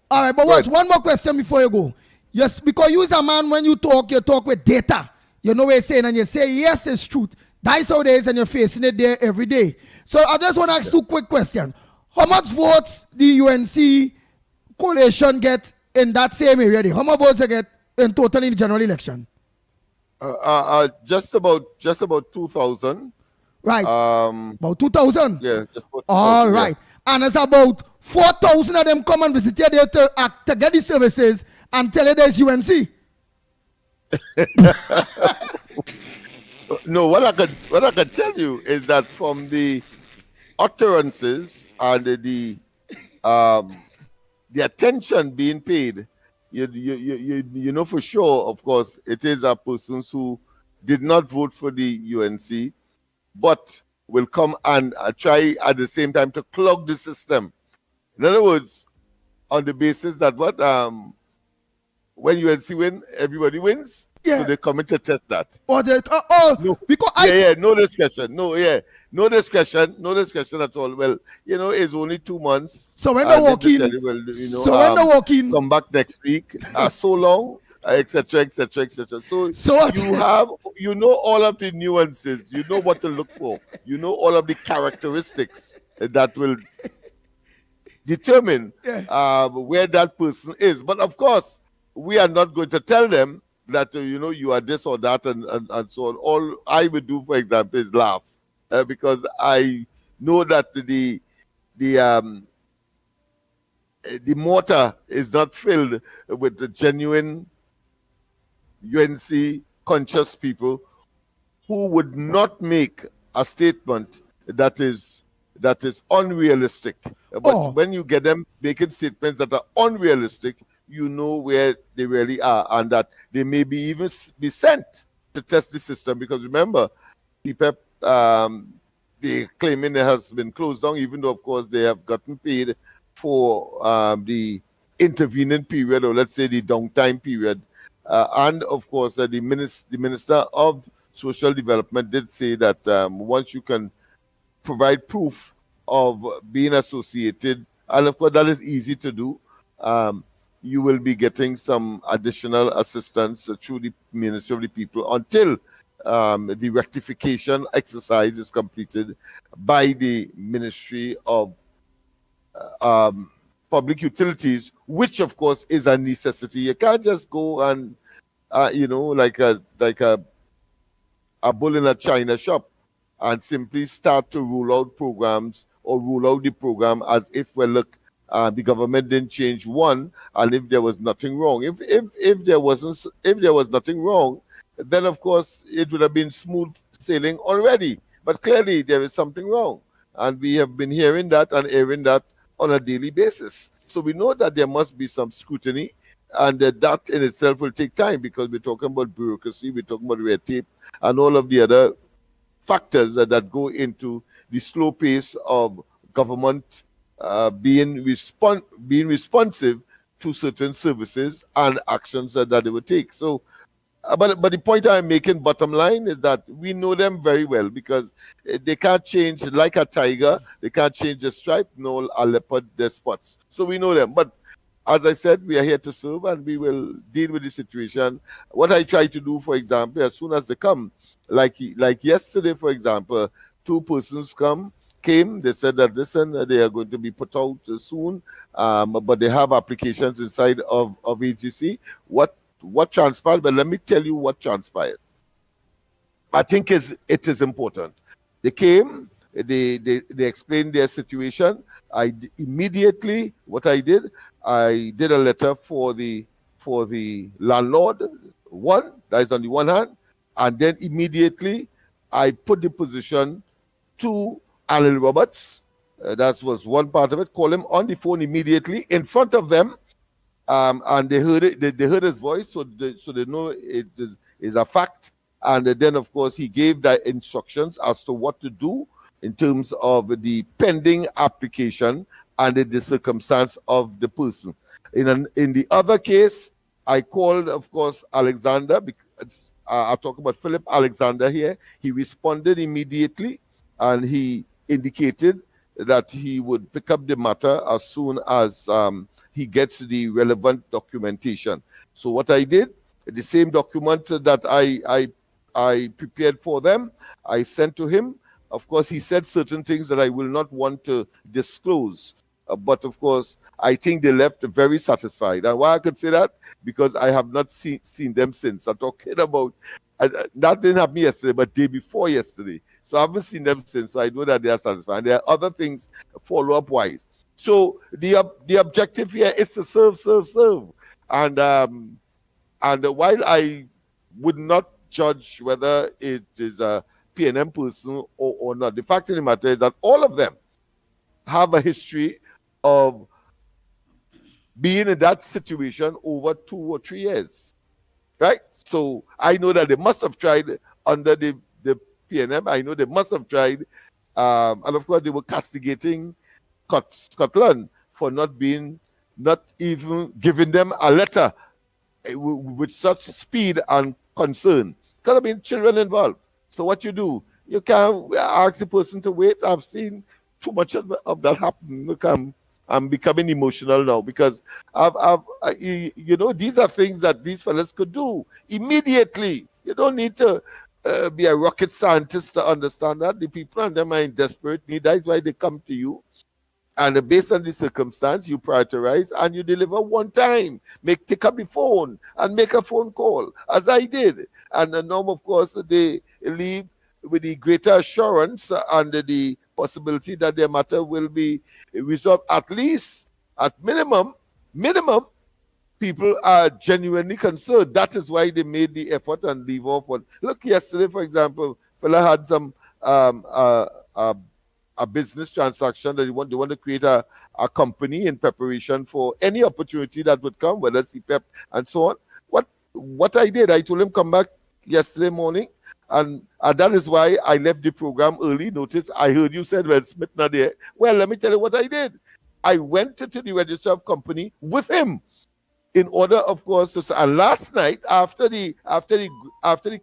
All right, but watch, one more question before you go. Yes, because you as a man, when you talk with data. You know what you're saying, and you say, yes, it's truth. That's how it is, and you're facing it there every day. So I just want to ask two quick questions. How much votes the UNC coalition get in that same area there? How much votes they get in total in the general election? Just about 2,000. Right. About 2,000? Yeah, just about 2,000. All right. Yeah. And it's about 4,000 of them come and visit you there to get the services and tell you there's UNC. No, what I can tell you is that from the utterances and the attention being paid, you know for sure, of course, it is a person who did not vote for the UNC, but will come and try at the same time to clog the system. In other words, on the basis that when UNC win, everybody wins. Yeah. So they come in to test that. Or they, No. because No discussion. No discussion at all. Well, it's only 2 months. So when they walk in, when they walk in, come back next week. So long, etc. So you know all of the nuances. You know what to look for. You know all of the characteristics that will determine where that person is. But of course, we are not going to tell them that you are this or that and so on. All I would do, for example, is laugh because I know that the mortar is not filled with the genuine UNC conscious people who would not make a statement that is unrealistic. But when you get them making statements that are unrealistic, you know where they really are, and that they may be even be sent to test the system. Because remember, CPEP, they claiming it has been closed down, even though, of course, they have gotten paid for the intervening period, or let's say the downtime period. And of course, the Minister of Social Development did say that once you can provide proof of being associated, and of course that is easy to do, you will be getting some additional assistance through the Ministry of the People until the rectification exercise is completed by the Ministry of Public Utilities, which of course is a necessity. You can't just go and like a bull in a china shop and simply start to roll out programs or roll out the program as if, well, look, the government didn't change one, and if there was nothing wrong. If there was nothing wrong, then of course it would have been smooth sailing already. But clearly there is something wrong, and we have been hearing that and hearing that on a daily basis. So we know that there must be some scrutiny, and that in itself will take time, because we're talking about bureaucracy, we're talking about red tape, and all of the other factors that go into the slow pace of government being responsive to certain services and actions that they would take. So, but the point I'm making, bottom line, is that we know them very well, because they can't change, like a tiger, they can't change the stripe, nor a leopard their spots. So we know them. But as I said, we are here to serve, and we will deal with the situation. What I try to do, for example, as soon as they come, like yesterday, for example, 2 persons came, they said that, listen, they are going to be put out soon, but they have applications inside of AGC. What transpired? Well, let me tell you what transpired. I think it is important. They came, they explained their situation. Immediately, what I did a letter for the landlord, that is on the one hand, and then immediately I put the position to Alan Roberts. That was one part of it. Call him on the phone immediately in front of them, and they heard it. They heard his voice, so they know it is a fact. And then, of course, he gave the instructions as to what to do in terms of the pending application and the circumstance of the person. In the other case, I called, of course, Alexander, because I talk about Philip Alexander here. He responded immediately, and he indicated that he would pick up the matter as soon as he gets the relevant documentation. So what I did, the same document that I prepared for them, I sent to him. Of course, he said certain things that I will not want to disclose. But of course, I think they left very satisfied. And why I could say that? Because I have not seen them since. I'm talking about, that didn't happen yesterday, but day before yesterday. So I haven't seen them since, so I know that they are satisfied. There are other things follow-up wise. So the objective here is to serve. And while I would not judge whether it is a PNM person or not, the fact of the matter is that all of them have a history of being in that situation over 2 or 3 years, right? So I know that they must have tried under the PNM. I know they must have tried, and of course they were castigating Scotland for not even giving them a letter with such speed and concern. Could have been children involved. So what you do, you can't ask the person to wait. I've seen too much of that happen. Look, I'm becoming emotional now because these are things that these fellas could do immediately. You don't need to be a rocket scientist to understand that. The people and them are in desperate need. That's why they come to you. And based on the circumstance, you prioritize and you deliver one time. Take up the phone and make a phone call, as I did. And now, of course, they leave with the greater assurance and the possibility that their matter will be resolved. At least, at minimum, people are genuinely concerned. That is why they made the effort and leave off. Look, yesterday, for example, fella had some a business transaction that they want to create a company in preparation for any opportunity that would come, whether CPEP and so on. What I did, I told him come back yesterday morning, and that is why I left the program early. Notice I heard you said, well, Smith not there. Well, let me tell you what I did. I went to the register of company with him in order, of course, and last night after the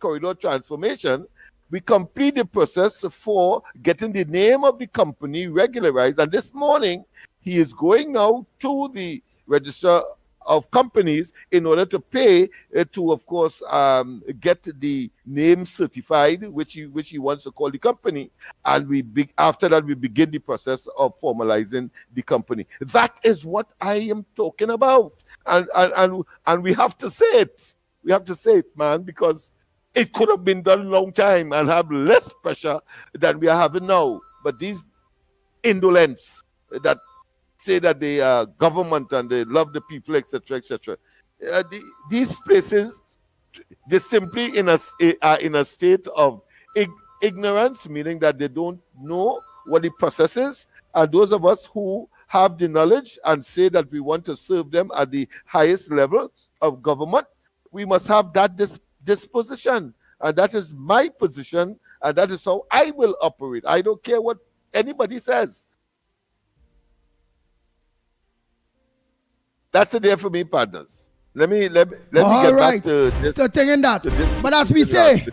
corridor transformation, we complete the process for getting the name of the company regularized. And this morning, he is going now to the register of companies in order to pay to, of course, get the name certified, which he wants to call the company. And after that, we begin the process of formalizing the company. That is what I am talking about. And we have to say it. We have to say it, man, because it could have been done a long time and have less pressure than we are having now. But these indolents that say that they are government and they love the people, etc., etc. These places, they simply are in a state of ignorance, meaning that they don't know what the process is. And those of us who have the knowledge and say that we want to serve them at the highest level of government, we must have that disposition. And that is my position, and that is how I will operate. I don't care what anybody says. That's it there for me, partners. Let me get back to this. The thing in that. But as we say,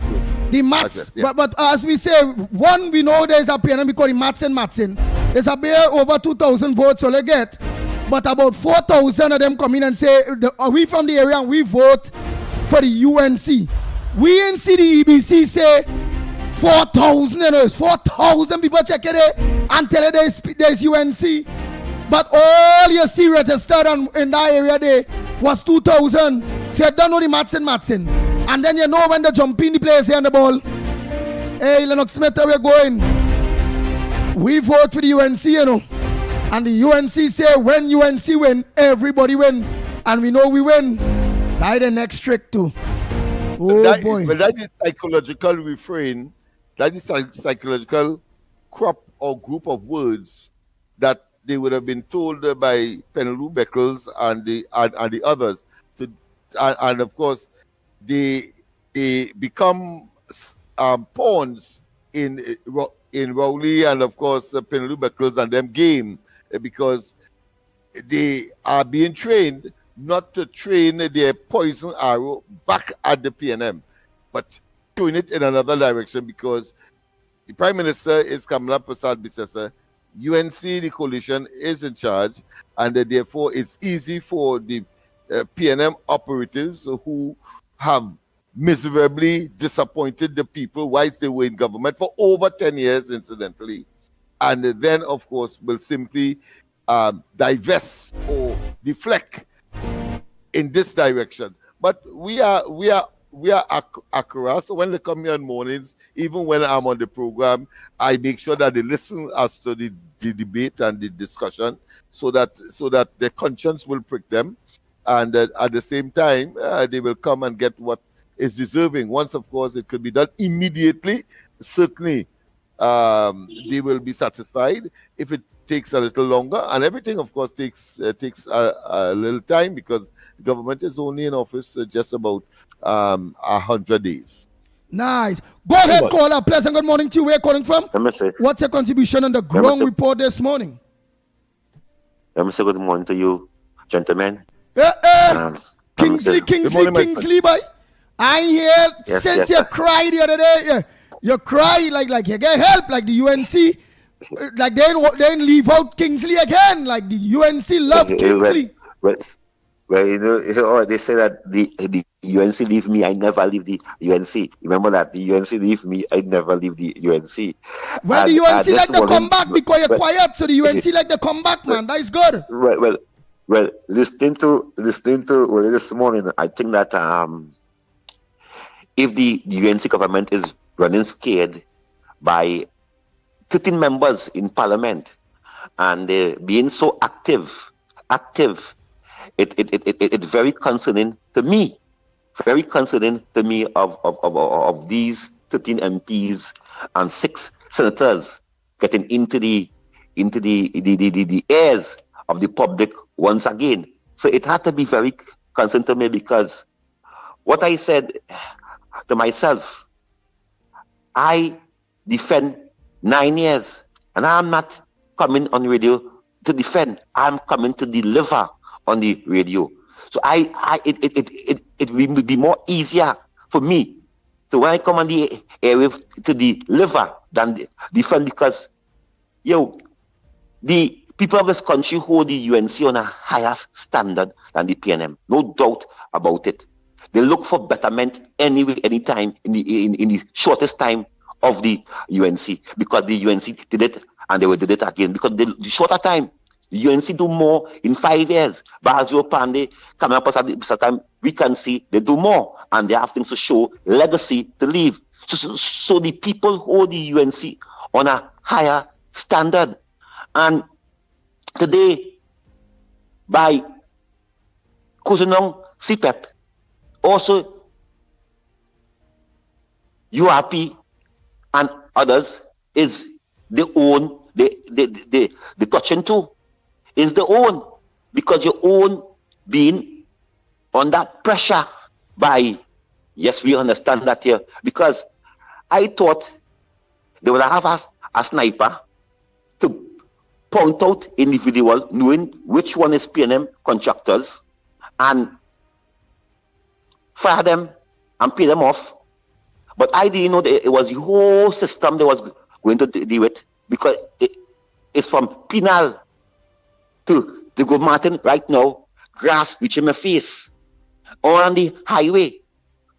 the maths. Yeah. But as we say, one, we know there's a PNM because the Matson. There's a bare over 2,000 votes, so they get. But about 4,000 of them come in and say, we from the area and we vote for the UNC. We in CDEBC say 4,000, 4,000 people check it and tell it there's UNC. But all you see registered in that area there was 2,000. So you don't know the Matson. And then you know when they jump in the place here on the ball. Hey, Lennox Smith, where we're going. We vote for the UNC, you know. And the UNC say when UNC win, everybody win. And we know we win. That's the next trick too. Oh boy. But that is psychological refrain. That is psychological crop or group of words that they would have been told by Penelope Beckles and the others. And of course, they become pawns in Rowley and of course Penelope Beckles and them game, because they are being trained not to train their poison arrow back at the PNM, but doing it in another direction, because the Prime Minister is Kamala Persad-Bissessar. UNC, the coalition, is in charge, and therefore it's easy for the PNM operatives who have miserably disappointed the people whilst they were in government for over 10 years, incidentally, and then, of course, will simply divest or deflect in this direction. But we are accurate. So when they come here on mornings, even when I'm on the program, I make sure that they listen as to the debate and the discussion, so that their conscience will prick them, and at the same time they will come and get what is deserving. Once, of course, it could be done immediately, certainly they will be satisfied. If takes a little longer, and everything, of course, takes a little time because the government is only in office just about 100 days. Nice. Go ahead, caller. Pleasant good morning to you. Where are you calling from? Let me say, What's your contribution on the ground report this morning? let me say good morning to you, gentlemen. Kingsley, boy. I ain't here Yes, since yes, you cried the other day. You cry like you get help, like the UNC, like they ain't leave out Kingsley again, like the UNC love Kingsley. Well, they say that the UNC leave me, I never leave the UNC. Remember that the UNC leave me, I never leave the UNC. Well, the UNC like to come back because you're quiet, so the UNC like to come back, man. That is good. Well, listening to this morning, I think that if the UNC government is running scared by 13 members in parliament and being so active, it's very concerning to me. Very concerning to me of these 13 MPs and 6 senators getting into the ears of the public once again. So it had to be very concerning to me because what I said to myself, I defend 9 years, and I'm not coming on radio to defend. I'm coming to deliver on the radio. So it will be more easier for me to when I come on the airwave to deliver than defend because the people of this country hold the UNC on a higher standard than the PNM. No doubt about it. They look for betterment anyway, anytime in the shortest time of the UNC because the UNC did it and they will do it again because the shorter time. The UNC do more in 5 years. Bazio Pandey coming up at the time, we can see they do more and they have things to show, legacy to leave. So the people hold the UNC on a higher standard. And today, by Kusunong CPEP, also URP and others is the own, the touching too. Is the own because your own being under pressure by, yes, we understand that here, because I thought they would have a sniper to point out individual, knowing which one is PNM contractors and fire them and pay them off. But I didn't know that it was the whole system that was going to deal with because it's from penal to go Martin right now, grass reaching my face. On the highway,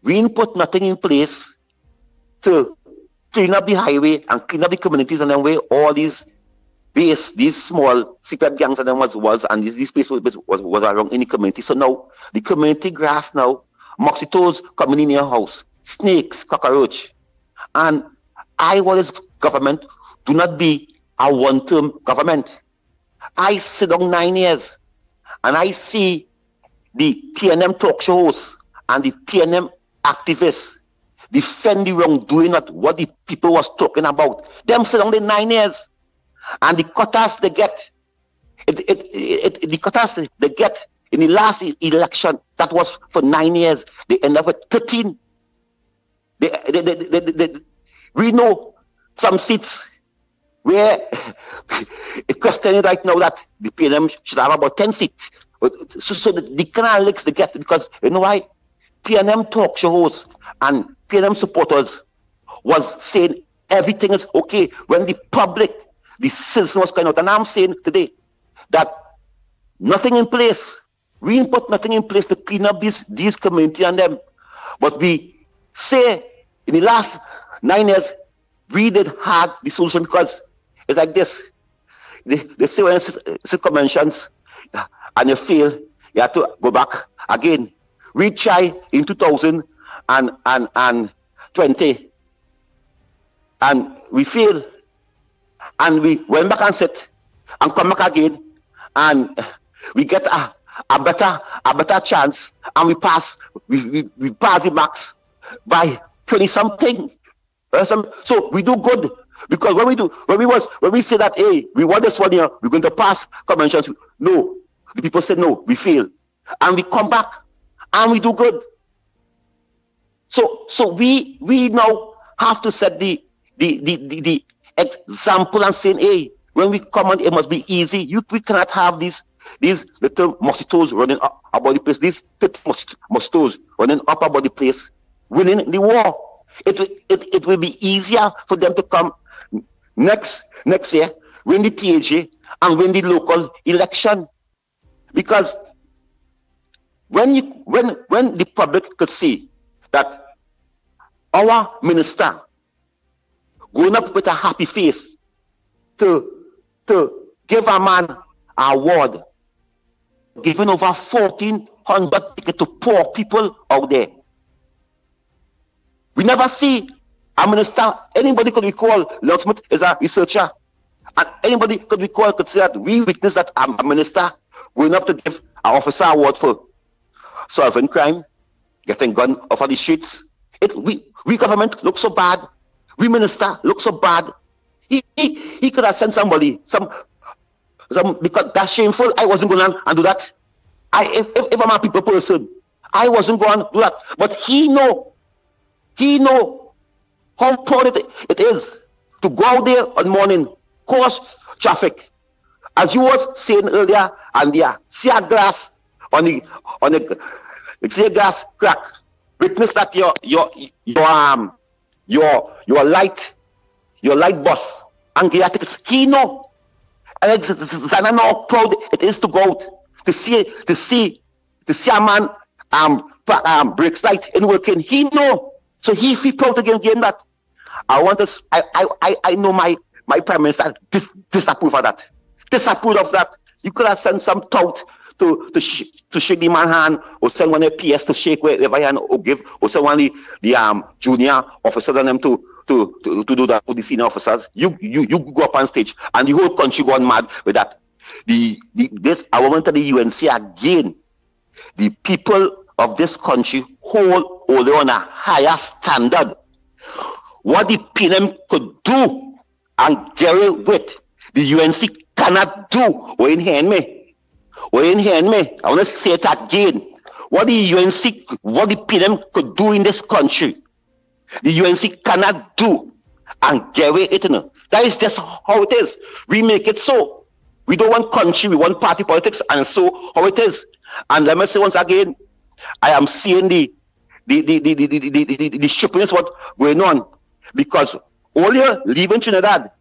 we didn't put nothing in place to clean up the highway and clean up the communities and then where all these small secret gangs and then was and this place was around in the community. So now the community grass now, mosquitoes coming in your house, snakes, cockroach. And I want this government to not be a one-term government. I sit down 9 years and I see the PNM talk shows and the PNM activists defend the wrongdoing of what the people was talking about. Them sit down the 9 years and the quotas they get, the quotas they get in the last election, that was for 9 years, they end up with 13. We know some seats where it's questioning right now that the PNM should have about 10 seats. So the kind of licks they get, because you know why? PNM talk shows and PNM supporters was saying everything is okay when the public, the citizen was going out. And I'm saying today that nothing in place. We didn't put nothing in place to clean up these community and them. But we say in the last 9 years, we did have the solution because it's like this. They say when it's conventions and you fail, you have to go back again. We try in 2020 and we fail. And we went back and sit and come back again and we get a better chance and we pass the max by 20 something. So we do good Because when we say that, hey, we want this one here, we're going to pass conventions. No, the people said no, we fail, and we come back and we do good. So we now have to set the example and saying, hey, when we come on, it must be easy. We cannot have these little mosquitoes running up about the place, these mosquitoes running up about the place, winning the war. It will be easier for them to come next year, win the TAJ and win the local election. Because when the public could see that our minister going up with a happy face to give a man an award, giving over 1,400 tickets to poor people out there. We never see a minister, anybody could recall, Lennox Smith is a researcher, and anybody could recall, could say that we witnessed that a minister going up to give an officer award for solving crime, getting gun off of the streets. We government look so bad. We minister look so bad. He could have sent somebody, some because that's shameful. I wasn't going to do that. If I'm a people person, I wasn't going to do that. But he know how proud it is to go out there on morning, cause traffic. As you was saying earlier, and there, see a glass on the see a glass crack. Witness that your light bus and get tickets. He know. Alexander know how proud it is to go out to see a man brakes light in working. He know. So he feel proud to gain that. I know my prime minister disapprove of that. Disapprove of that. You could have sent some tout to shake the man's hand, or send one of the PS to shake wherever hand, or give, or send one of the junior officers and them to do that with the senior officers. You go up on stage and the whole country gone mad with that. I went to the UNC again. The people of this country hold on a higher standard. What the PNM could do and get away with, the UNC cannot do. Or in hand me. I want to say it again. What the UNC, what the PNM could do in this country, the UNC cannot do and get away with it. That is just how it is. We make it so. We don't want country, we want party politics, and so how it is. And let me say once again, I am seeing the shippiness what going on, because all you're leaving Trinidad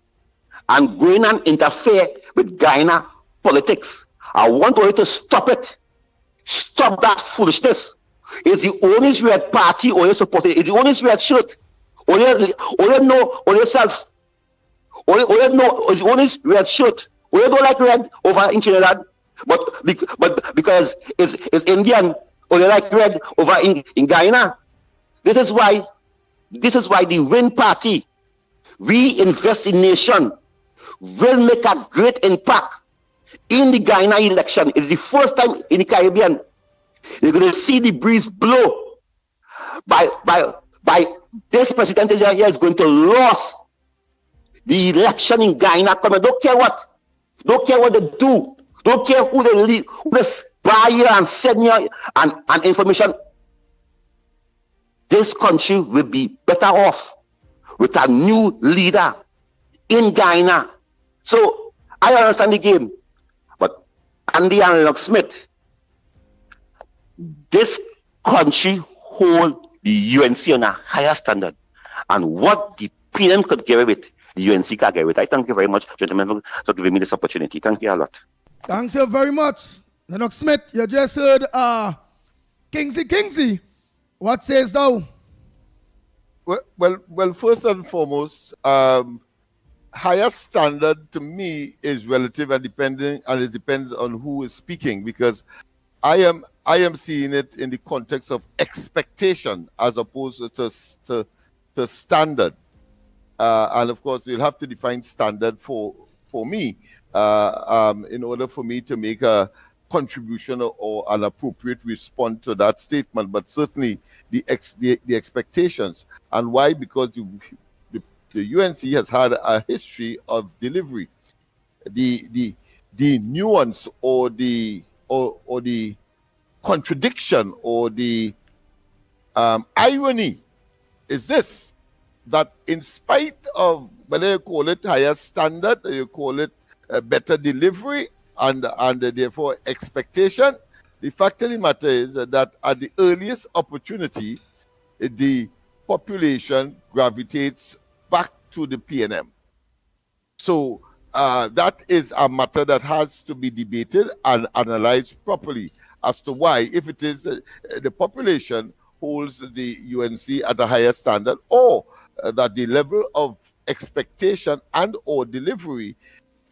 and going and interfere with Guyana politics. I want you to stop it. Stop that foolishness. It's the only red party or you support it. It's the only red shirt. All you know on yourself. All you know is the only red shirt. All you don't like red over in Trinidad, but because it's Indian, or you like red over in Guyana. This is why the Win Party, we invest in nation, will make a great impact in the Guyana election. It's the first time in the Caribbean. You're going to see the breeze blow. By this president here is going to lose the election in Guyana. Don't care what they do. Don't care who they lead, who they spy here and send here and information. This country will be better off with a new leader in Guyana. So I understand the game. But Andy and Lennox Smith, this country hold the UNC on a higher standard. And what the PNM could get away with, the UNC can get away with. I thank you very much, gentlemen, for giving me this opportunity. Thank you a lot. Thank you very much. Lennox Smith, you just heard Kingsley. What says thou? Well, first and foremost, higher standard to me is relative and depending, and it depends on who is speaking, because I am seeing it in the context of expectation as opposed to standard. And of course, you'll have to define standard for me in order for me to make a contribution or an appropriate response to that statement. But certainly the expectations. And why? Because the UNC has had a history of delivery. The nuance or the contradiction or the irony is this, that in spite of whether you call it higher standard or you call it better delivery and therefore expectation, the fact of the matter is that at the earliest opportunity, the population gravitates back to the PNM. So that is a matter that has to be debated and analyzed properly as to why, if it is the population holds the UNC at a higher standard, or that the level of expectation and or delivery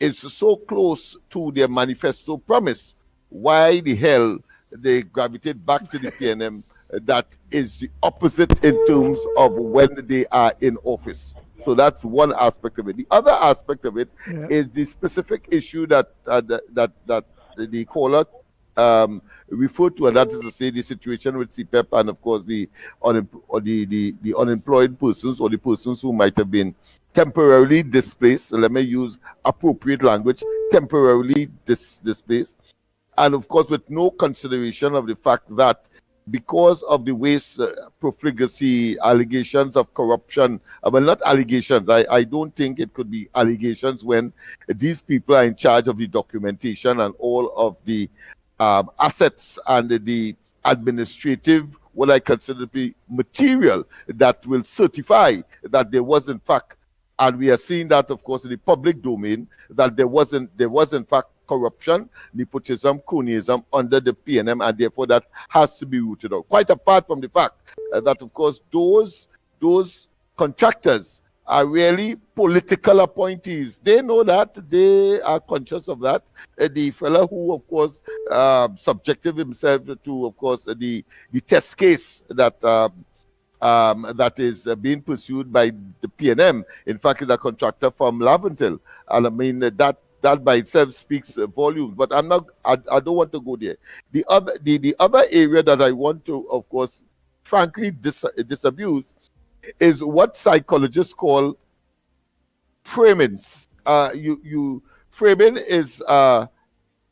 is so close to their manifesto promise, why the hell they gravitate back to the PNM? That is the opposite in terms of when they are in office. So that's one aspect of it. The other aspect of it is the specific issue that the caller referred to, and that is to say the situation with CPEP and of course the unemployed persons or the persons who might have been temporarily displaced. So let me use appropriate language, temporarily displaced, and of course with no consideration of the fact that because of the waste, profligacy, allegations of corruption, well, not allegations, I don't think it could be allegations when these people are in charge of the documentation and all of the assets and the administrative, what I consider to be material that will certify that there was in fact, and we are seeing that of course in the public domain, that there was in fact corruption, nepotism, cronyism under the PNM, and therefore that has to be rooted out. Quite apart from the fact that of course those contractors are really political appointees. They know that, they are conscious of that. The fellow who of course subjected himself to of course the test case that that is being pursued by the PNM, in fact is a contractor from Laventille, and I mean that by itself speaks volumes, but I don't want to go there. The other area that I want to, of course, frankly disabuse is what psychologists call framings. Framing is a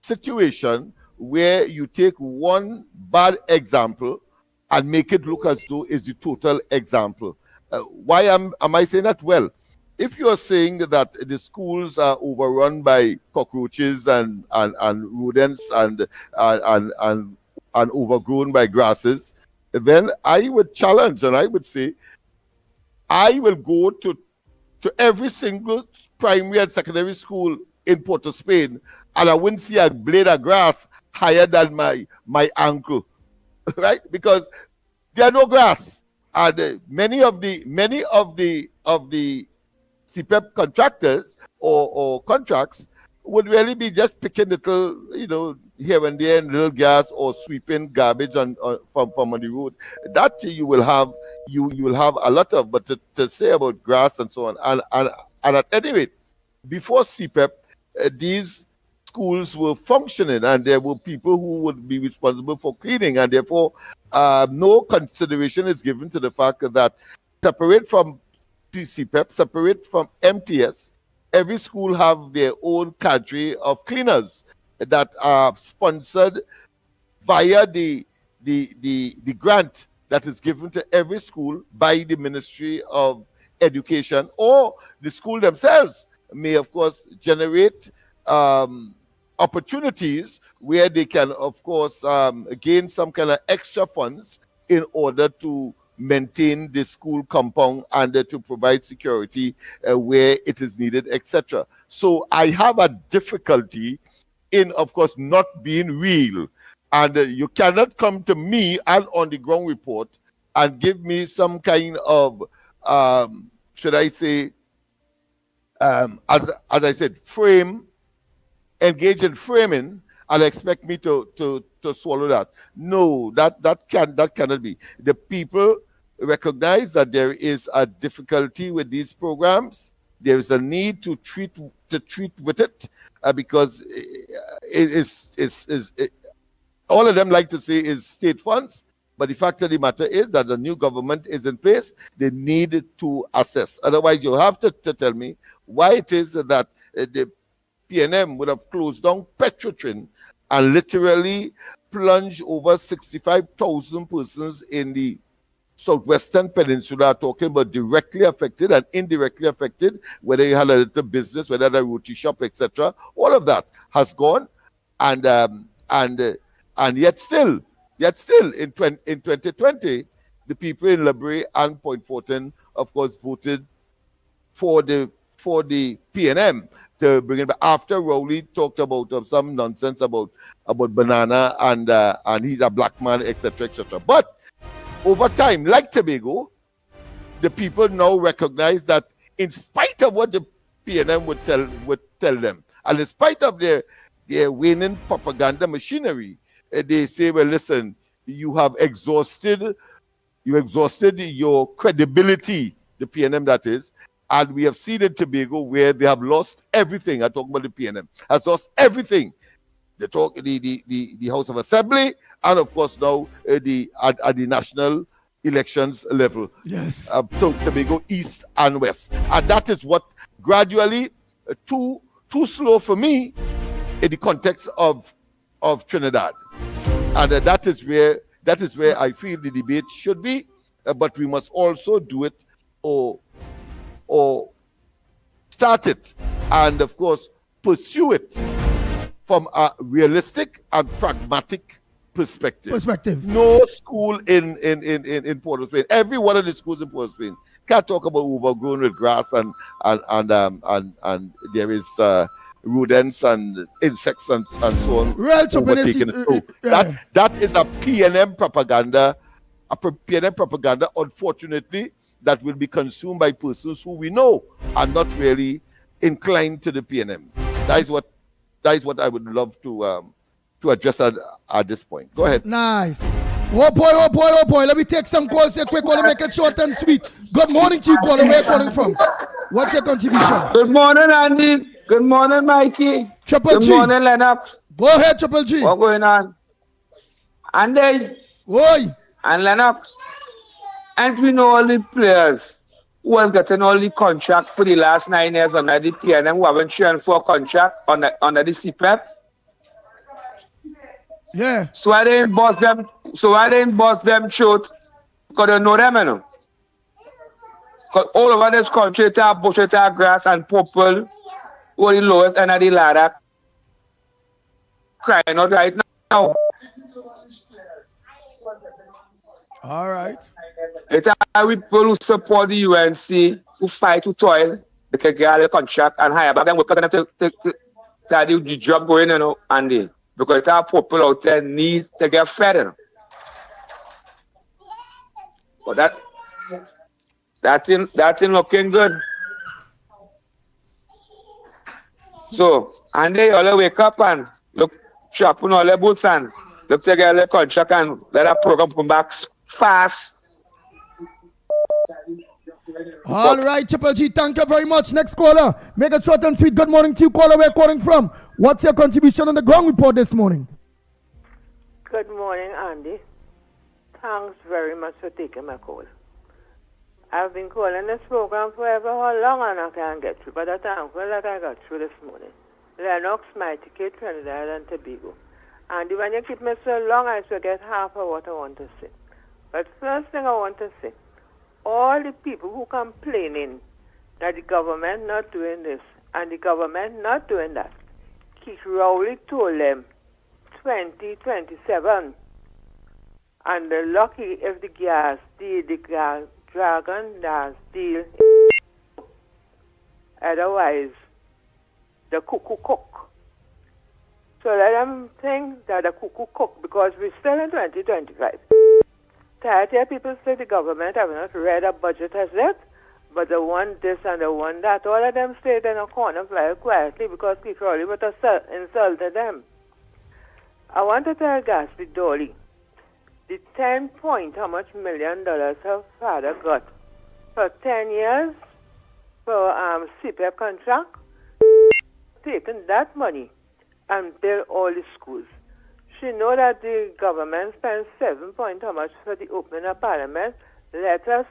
situation where you take one bad example and make it look as though it's the total example. Why am I saying that? Well, if you are saying that the schools are overrun by cockroaches and rodents and overgrown by grasses, then I would challenge and I would say, I will go to every single primary and secondary school in Port of Spain, and I wouldn't see a blade of grass higher than my ankle, right? Because there are no grass, and many of the CPEP contractors or contracts would really be just picking little, here and there, little gas or sweeping garbage from on the road. That you will have a lot of, but to say about grass and so on, and at any rate, before CPEP, these schools were functioning, and there were people who would be responsible for cleaning, and therefore no consideration is given to the fact that separate from CPEP, separate from MTS, every school have their own cadre of cleaners that are sponsored via the grant that is given to every school by the Ministry of Education, or the school themselves may of course generate opportunities where they can of course gain some kind of extra funds in order to maintain the school compound and to provide security where it is needed, etc. So I have a difficulty in, of course, not being real. And you cannot come to me and on the ground report and give me some kind of, should I say, as I said, engage in framing, and expect me to swallow that. No, that cannot be. The people recognize that there is a difficulty with these programs. There is a need to treat with it because it is all of them like to say is state funds, But the fact of the matter is that the new government is in place. They need to assess. Otherwise, you have to tell me why it is that the PNM would have closed down Petrotrin and literally plunged over 65,000 persons in the Southwestern Peninsula, talking about directly affected and indirectly affected, whether you had a little business, whether the roti shop, etc. All of that has gone, and yet still in 2020, the people in Liberia and Point Fortin, of course, voted for the PNM to bring it back. After Rowley talked about some nonsense about banana and he's a black man, etc., etc. But over time, like Tobago, the people now recognize that in spite of what the PNM would tell them, and in spite of their waning propaganda machinery, they say, well, listen, you have exhausted your credibility, the PNM that is, and we have seen in Tobago where they have lost everything. I talk about the PNM, has lost everything. The House of Assembly, and of course now at the national elections level. Yes. Tobago East and West, and that is what gradually too slow for me in the context of Trinidad, and that is where I feel the debate should be. But we must also do it or start it, and of course pursue it from a realistic and pragmatic perspective. No school in Port of Spain. Every one of the schools in Port of Spain can't talk about overgrown with grass and there is rodents and insects and so on overtaking it. That is a PNM propaganda. PNM propaganda, unfortunately, that will be consumed by persons who we know are not really inclined to the PNM. That is what I would love to address at this point. Go ahead. Nice. Oh boy. Let me take some calls here quick. Make it short and sweet. Good morning to you, caller. Where are you calling from? What's your contribution? Good morning, Andy. Good morning, Mikey. Triple G. Good morning, Lennox. Go ahead, Triple G. What's going on? Andy. Oi. And Lennox. And we know all the players who has gotten all the contract for the last 9 years under the PNM who haven't shown for contract under the CPEP. Yeah. So why they didn't boss them short? Because they know them, you know. Because all over this country, it's a bush, it's a grass and purple, all the lowest end of the ladder. Crying out right now. All right. It's how we people who support the UNC, who fight, who toil, they can get a contract and hire back them workers and to do the job going, you know, Andy. Because it's our people out there need to get fed, you know. But that thing looking good. So, Andy, all wake up and look, sharpen all the boots and look to get a contract and let that program come back fast. All right, Triple G, thank you very much. Next caller, make it short and sweet. Good morning to you, caller. Where are you calling from? What's your contribution on the ground report this morning? Good morning, Andy. Thanks very much for taking my call. I've been calling this program forever, how long and I can't get through, but I'm thankful that I got through this morning. Lennox, Mickie, Trinidad and Tobago. Andy, when you keep me so long, I forget half of what I want to say. But first thing I want to say, all the people who complaining that the government not doing this and the government not doing that, Keith Rowley told them 2027, and they're lucky if the gas deal, the gas dragon does deal. Otherwise, the cuckoo cook. So let them think that the cuckoo cook, because we're still in 2025. 30 people say the government have not read a budget as yet, but the one this and the one that, all of them stayed in a corner very quietly because Keith Rowley would have insulted them. I want to tell Gatsby Dolly, the 10 point, how much $1 million her father got for 10 years for CPEP contract, taken that money and build all the schools. she know that the government spends 7 point how much for the opening of Parliament, let her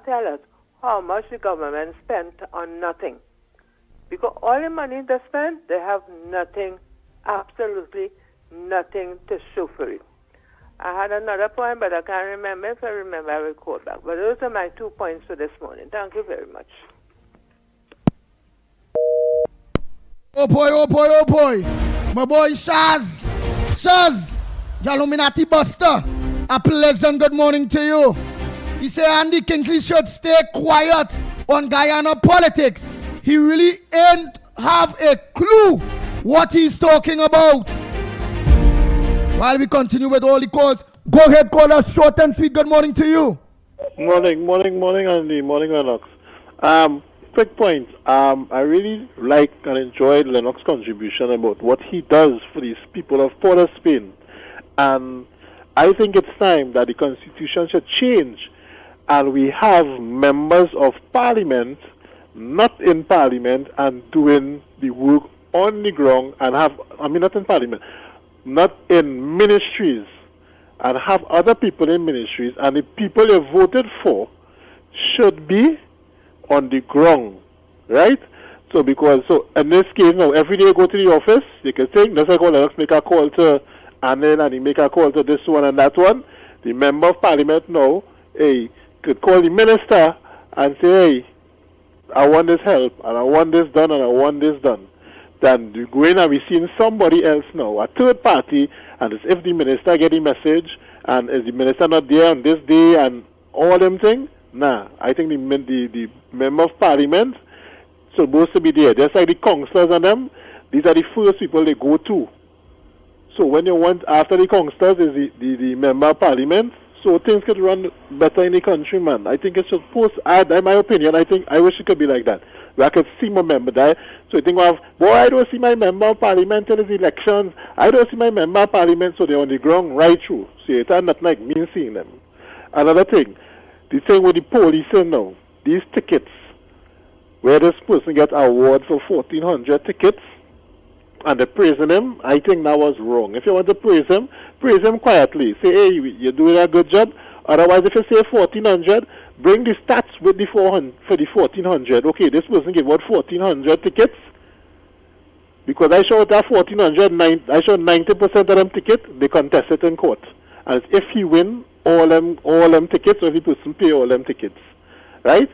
tell us how much the government spent on nothing. Because all the money they spend, they have nothing, absolutely nothing to show for it. I had another point, but I can't remember. If I remember, I will call back. But those are my 2 points for this morning. Thank you very much. Oh boy, oh boy, oh boy. My boy Shaz. Shaz, Illuminati Buster. A pleasant good morning to you. He said Andy Kingsley should stay quiet on Guyana politics. He really ain't have a clue what he's talking about. While we continue with all the calls, go ahead, call us short and sweet. Good morning to you. Morning, Andy. Morning, Lennox. Quick point. I really like and enjoyed Lennox's contribution about what he does for these people of Port of Spain. And I think it's time that the Constitution should change and we have members of Parliament not in Parliament and doing the work on the ground and not in Parliament, not in ministries, and have other people in ministries, and the people you voted for should be on the ground, right? So in this case now, every day you go to the office, you can think, let's make a call to Anil and he make a call to this one and that one. The member of Parliament now, could call the minister and say, hey, I want this help, and I want this done, and I want this done. Then you go in and we seeing somebody else now, a third party, and as if the minister get the message, and is the minister not there on this day, and all them things? Nah, I think the member of Parliament supposed to be there. Just like the councillors and them, these are the first people they go to. So when you want, after the councillors is the member of Parliament, so things could run better in the country, man. I think it's supposed, in my opinion, I wish it could be like that. Where I could see my member there. So I think, I don't see my member of Parliament in these elections. I don't see my member of Parliament, so they're on the ground right through. So it's not like me seeing them. Another thing, the thing with the police now, these tickets, where this person gets award for 1,400 tickets, and they're praising him, I think that was wrong. If you want to praise him quietly. Say, hey, you're doing a good job. Otherwise, if you say 1,400, bring the stats with the 400 for the 1,400. Okay, this person gave out 1,400 tickets. Because I showed that 1,400, I showed 90% of them tickets, they contested in court. And if he win all them tickets, or if the person pay all them tickets. Right?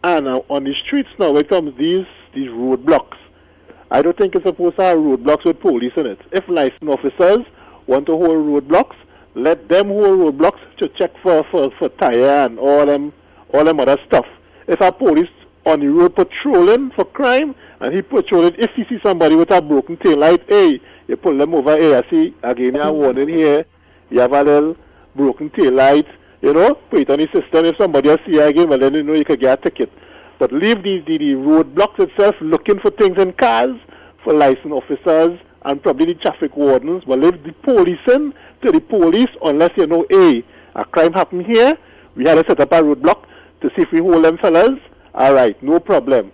And on the streets now, it comes these roadblocks. I don't think it's supposed to have roadblocks with police in it. If licensed officers want to hold roadblocks, let them hold roadblocks to check for tire and all them other stuff. If a police on the road patrolling for crime, and he patrolling, if he see somebody with a broken tail light, hey, you pull them over, hey, I see, again, you're warning here, you have a little broken tail light, put it on the system. If somebody else see you again, well, then you know you could get a ticket. But leave the roadblocks itself looking for things in cars for licensed officers and probably the traffic wardens. But leave the policing to the police unless you know, a crime happened here. We had to set up a roadblock to see if we hold them fellas. All right, no problem.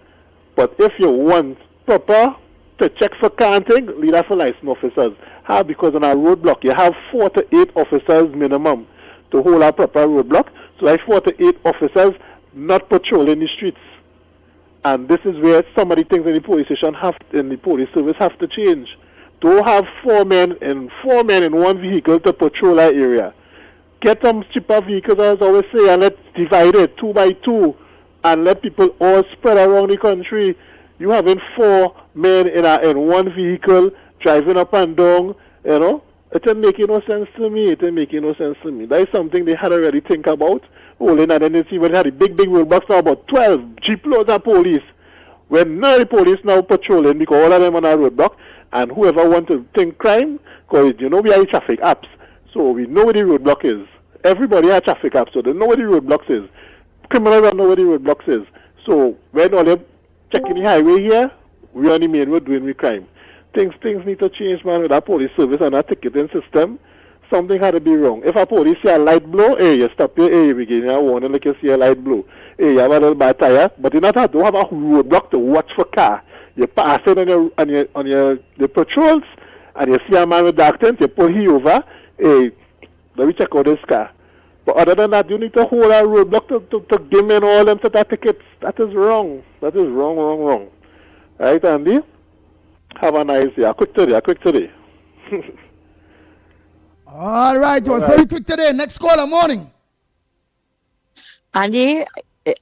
But if you want proper to check for counting, leave that for licensed officers. How? Because on a roadblock, you have 4 to 8 officers minimum to hold a proper roadblock. So like 4 to 8 officers not patrolling the streets. And this is where some of the things in the police station in the police service have to change. Don't have 4 men in one vehicle to patrol that area. Get some cheaper vehicles, as I always say, and let's divide it 2 by 2 and let people all spread around the country. You having 4 men in one vehicle driving up and down, it ain't making no sense to me. That is something they had already think about. Only and then you see when they had the big roadblocks now, about 12 jeep loads of police. When none of the police now patrolling because all of them on a roadblock, and whoever want to think crime, because we are the traffic apps, so we know where the roadblock is. Everybody has traffic apps, so they know where the roadblocks is. Criminals don't know where the roadblocks is. So when all them checking the highway here, we on the main road doing the crime. Things need to change, man, with that police service and that ticketing system. Something had to be wrong. If a police see a light blow, you stop here, you begin a warning like you see a light blow. You have a little bad tire, but you don't have a roadblock to watch for car. You pass it on your patrols, and you see a man with dark tint, you pull him over, hey, let me check out this car. But other than that, you need to hold a roadblock to give me all them to that tickets. That is wrong. That is wrong. Right, Andy? Have a nice day. Quick today. All right, it was very quick today. Next caller, morning. Andy,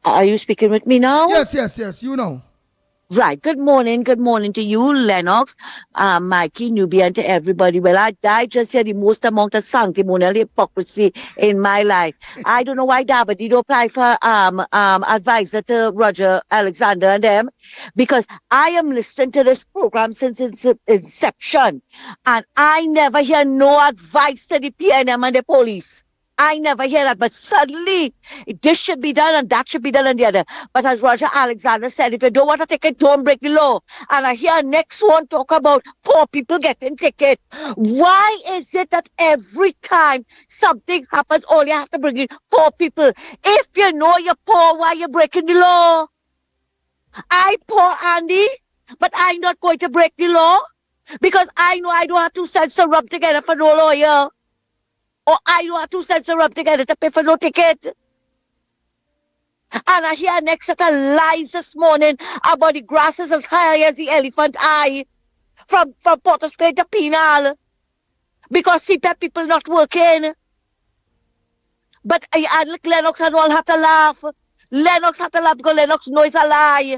are you speaking with me now? Yes, you know. Right. Good morning to you, Lennox, Mikey, Newbie, and to everybody. Well, I just hear the most amount of sanctimonial hypocrisy in my life. I don't know why David did apply for advisor to Roger Alexander and them, because I am listening to this program since its inception, and I never hear no advice to the PNM and the police. I never hear that, but suddenly this should be done and that should be done and the other. But as Roger Alexander said, if you don't want a ticket, don't break the law. And I hear next one talk about poor people getting ticket. Why is it that every time something happens, all you have to bring in poor people? If you know you're poor, why are you breaking the law? I poor, Andy, but I'm not going to break the law because I know I don't have 2 cents to rub together for no lawyer. Or I don't have 2 cents to rub together to pay for no ticket. And I hear next set of lies this morning about the grasses as high as the elephant eye from Porter Spain to Penal because CPAP people not working. But Lennox and all have to laugh. Lennox have to laugh because Lennox knows a lie.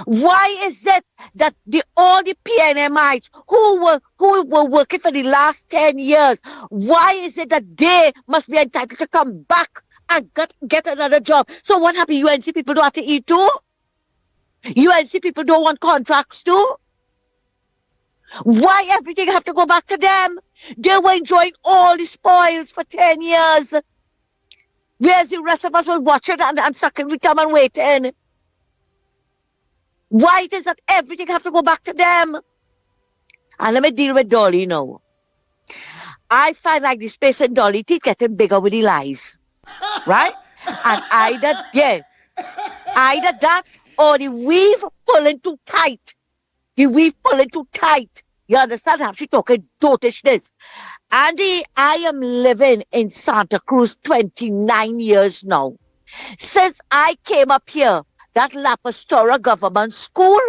Why is it that all the PNMites who were working for the last 10 years, why is it that they must be entitled to come back and get another job? So what happened? UNC people don't have to eat too? UNC people don't want contracts too? Why everything have to go back to them? They were enjoying all the spoils for 10 years. Whereas the rest of us was watching and sucking with them and waiting. Why it is that everything have to go back to them? And let me deal with Dolly now. I find like the space in Dolly teeth getting bigger with the lies. Right? And either that or the weave pulling too tight. The weave pulling too tight. You understand how she talking dotishness? Andy, I am living in Santa Cruz 29 years now. Since I came up here, that La Pastora Government School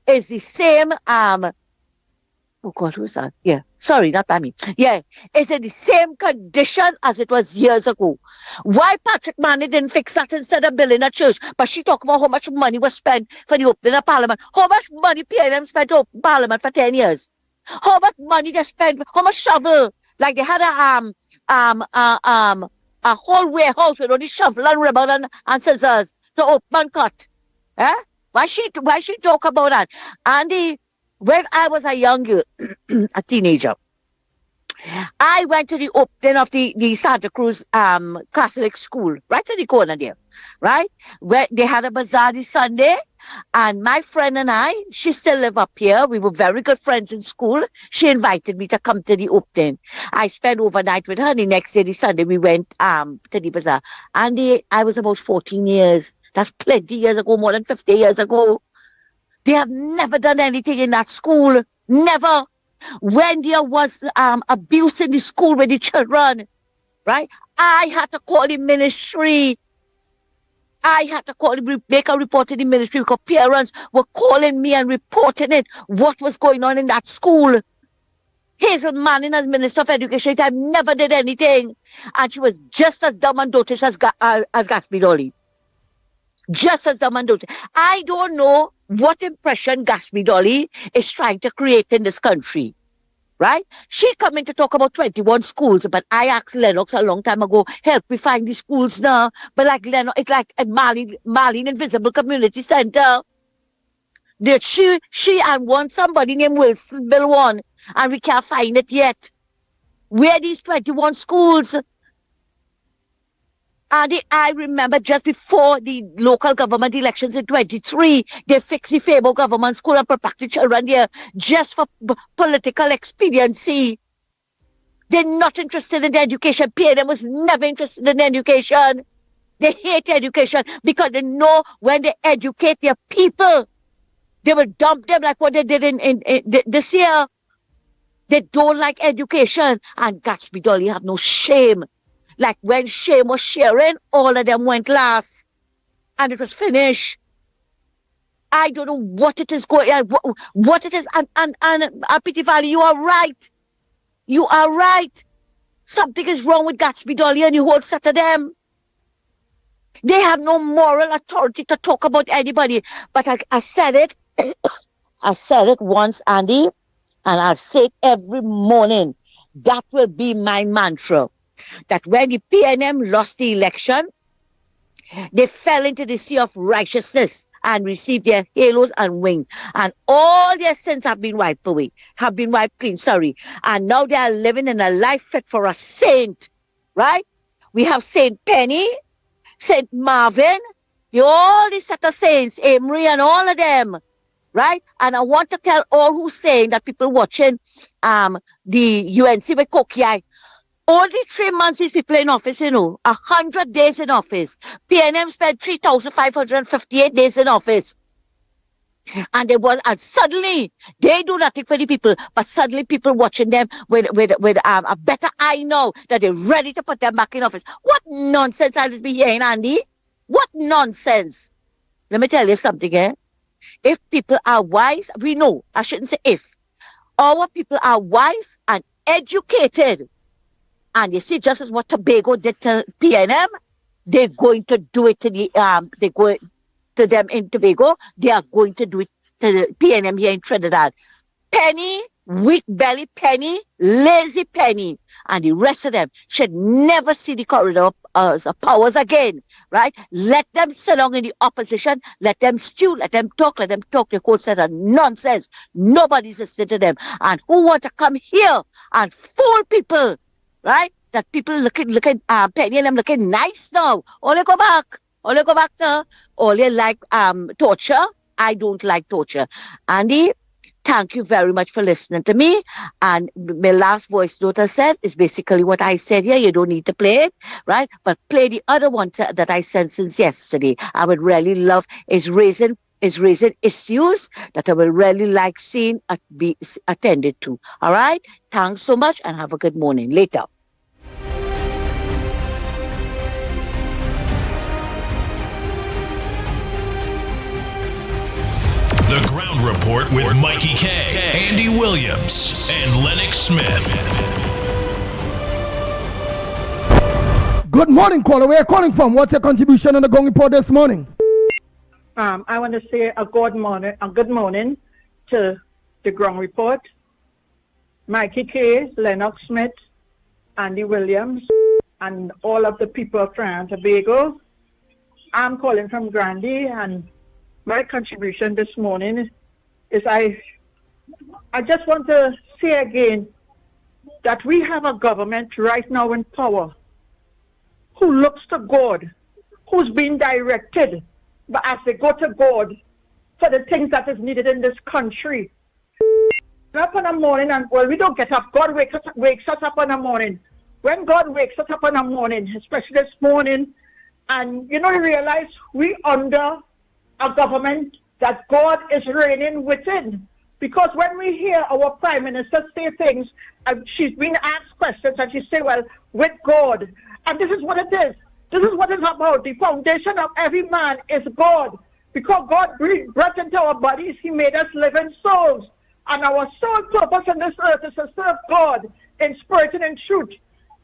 is the same, oh God, who's that? Yeah, sorry, not Tammy. Yeah, it's in the same condition as it was years ago. Why Patrick Manning didn't fix that instead of building a church? But she talked about how much money was spent for the opening of Parliament. How much money PNM spent to open Parliament for 10 years? How much money they spent? How much shovel? Like they had a whole warehouse with only shovel and ribbon and scissors to open and cut. Eh? Why she talk about that? Andy, when I was a young girl, a teenager, I went to the opening of the Santa Cruz Catholic school, right to the corner there, right? Where they had a bazaar this Sunday, and my friend and I, she still live up here. We were very good friends in school. She invited me to come to the opening. I spent overnight with her. And the next day, the Sunday, we went to the bazaar. And I was about 14 years. That's plenty years ago, more than 50 years ago. They have never done anything in that school. Never. When there was abuse in the school with the children, right? I had to call the ministry. I had to make a report to the ministry because parents were calling me and reporting it, what was going on in that school. Hazel Manning as Minister of Education time never did anything. And she was just as dumb and dotish as Gatsby Dolly. Just as dumb and dotish. I don't know what impression Gatsby Dolly is trying to create in this country. Right? She coming to talk about 21 schools, but I asked Lennox a long time ago, help me find the schools now. But like Lennox, it's like a Marlene Invisible Community Center. That she and somebody named Wilson Bill one, and we can't find it yet. Where these 21 schools? And I remember just before the local government elections in 23, they fixed the Fabo government school and put back the children there just for political expediency. They're not interested in education. PNM was never interested in education. They hate education because they know when they educate their people, they will dump them like what they did in this year. They don't like education. And Gatsby Dolly have no shame. Like when shame was sharing, all of them went last. And it was finished. I don't know what it is going, what it is. And Pity Valley, you are right. You are right. Something is wrong with Gatsby Dolly and the whole set of them. They have no moral authority to talk about anybody. But I said it. I said it once, Andy, and I'll say it every morning. That will be my mantra. That when the PNM lost the election, they fell into the sea of righteousness and received their halos and wings. And all their sins have been wiped away, have been wiped clean, And now they are living in a life fit for a saint, right? We have Saint Penny, Saint Marvin, all these set of saints, Amory and all of them, right? And I want to tell all who's saying that people watching the UNC with Kokiai, only 3 months these people in office, 100 days in office. PNM spent 3,558 days in office. And suddenly they do nothing for the people, but suddenly people watching them with a better eye now that they're ready to put them back in office. What nonsense I'll just be hearing, Andy? What nonsense? Let me tell you something, eh? If people are wise, we know, I shouldn't say if. Our people are wise and educated. And you see, just as what Tobago did to PNM, they're going to do it to to them in Tobago. They are going to do it to the PNM here in Trinidad. Penny, weak belly Penny, lazy Penny, and the rest of them should never see the corridor of powers again, right? Let them sit down in the opposition, let them stew, let them talk the whole set of nonsense. Nobody's listening to them. And who want to come here and fool people, right? That people looking Penny and them looking nice now. Only go back to only like torture. I don't like torture. Andy, thank you very much for listening to me. And my last voice note I said is basically what I said here. You don't need to play it, right? But play the other one that I sent since yesterday. I would really love is raising issues that I would really like seeing be attended to. All right? Thanks so much and have a good morning. Later. The Ground Report with Mickie K, Andy Williams, and Lennox Smith. Good morning, caller. Where are you calling from? What's your contribution on the Ground Report this morning? I want to say a good morning to the Ground Report. Mickie K, Lennox Smith, Andy Williams, and all of the people of Trinidad and Tobago. I'm calling from Grandy, and my contribution this morning is I just want to say again that we have a government right now in power who looks to God, who's being directed, but as they go to God for the things that is needed in this country. Up in the morning, and well, we don't get up. God wakes us up in the morning. When God wakes us up in the morning, especially this morning, and you realize we under a government that God is reigning within. Because when we hear our Prime Minister say things, and she's been asked questions, and she say, well, with God. And this is what it is. This is what it's about. The foundation of every man is God. Because God breathed breath into our bodies, He made us living souls. And our sole purpose on this earth is to serve God in spirit and in truth.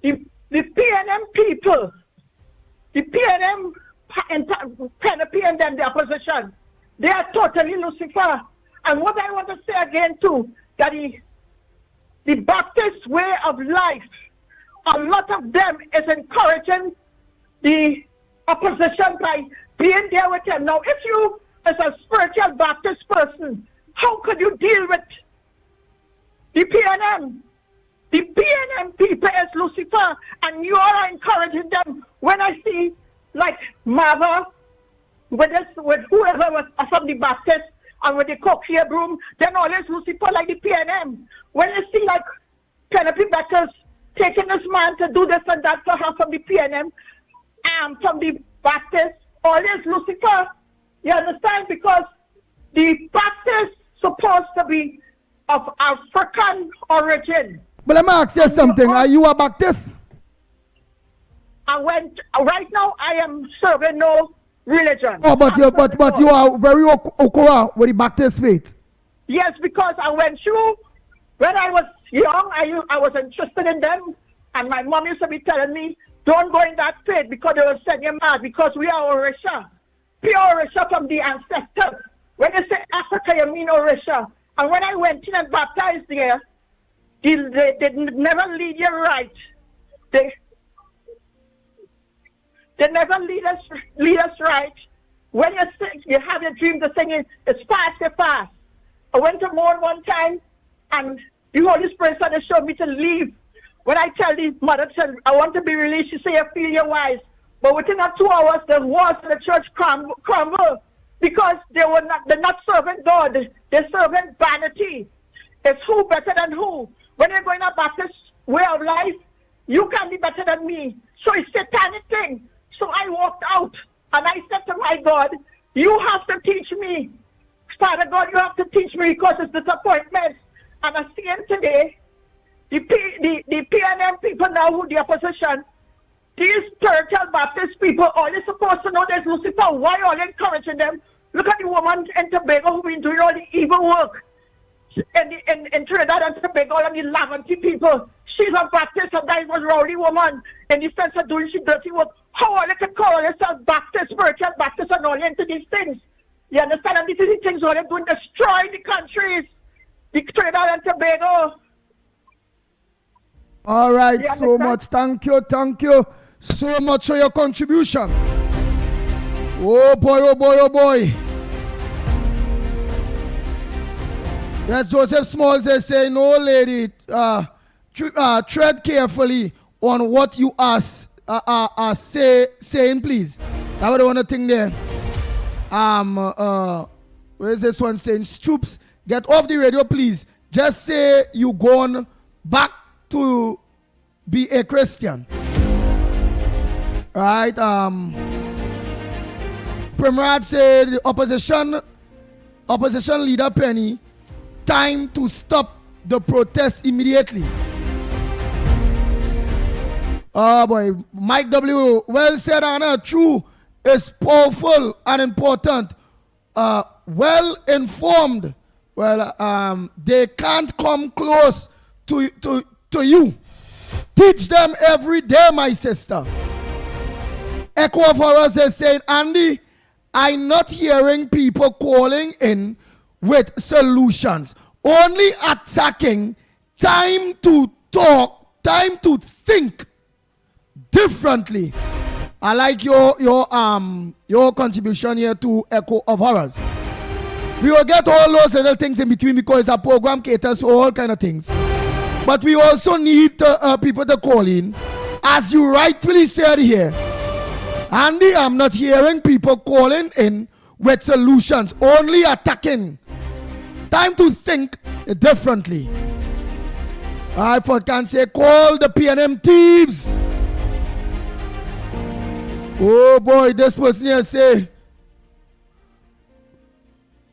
The PNM people, the PNM PNP and then the opposition, they are totally Lucifer. And what I want to say again too, that the Baptist way of life, a lot of them is encouraging the opposition by being there with them. Now, if you, as a spiritual Baptist person, how could you deal with the PNM? The PNM people is Lucifer, and you are encouraging them. When I see like Marva, with whoever was from the Baptist, and with the cook here broom, then always Lucifer like the PNM. When you see like Penelope Beckers taking this man to do this and that for her from the PNM, from the Baptist, always Lucifer. You understand? Because the Baptist supposed to be of African origin. But let me ask you something. Are you a Baptist? Right now I am serving no religion. Oh, but you are very okora with the Baptist faith. Yes, because I went through, when I was young, I was interested in them, and my mom used to be telling me, don't go in that faith because they will send you mad, because we are Orisha. Pure Orisha from the ancestors. When you say Africa, you mean Orisha. And when I went in and baptized there, they never lead you right. They never lead us right. When you have your dream, the singing, it's fast. I went to mourn one time, and the Holy Spirit started to show me to leave. When I tell the mother, I want to be released, she say, you feel your wise. But within 2 hours, the walls of the church crumbled because they're not serving God. They're serving vanity. It's who better than who. When you're going a Baptist way of life, you can't be better than me. So it's satanic thing. So I walked out, and I said to my God, you have to teach me. Father God, you have to teach me because it's disappointment. And I see him today, the PNM people now who the opposition, these spiritual Baptist people, all you're supposed to know there's Lucifer. Why are you encouraging them? Look at the woman in Tobago who's been doing all the evil work. In Trinidad and Tobago, all of the Laventry people. She's a Baptist, and that was a rowdy woman. In the sense of doing she dirty work. How are you can call yourself Baptist, spiritual Baptist, and all into these things? You understand? And these are the things what they're doing, destroy the countries. The Trinidad and Tobago. All right, so much. Thank you so much for your contribution. Oh boy. Yes, Joseph Smalls is saying, no lady, tread carefully on what you are saying, please. That's what I want to think there. Where's this one saying? Stoops, get off the radio, please. Just say you gone back to be a Christian. Right? Primrad said the opposition leader Penny, time to stop the protest immediately. Oh boy, Mike W. Well said, Anna. True is powerful and important. Well informed. Well, they can't come close to you. Teach them every day, my sister. Echo for us is saying, Andy, I'm not hearing people calling in with solutions. Only attacking. Time to talk. Time to think differently. I like your contribution here to Echo of Horrors. We will get all those little things in between because our program caters for all kind of things. But we also need people to call in. As you rightfully said here, Andy, I'm not hearing people calling in with solutions, only attacking. Time to think differently. I can say, call the PNM thieves. Oh boy, this person here say,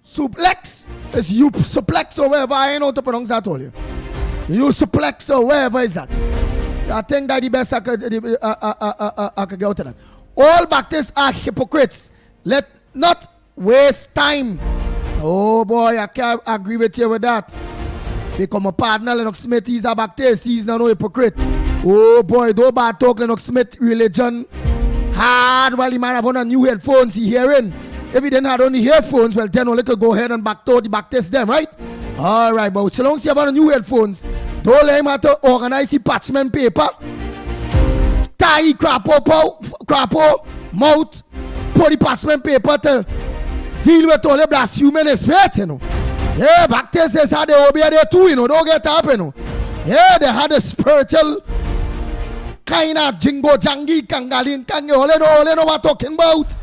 suplex. It's you suplex or whatever. I ain't know how to pronounce that all you. You suplex or wherever is that. I think that the best I could get out of that. All Baptists are hypocrites. Let not waste time. Oh boy, I can't agree with you with that. Become a partner, Lennox Smith, he's a Baptist, he's not no hypocrite. Oh boy, don't bad talk Lennox Smith religion. Hard while the man have on a new headphones, he hearing. If he didn't have on the headphones, well then only could go ahead and backdoor the Baptist them, right? Alright, but so long as you have on new headphones, don't let him have to organize the parchment paper. Tie crapo mouth, put the parchment paper to deal with all the blasphemous faith, you know. Yeah, Baptists had the obey there too, you know. Don't get up, you know. Yeah, they had a spiritual kind of jingo jangi kangalin kangi. All they know what I'm talking about.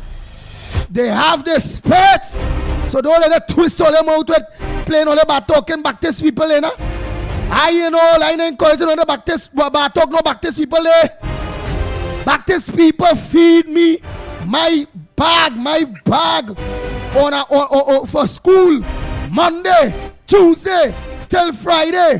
They have the spirits. So don't let them twist all them out with playing all about talking Baptist people, you know. I encouraging all the Baptist, talk no Baptist people there. Baptist people feed me my bag on for school. Monday, Tuesday, till Friday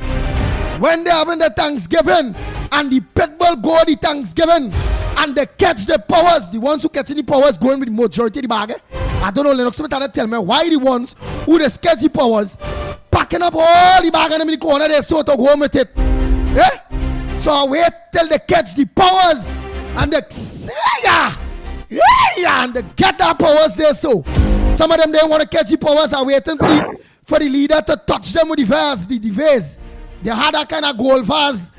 when they're having the Thanksgiving and the Pitbull go the Thanksgiving and they catch the powers. The ones who catching the powers going with the majority of the bag. I don't know, Lennox Smith had to tell me why the ones who they catch the powers packing up all the bag in the corner they so to go home with it. Yeah? So I wait till they catch the powers and they and they get that powers there. So some of them they want to catch the powers are waiting for the leader to touch them with the vase, the vase. They had that kind of gold vase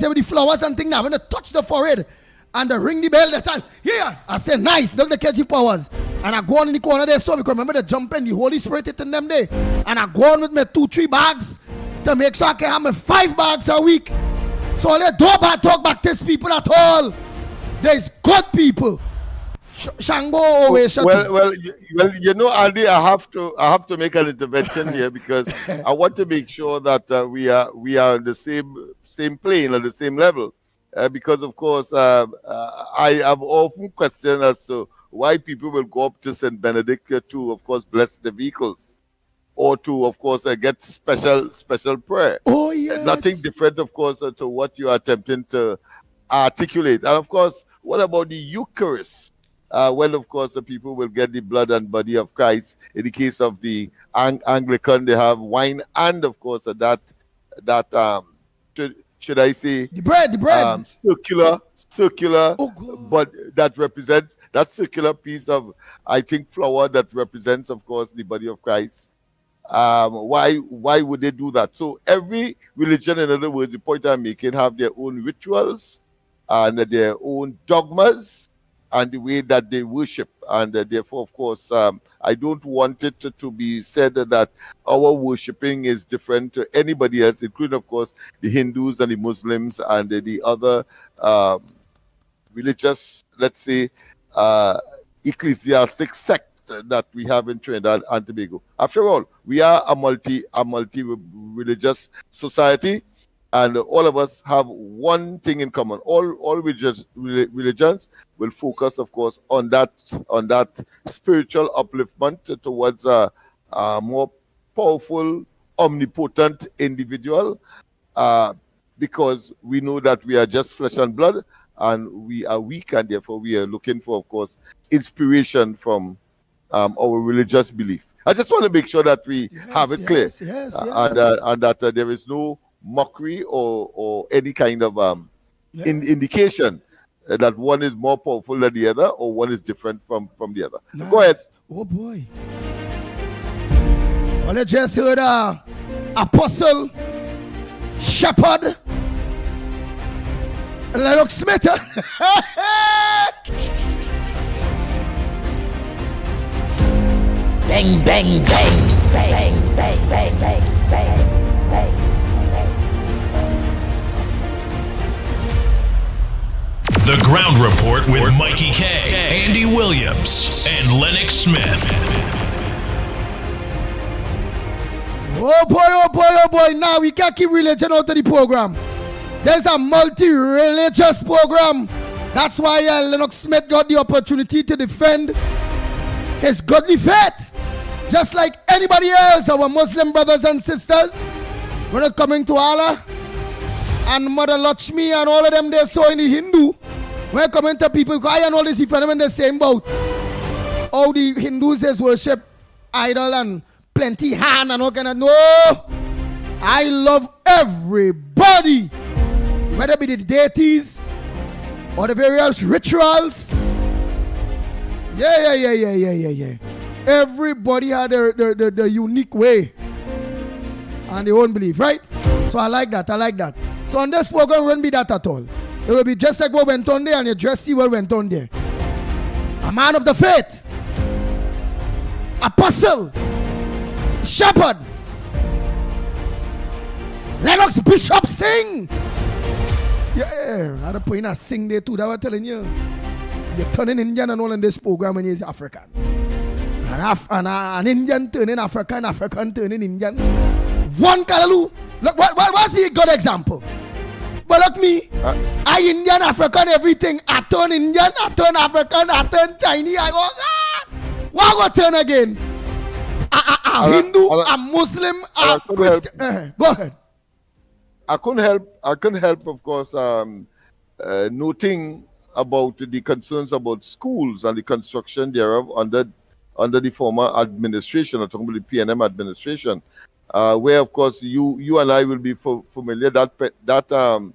with the flowers and things now. When they touch the forehead and they ring the bell, they say, here. I say, nice, look the catchy powers. And I go on in the corner there, so because remember the jumping, the Holy Spirit it in them there. And I go on with my 2-3 bags to make sure I can have my 5 bags a week. So let don't talk back to these people at all. There's good people. Shango always well, you know, Andy, I have to make an intervention here because I want to make sure that we are on the same plane, on the same level. Because of course, I have often questioned as to why people will go up to St. Benedict to, of course, bless the vehicles, or to, of course, get special prayer. Oh yes. Nothing different, of course, to what you are attempting to articulate. And of course, what about the Eucharist? When, of course, the people will get the blood and body of Christ. In the case of the Anglican, they have wine and, of course, that should I say the bread, circular, but that represents that circular piece of, I think, flour that represents, of course, the body of Christ. Why would they do that? So every religion, in other words, the point I'm making, have their own rituals and their own dogmas and the way that they worship. And therefore, of course, I don't want it to be said that our worshiping is different to anybody else, including, of course, the Hindus and the Muslims and the other religious, let's say, ecclesiastic sect that we have in Trinidad and Tobago. After all, we are a multi-religious society. And all of us have one thing in common. All religions will focus, of course, on that spiritual upliftment towards a more powerful, omnipotent individual, because we know that we are just flesh and blood, and we are weak, and therefore we are looking for, of course, inspiration from our religious belief. I just want to make sure that we have it clear, and that there is no mockery or any kind of indication that one is more powerful than the other or one is different from the other. Nice. Go ahead. Oh boy. Well, I just heard Apostle Shepherd Lennox Smith. Bang, bang, bang, bang, bang, bang, bang, bang, bang. The Ground Report with Mickie K, Andy Williams, and Lennox Smith. Oh boy. Now we can't keep religion out of the program. There's a multi-religious program. That's why Lennox Smith got the opportunity to defend his godly faith. Just like anybody else, our Muslim brothers and sisters. We're not coming to Allah and Mother Lakshmi and all of them they saw in the Hindu. We're coming to people, I and all this phenomenon the same about how the Hindus is worship idol and plenty hand and all kind of. No, I love everybody, whether it be the deities or the various rituals. Yeah. Everybody had their unique way and their own belief, right? So I like that. So on this program, it won't be that at all. It will be just like what went on there, and you just see what went on there. A man of the faith, apostle, shepherd, Lennox Bishop sing. Yeah, I had a point of sing there too. That was telling you. You're turning Indian and all in this program when you're African. An Indian turning African, African turning Indian. One Kalalu. Look, what's the good example? But look me, I Indian, African, everything. I turn Indian, I turn African, I turn Chinese. I go, God, why go turn again? a Hindu, a Muslim, a Christian. Go ahead. I couldn't help, of course, noting about the concerns about schools and the construction thereof under the former administration. I'm talking about the PNM administration, where, of course, you and I will be familiar that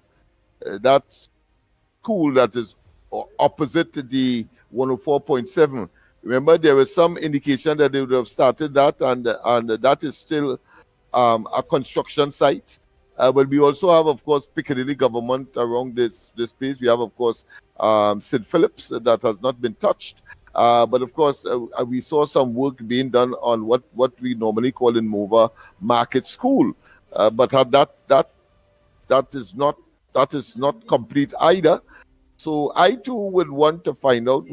school that is opposite to the 104.7. Remember, there was some indication that they would have started that, and that is still a construction site. But we also have, of course, Piccadilly government around this place. We have, of course, St. Philip's that has not been touched. But of course, we saw some work being done on what we normally call in Mova Market School. But that is not complete either. So I too would want to find out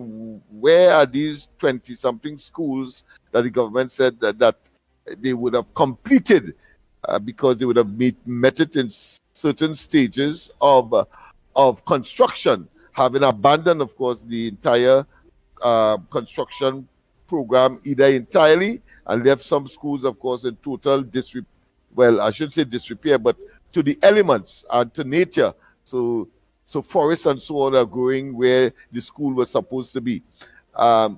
where are these 20-something schools that the government said that they would have completed because they would have met it in certain stages of construction, having abandoned, of course, the entire construction program either entirely and left some schools, of course, in total I should say disrepair, but to the elements and to nature. So forests and so on are growing where the school was supposed to be.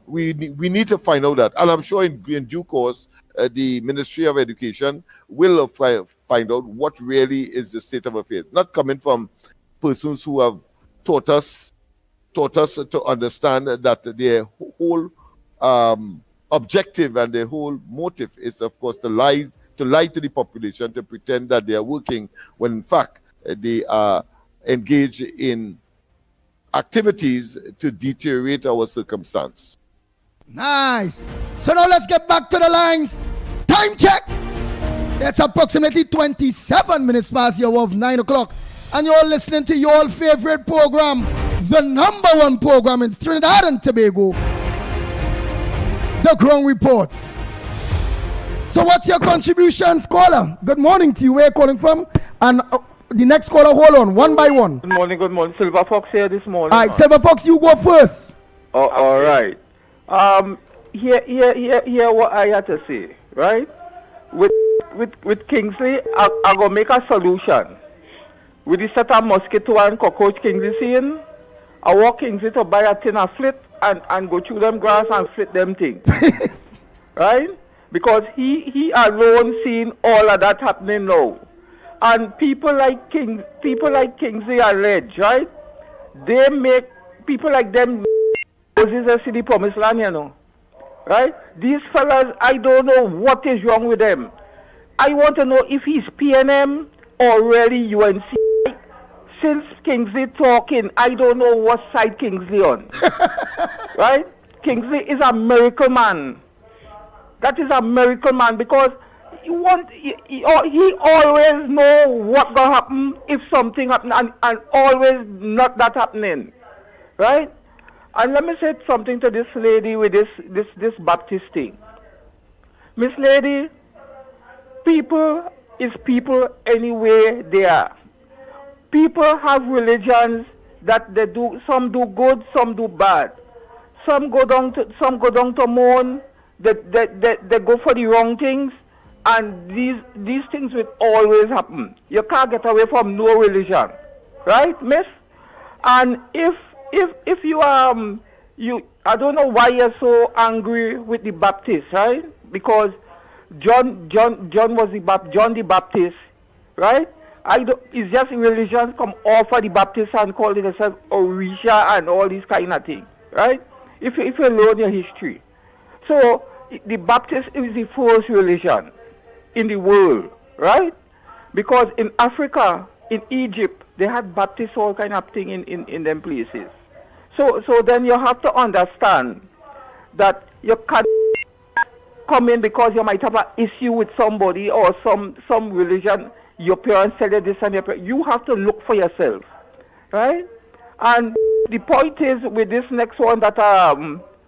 We need to find out that. And I'm sure in due course, the Ministry of Education will find out what really is the state of affairs. Not coming from persons who have taught us to understand that their whole objective and their whole motive is, of course, to lie to the population, to pretend that they are working when in fact they are engaged in activities to deteriorate our circumstance. Nice. So now let's get back to the lines. Time check. It's approximately 27 minutes past the hour of 9 o'clock. And you're listening to your favorite program, the number one program in Trinidad and Tobago, The Ground Report. So what's your contribution, caller? Good morning to you. Where are you calling from? And the next caller, hold on, one by one. Good morning. Silver Fox here this morning. All right, Silver Fox, you go first. Oh, all right. Here what I had to say, right? With Kingsley, I go make a solution. With the set of mosquito and cockroach Kingsley seeing, I walk Kingsley to buy a tin of flit and go through them grass and flit them things. Right? Because he alone seen all of that happening now. And people like Kingsley are rich, right? They make people like them Moses a city promised land, you know. Right? These fellas, I don't know what is wrong with them. I want to know if he's PNM or really UNC. Since Kingsley talking, I don't know what side Kingsley on. Right? Kingsley is a miracle man. That is a miracle man because he always know what gonna happen if something happen and always not that happening. Right? And let me say something to this lady with this Baptist thing. Miss Lady, people is people anywhere they are. People have religions that they do. Some do good, some do bad. Some go down to mourn. They go for the wrong things, and these things will always happen. You can't get away from no religion, right, Miss? And if you I don't know why you're so angry with the Baptists, right? Because John was John the Baptist, right? It's just religions come offer the Baptists and call it themselves Orisha and all these kind of things, right? If you learn your history. So the Baptist is the first religion in the world, right? Because in Africa, in Egypt, they had Baptists all kind of thing in them places. So then you have to understand that you can't come in because you might have an issue with somebody or some religion. Your parents tell you this and you have to look for yourself, right? And the point is with this next one that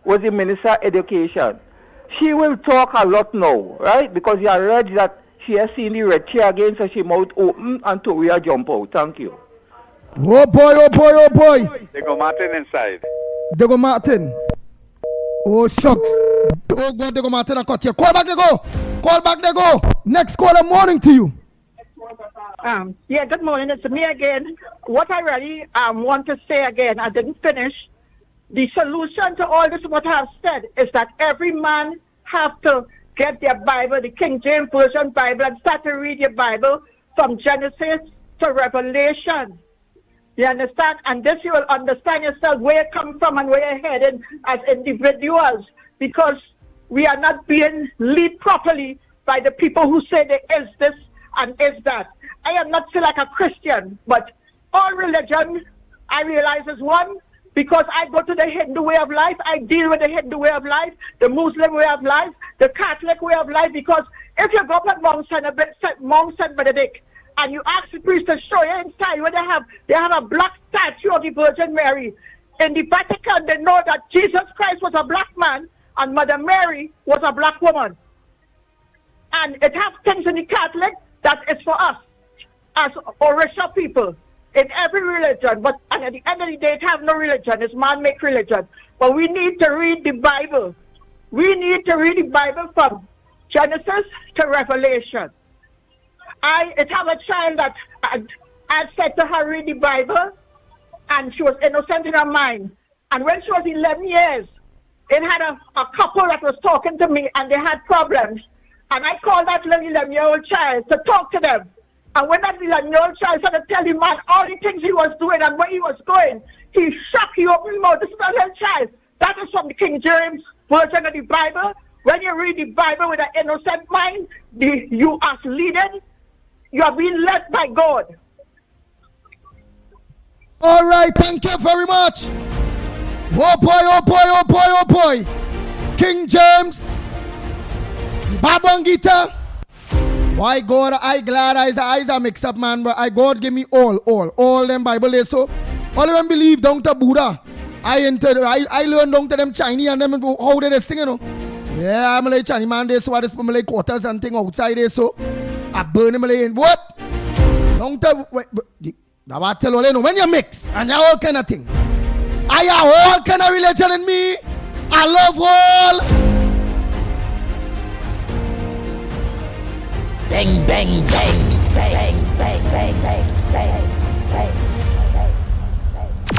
was the Minister of Education, she will talk a lot now, right? Because you alleged that she has seen the red chair again, so she mouth open and Toria jump out. Thank you. Oh boy. They go Martin inside. They go Martin. Oh shucks. Oh God, they go Martin and cut you. Call back, they go. Call back, they go. Next caller, morning to you. Yeah, good morning. It's me again. What I really want to say again, I didn't finish. The solution to all this, what I've said, is that every man have to get their Bible, the King James Version Bible, and start to read your Bible from Genesis to Revelation. You understand? And this you will understand yourself where you come from and where you're heading as individuals, because we are not being led properly by the people who say there is this and is that. I am not still like a Christian, but all religion I realize is one, because I go to the Hindu way of life, I deal with the Hindu way of life, the Muslim way of life, the Catholic way of life, because if you go up at Mount St. Benedict and you ask the priest to show you inside where they have a black statue of the Virgin Mary. In the Vatican, they know that Jesus Christ was a black man and Mother Mary was a black woman. And it has things in the Catholic that is for us as Orisha people in every religion, but at the end of the day, it have no religion. It's man-made religion. But we need to read the Bible. We need to read the Bible from Genesis to Revelation. It have a child that I said to her, read the Bible, and she was innocent in her mind. And when she was 11 years, it had a couple that was talking to me, and they had problems. And I called that little 11-year-old child to talk to them. And when that 11-year-old child started to tell the man all the things he was doing and where he was going, he shocked, he opened his mouth. This is a little child. That is from the King James Version of the Bible. When you read the Bible with an innocent mind, you are leading. You are being led by God. All right, thank you very much. Oh boy, oh boy, oh boy, oh boy. King James, Babangita. Why God, I glad eyes are mixed up, man, but I God give me all them Bible they so. All of them believe down to Buddha. I learn down to them Chinese and them how they this thing, you know. Yeah, I'm like Chinese man, they so this Malay quarters and thing outside they so. I burn them in what? Down to now I tell all you know when you mix and you all kind of thing. I have all kind of religion in me. I love all. Bang, bang, bang, bang, bang, bang, bang, bang, bang.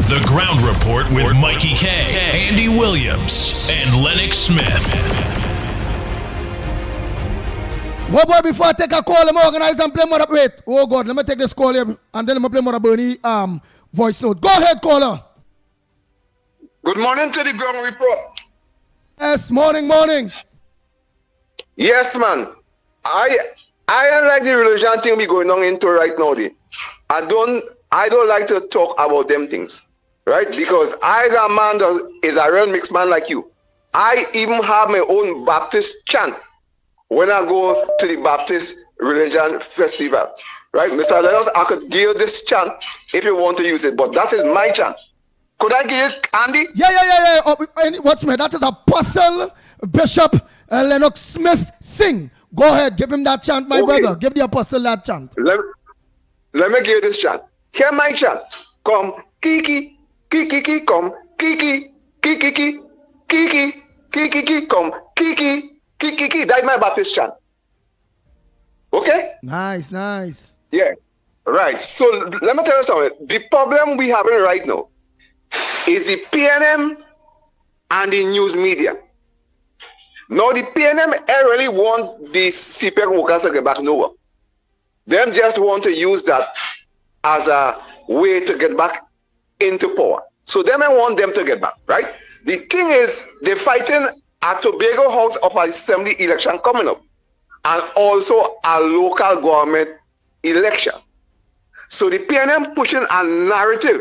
The Ground Report with Mickie K, Andy Williams, and Lennox Smith. Well, boy, before I take a call, let me organize and play more. Wait, oh God, let me take this call here and then let me play more Bernie voice note. Go ahead, caller. Good morning to the Ground Report. Yes, morning. Yes, man. I don't like the religion thing we going on into right now. I don't like to talk about them things, right? Because I, as a man that is a real mixed man like you, I even have my own Baptist chant when I go to the Baptist religion festival, right? Mr. Lennox, I could give you this chant if you want to use it, but that is my chant. Could I give it, Andy? Yeah. What's me? That is Apostle Bishop Lennox Smith sing. Go ahead, give him that chant, my brother. Give the apostle that chant. Let me give you this chant. Hear my chant. Come, kiki, kiki, come, kiki, kiki, kiki, kiki, come, kiki, kiki. That's my Baptist chant. Okay? Nice. Yeah. Right. So let me tell you something. The problem we having right now is the PNM and the news media. Now the PNM really want these CPEC workers to get back nowhere. Them just want to use that as a way to get back into power. So them I want them to get back, right? The thing is, they're fighting a Tobago House of Assembly election coming up, and also a local government election. So the PNM pushing a narrative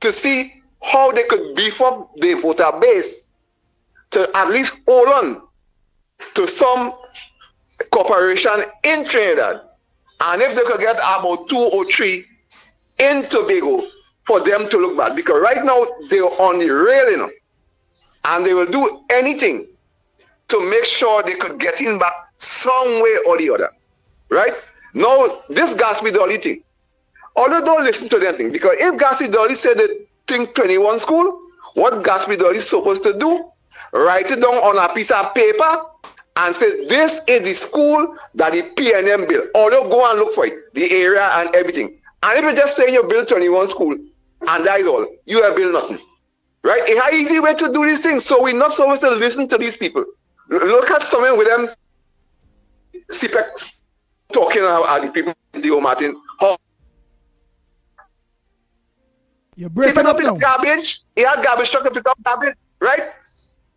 to see how they could beef up the voter base to at least hold on to some corporation in Trinidad. And if they could get about 2 or 3 in Tobago for them to look back. Because right now they're on the rail, you know, and they will do anything to make sure they could get in back some way or the other. Right? Now, this Gatsby Dolly thing, although don't listen to them thing, because if Gatsby Dolly said the thing 21 school, what Gatsby Dolly is supposed to do, write it down on a piece of paper and say, this is the school that the PNM built. Or you go and look for it, the area and everything. And if you just say you built 21 school, and that is all, you have built nothing. Right? It's an easy way to do these things. So we're not supposed to listen to these people. Look at someone with them CPEC talking about the people in Dio Martin. You're breaking up now. Garbage. He had garbage truck to pick up garbage, right?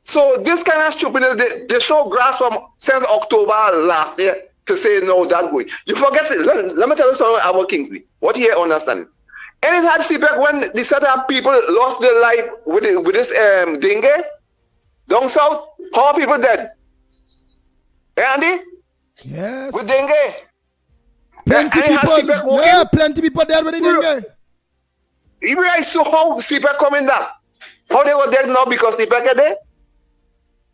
So this kind of stupidness, they show grass from since October last year to say no, that going. You forget it. Let me tell you something about Kingsley. What you understand? And it had CPEC when the set of people lost their life with this dengue down south. How are people dead? Andy? Yes. With dengue. Plenty people. Yeah, plenty people dead with the dengue. Even I saw how CPEC coming down. How they were dead now because CPEC are there.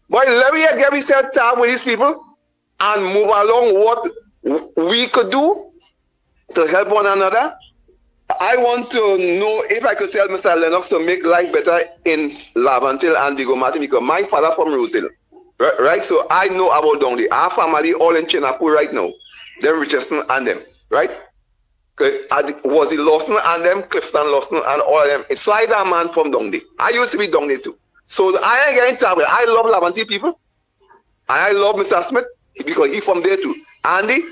But let me get me set time with these people and move along what we could do to help one another. I want to know if I could tell Mr. Lennox to make life better in Lavantil and Diego Martin, because my father from Rosehill, right? So I know about down there. Our family all in Chinapur right now. Them Richardson and them, right? Was it Lawson and them, Clifton Lawson and all of them. So I a man from down there. I used to be down there too. So I ain't getting tired. I love Lavantil people. And I love Mr. Smith because he from there too. Andy,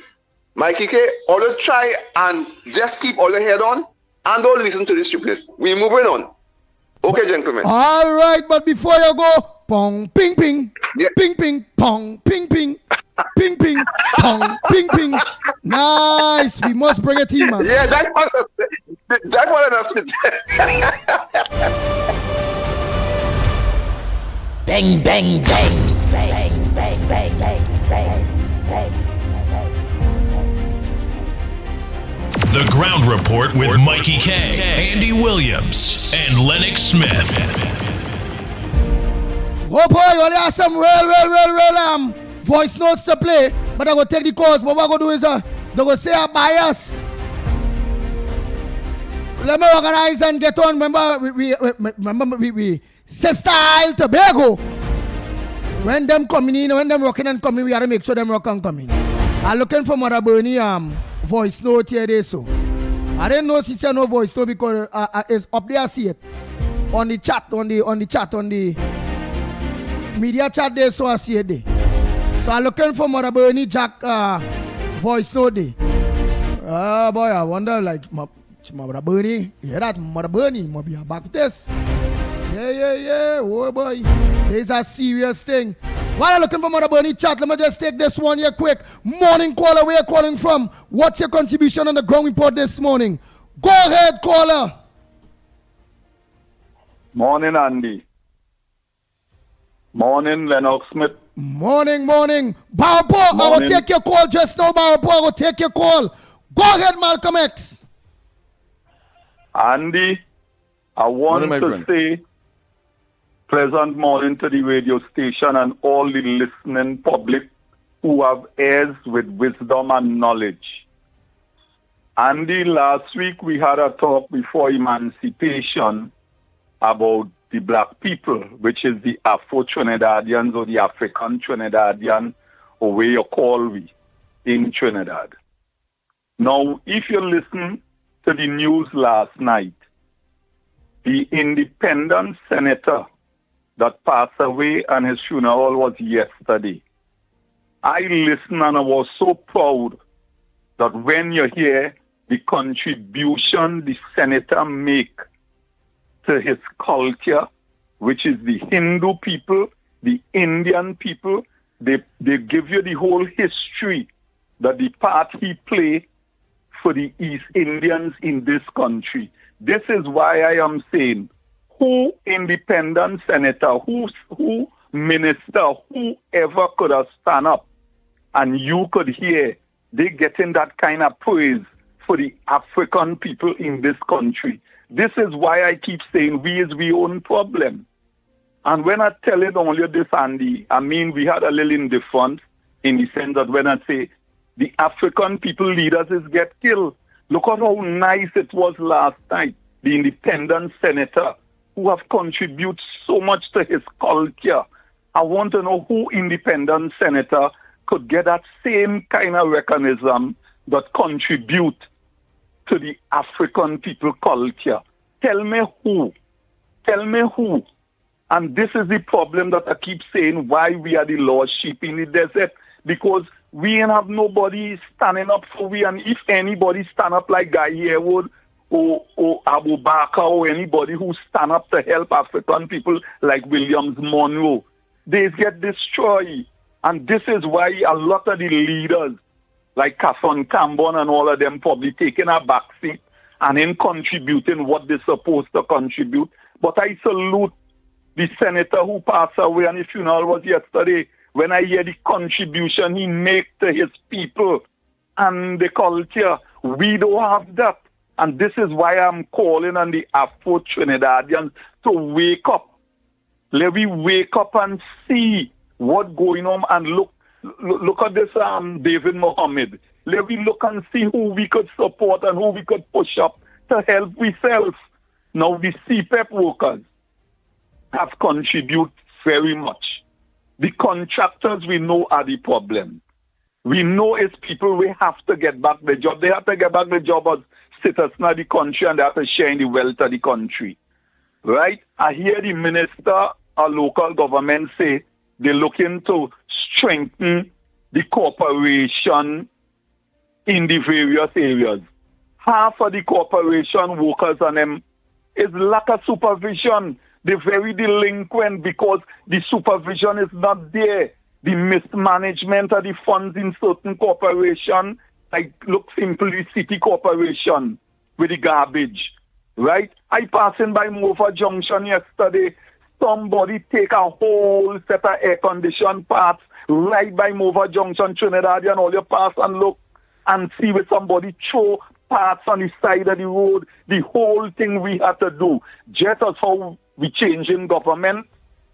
Mickie K, always try and just keep all your head on and don't listen to this stupidness. We're moving on. Okay, gentlemen. All right, but before you go, pong, ping, ping, yeah. Ping, ping, pong, ping, ping, ping, ping, pong, ping, ping. Nice. We must bring a team, man. Yeah, that one announcement. Bang, bang, bang, bang, bang, bang, bang, bang, bang. The Ground Report with Mickie K, Andy Williams, and Lennox Smith. Oh boy, well, there's some real voice notes to play, but I'm going to take the calls. What we're going to do is they're going to say a bias. Let me organize and get on. Remember, we Sister Isle Tobago. When them coming in, when them rocking and coming, we got to make sure them rock and coming. I'm looking for Mother Bernie voice note here. They so I didn't know she said no voice note because it's up there. I see it on the chat, on the media chat there. So I see it there. So I'm looking for Mother Bernie Jack voice note there. Boy, I wonder like Mother Bernie. You hear that? Mother Bernie must be back with this. Yeah. Oh boy, this is a serious thing. While I'm looking for Mother Bernie chat, let me just take this one here quick. Morning caller, where you calling from? What's your contribution on the ground report this morning? Go ahead, caller. Morning, Andy. Morning, Lennox Smith. Morning. Barpo, I will take your call just now, Barpo. I will take your call. Go ahead, Malcolm X. Andy, I want to say pleasant morning to the radio station and all the listening public who have ears with wisdom and knowledge. Andy, last week we had a talk before emancipation about the black people, which is the Afro-Trinidadians or the African Trinidadian, or way you call we, in Trinidad. Now, if you listen to the news last night, the independent senator that passed away and his funeral was yesterday. I listened and I was so proud that when you hear the contribution the senator make to his culture, which is the Hindu people, the Indian people, they give you the whole history that the part he played for the East Indians in this country. This is why I am saying, who independent senator, who minister, whoever could have stand up and you could hear they getting that kind of praise for the African people in this country. This is why I keep saying we is we own problem. And when I tell it only this, Andy, I mean we had a little indifference in the sense that when I say the African people leaders is get killed. Look at how nice it was last night. The independent senator who have contributed so much to his culture I want to know who independent senator could get that same kind of mechanism that contribute to the African people culture. Tell me who. Tell me who. And this is the problem that I keep saying, why we are the lost sheep in the desert. Because we ain't have nobody standing up for we. And if anybody stand up like Guy Harewood or Abu Bakr or anybody who stand up to help African people like Williams Monroe, they get destroyed. And this is why a lot of the leaders like Catherine Cambon and all of them probably taking a backseat and in contributing what they're supposed to contribute. But I salute the senator who passed away and his funeral was yesterday, when I hear the contribution he made to his people and the culture. We don't have that. And this is why I'm calling on the Afro-Trinidadians to wake up. Let me wake up and see what's going on and look at this David Mohammed. Let me look and see who we could support and who we could push up to help ourselves. Now the CPEP workers have contributed very much. The contractors we know are the problem. We know it's people we have to get back the job. They have to get back the job as citizens of the country and they have to share in the wealth of the country. Right? I hear the minister or local government say they're looking to strengthen the corporation in the various areas. Half of the corporation workers on them is lack of supervision. They're very delinquent because the supervision is not there. The mismanagement of the funds in certain corporations, like look simply City Corporation with the garbage, right? I passing by Mova Junction yesterday. Somebody take a whole set of air-conditioned parts right by Mova Junction, Trinidad, and all your pass and look and see where somebody throw parts on the side of the road. The whole thing we have to do. Just as how we change in government,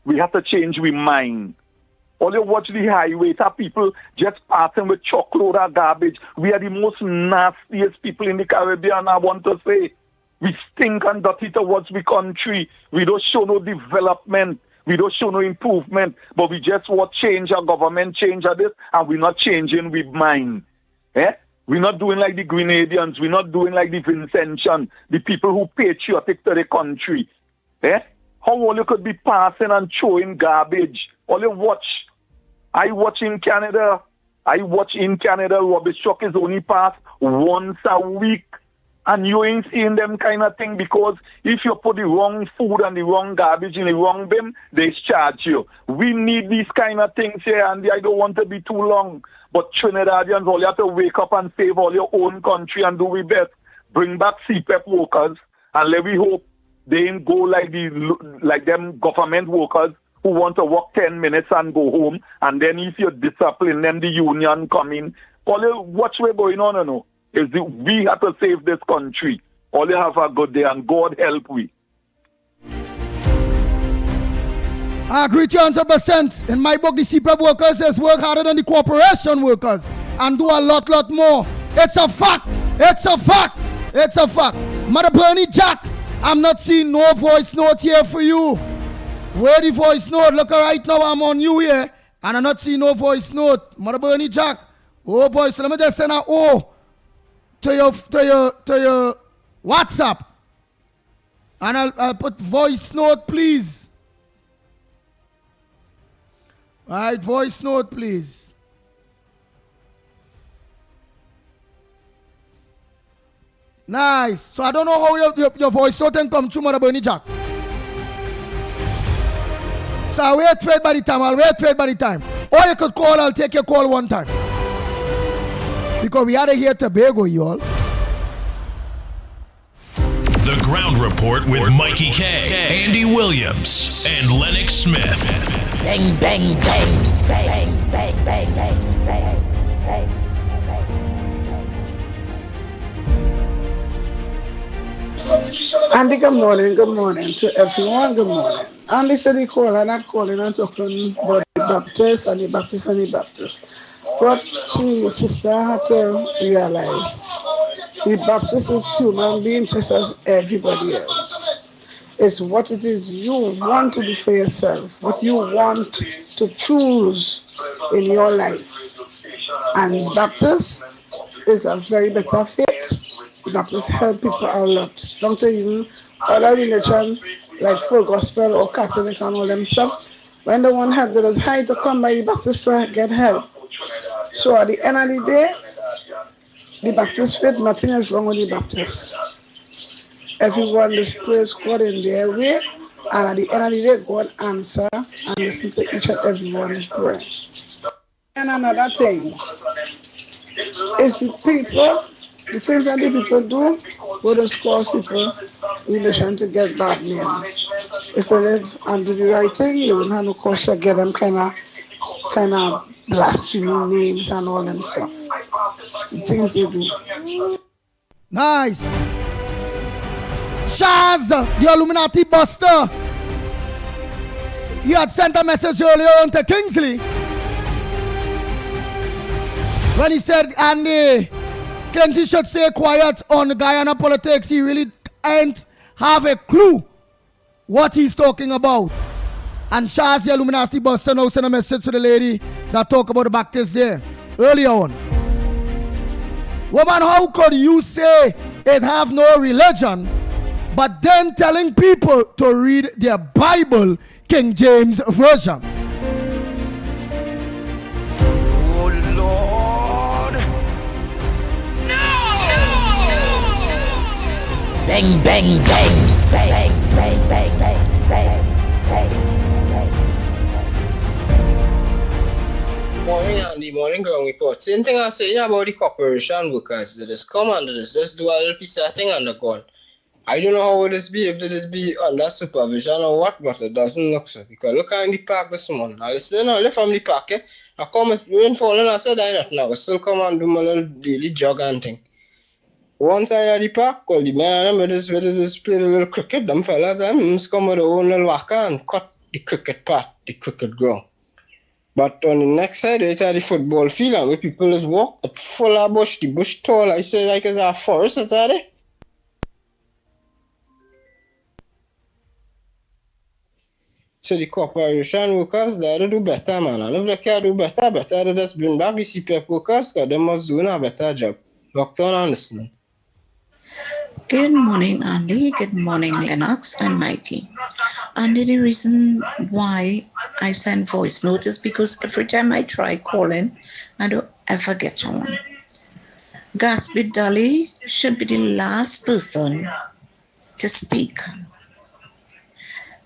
we have to change with mind. All you watch the highway, that people just passing with chocolate or garbage. We are the most nastiest people in the Caribbean, I want to say. We stink and dirty towards the country. We don't show no development. We don't show no improvement. But we just want change our government, change of this, and we're not changing with mind. Eh? We're not doing like the Grenadians. We're not doing like the Vincentian, the people who patriotic to the country. Eh? How all you could be passing and throwing garbage? All you watch. I watch in Canada. Rubbish truck is only passed once a week. And you ain't seeing them kind of thing because if you put the wrong food and the wrong garbage in the wrong bin, they charge you. We need these kind of things here, and I don't want to be too long. But Trinidadians, all you have to wake up and save all your own country and do we best. Bring back CPEP workers, and let me hope they ain't go like them government workers who want to work 10 minutes and go home, and then if you discipline them, the union come in. All you watch what's going on, you know. We have to save this country. All you have a good day and God help we. I agree to 100%. In my book, the CPEP workers says work harder than the corporation workers and do a lot more. It's a fact. It's a fact. It's a fact. Mother Bernie Jack, I'm not seeing no voice note here for you. Where the voice note? Look, right now I'm on you here and I'm not seeing no voice note. Mother Bernie Jack. Oh boy, so let me just send an O to your WhatsApp, and I'll put voice note, please. All right, voice note, please. Nice. So I don't know how your voice note can come through, Mother Bernie Jack. So I'll wait for it by the time. Or you could call, I'll take your call one time. Because we had to hear Tobago, y'all. The Ground Report with Mikey K, Andy Williams, and Lennox Smith. Bang, bang, bang, bang, bang, bang, bang, bang, bang. Andy, good morning to everyone, good morning. Andy said he called, I'm not calling and talking about the Baptists and the Baptists. What she sister had to realize, the Baptist is human beings just as everybody else. It's what it is you want to do for yourself, what you want to choose in your life. And Baptist is a very better faith. Baptist help people a lot. Don't say even other religion like full gospel or Catholic and all them stuff. When they want help, they just hide to come by the Baptist to get help. So at the end of the day, the Baptist faith, nothing is wrong with the Baptist. Everyone just praise God in their way, and at the end of the day, God answer and listen to each and everyone's prayer. And another thing is the people, the things that the people do, will just cause people relation to get bad name. If they live and do the right thing, they will have no cause to get them kind of blasphemy names and all them stuff. The things they do. Nice. Shaz, the Illuminati buster. You had sent a message earlier on to Kingsley when he said Andy Clinton should stay quiet on Guyana politics. He really ain't have a clue what he's talking about. And Shaz, the Illuminati buster, now sent a message to the lady that talk about the Baptist there earlier on. Woman, how could you say it have no religion, but then telling people to read their Bible, King James Version? Oh Lord. No! Bang, bang, bang, bang, bang, bang, bang, bang, bang. Morning, Andy. Morning, ground report. Same thing I say about the corporation workers. They just come under this, just do a little piece of thing under God. I don't know how would this be, if this be under supervision or what, but it doesn't look so. Because look at in the park this morning. I listen only from the park, eh? I come with rain falling, I said I not now. I still come and do my little daily jog and thing. One side of the park, all the men and them with this play the little cricket, them fellas, come with their own little whacker and cut the cricket part, the cricket ground. But on the next side, it's the football field, and where people just walk, it's full of bush, the bush tall, I say like it's a forest, it's there. So the corporation workers, they do better, man. And if they can do better, they just bring back the CPF workers, because they must do a better job. Lockdown and listening. Good morning, Andy. Good morning, Lennox and Mickie. Andy, the reason why I send voice notes is because every time I try calling, I don't ever get on. Gatsby Dolly should be the last person to speak.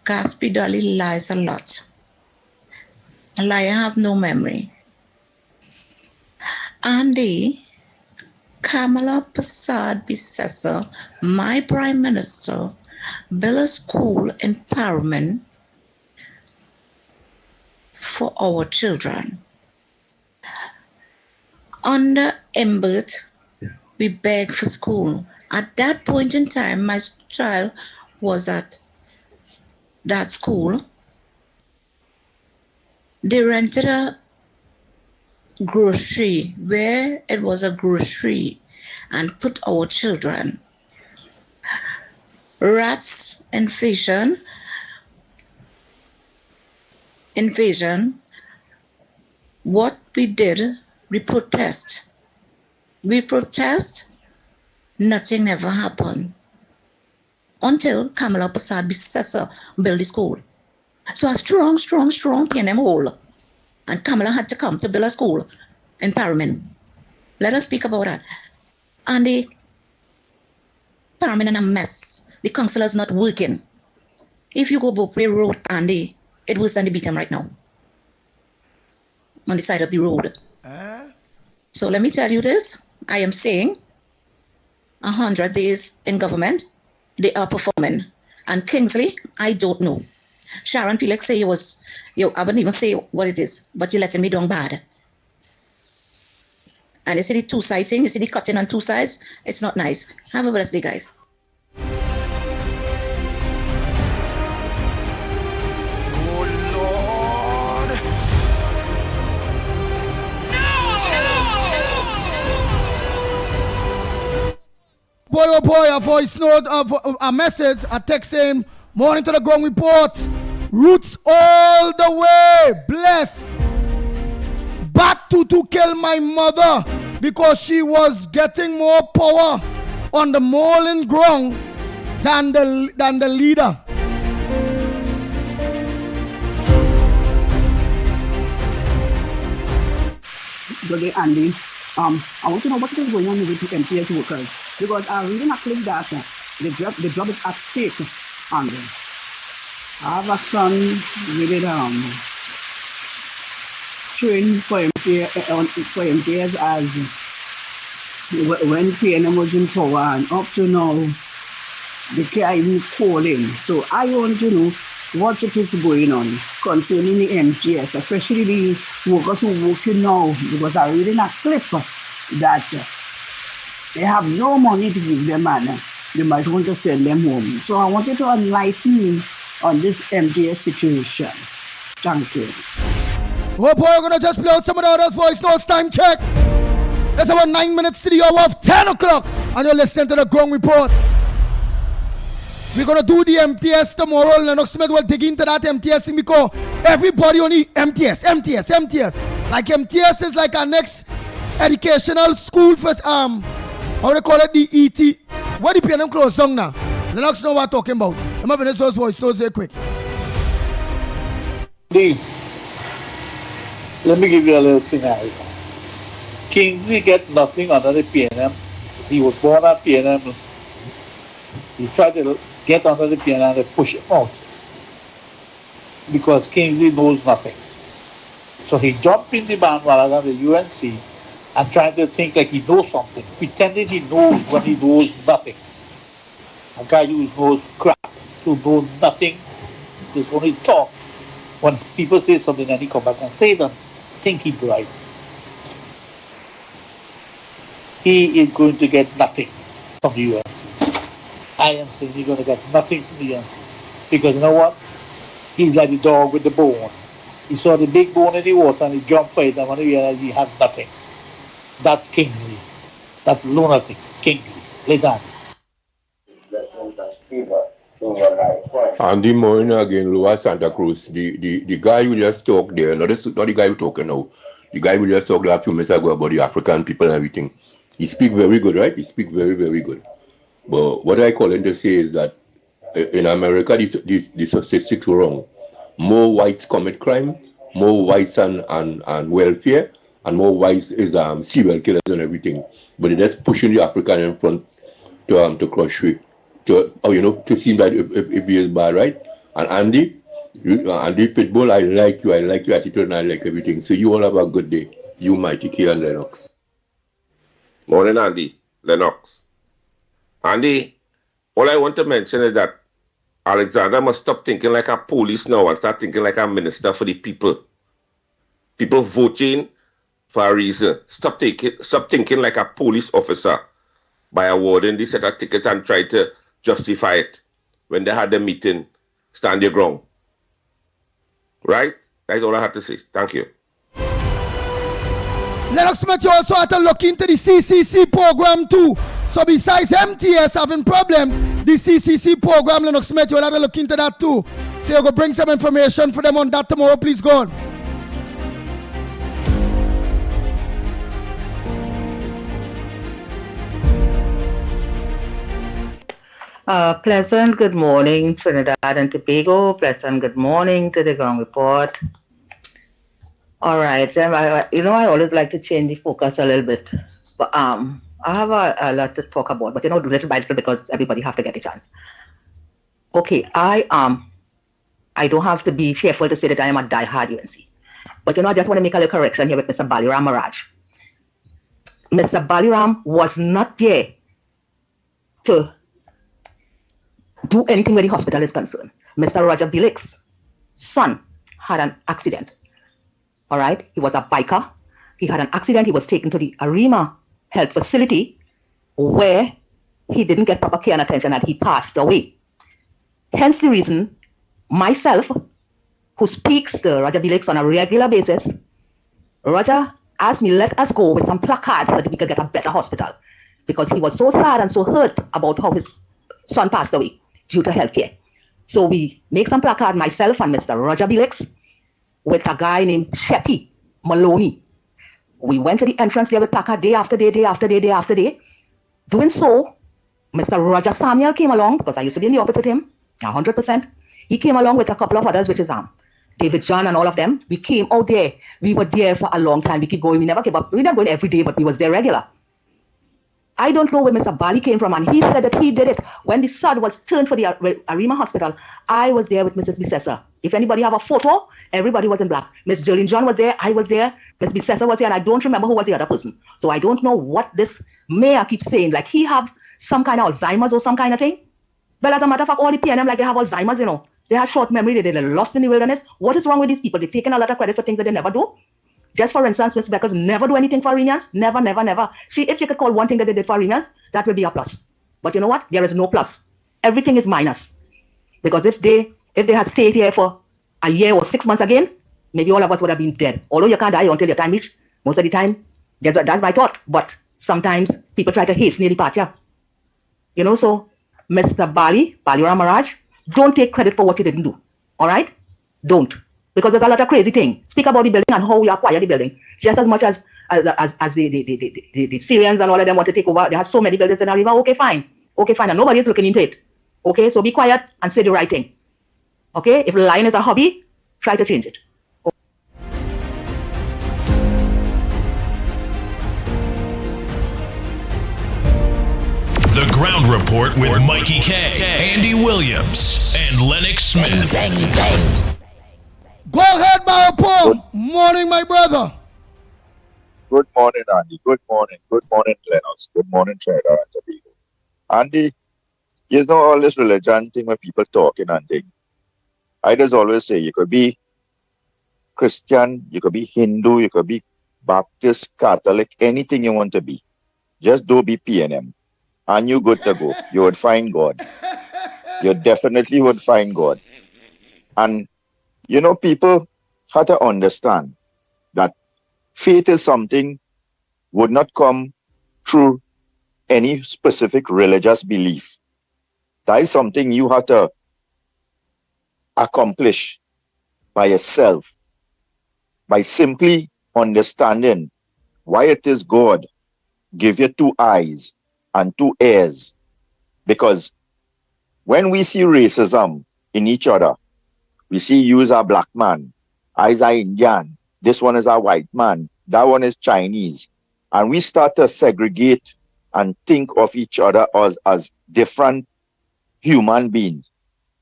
Gatsby Dolly lies a lot. A liar have no memory. Andy, Kamala Prasad Bissessa, my Prime Minister, built a school empowerment for our children. Under Embert, we begged for school. At that point in time, my child was at that school. They rented a grocery where it was a grocery and put our children. Rats invasion. What we did, we protest. Nothing ever happened until Kamala Prasad Bissessa built the school. So a strong PNM hole. And Kamala had to come to build a school in Parliament. Let us speak about that. And the Parliament is a mess. The council is not working. If you go Beaupre Road, Andy, it worse than the Beacon right now. On the side of the road. So let me tell you this. I am saying 100 days in government, they are performing. And Kingsley, I don't know. Sharon Felix say I wouldn't even say what it is, but you're letting me down bad. And you see the two-side thing, you see the cutting on two sides, it's not nice. Have a blessed day, guys. Boy, oh boy, a voice note, a message, a text saying, Morning to the Ground Report. Roots all the way. Bless. Bat to kill my mother because she was getting more power on the mauling ground than the leader. Good day, Andy. I want to know what is going on with the MTS workers because I really not think that the job is at stake, Andy. I have a son with trained for MTS as when PNM was in power, and up to now they can't even call in. So I want to know what it is going on concerning the MTS, especially the workers who are working now, because I read in a clip that they have no money to give them and they might want to send them home. So I want you to enlighten me on this MTS situation. Thank you. Oh boy, we're going to just play out some of the other voice notes. Time check. It's about 9 minutes to the hour of 10 o'clock and you're listening to the Ground Report. We're going to do the MTS tomorrow. Lennox Smith will dig into that MTS thing because everybody only MTS. Like MTS is like our next educational school for, how do they call it, the ET. What the PNM close song now? Lennox know what I'm talking about. I'm having this voice notes very quick. Lee, let me give you a little scenario. Kingsley get nothing under the PNM. He was born at PNM. He tried to get under the PNM and push him out because Kingsley knows nothing. So he jumped in the bandwagon of the UNC and trying to think like he knows something, pretending he knows when he knows nothing. A guy who knows crap, who knows nothing, just only talk. When people say something and he come back and say them, think he's right. He is going to get nothing from the UNC. I am saying he's going to get nothing from the UNC. Because you know what? He's like the dog with the bone. He saw the big bone in the water and he jumped for it and when he realized he had nothing. That's Kingsley. That's lunatic. Kingsley. Later on. Andy morning again, Lower Santa Cruz. The guy who just talked there, not the guy who talking now. The guy who just talked a few minutes ago about the African people and everything. He speak very good, right? He speak very, very good. But what I call him to say is that in America, the statistics were wrong. More whites commit crime, more whites and welfare, and more whites is serial killers and everything. But they're just pushing the African in front to crush it. To seem that if he is bad, right? And Andy Pitbull, I like your attitude and I like everything. So you all have a good day. You, Mickie, Kerr, and Lennox. Morning, Andy. Lennox. Andy, all I want to mention is that Alexander must stop thinking like a police now and start thinking like a minister for the people. People voting for a reason. Stop thinking like a police officer by awarding this set of tickets and try to justify it when they had the meeting. Stand your ground. Right? That's all I have to say. Thank you. Lennox Smith, you also have to look into the CCC program too. So besides MTS having problems, the CCC program, Lennox Smith, you will have to look into that too. So you're going to bring some information for them on that tomorrow. Please go on. Pleasant good morning, Trinidad and Tobago. Pleasant good morning to the Ground Report. All right, I always like to change the focus a little bit. But I have a lot to talk about, but little by little because everybody have to get a chance. Okay, I don't have to be fearful to say that I am a die-hard UNC. But I just want to make a little correction here with Mr. Baliram Maraj. Mr. Baliram was not there to do anything where the hospital is concerned. Mr. Roger Bilik's son had an accident. All right, he was a biker. He had an accident. He was taken to the Arima Health Facility where he didn't get proper care and attention and he passed away. Hence the reason myself, who speaks to Roger Bilik on a regular basis, Roger asked me, let us go with some placards so that we could get a better hospital because he was so sad and so hurt about how his son passed away due to healthcare. So we make some placard, myself and Mr. Roger Belix, with a guy named Sheppy Maloney. We went to the entrance there with placard day after day, day after day, day after day. Doing so, Mr. Roger Samuel came along, because I used to be in the orbit with him, 100%. He came along with a couple of others, which is David John and all of them. We came out there. We were there for a long time. We keep going. We never gave up. We were not going every day, but we was there regular. I don't know where Mr. Bali came from, and he said that he did it. When the sod was turned for the Arima Hospital, I was there with Mrs. Bissessa. If anybody have a photo, everybody was in black. Miss Jolene John was there, I was there, Miss Bissessa was here, and I don't remember who was the other person. So I don't know what this mayor keeps saying, like he have some kind of Alzheimer's or some kind of thing. Well, as a matter of fact, all the PNM, like they have Alzheimer's, you know. They have short memory, they're lost in the wilderness. What is wrong with these people? They've taken a lot of credit for things that they never do. Just for instance, Miss Beckers never do anything for Armenians. Never, never, never. If she could call one thing that they did for Armenians, that will be a plus. But you know what? There is no plus. Everything is minus. Because if they had stayed here for a year or 6 months again, maybe all of us would have been dead. Although you can't die until your time reach. Most of the time, that's my thought. But sometimes people try to hasten the departure. You know, so Mr. Baliram Maharaj, don't take credit for what you didn't do. All right? Don't. Because there's a lot of crazy things. Speak about the building and how we acquire the building. Just as much as the Syrians and all of them want to take over. They have so many buildings in the river. Okay, fine. Okay, fine. And nobody is looking into it. Okay, so be quiet and say the right thing. Okay, if lying is a hobby, try to change it. The Ground Report with Mickie K, Andy Williams, and Lennox Smith. Bang, bang, bang. Go ahead, Maripol. Morning, my brother. Good morning, Andy. Good morning. Good morning, Lennox. Good morning, Trinidad and Tobago. Andy, you know all this religion thing when people talking and thing. I just always say you could be Christian, you could be Hindu, you could be Baptist, Catholic, anything you want to be. Just don't be PNM. And you good to go. You would find God. You definitely would find God. And you know, people have to understand that faith is something would not come through any specific religious belief. That is something you have to accomplish by yourself, by simply understanding why it is God give you 2 eyes and 2 ears. Because when we see racism in each other, we see you as a black man, I as a Indian, this one is a white man, that one is Chinese. And we start to segregate and think of each other as different human beings.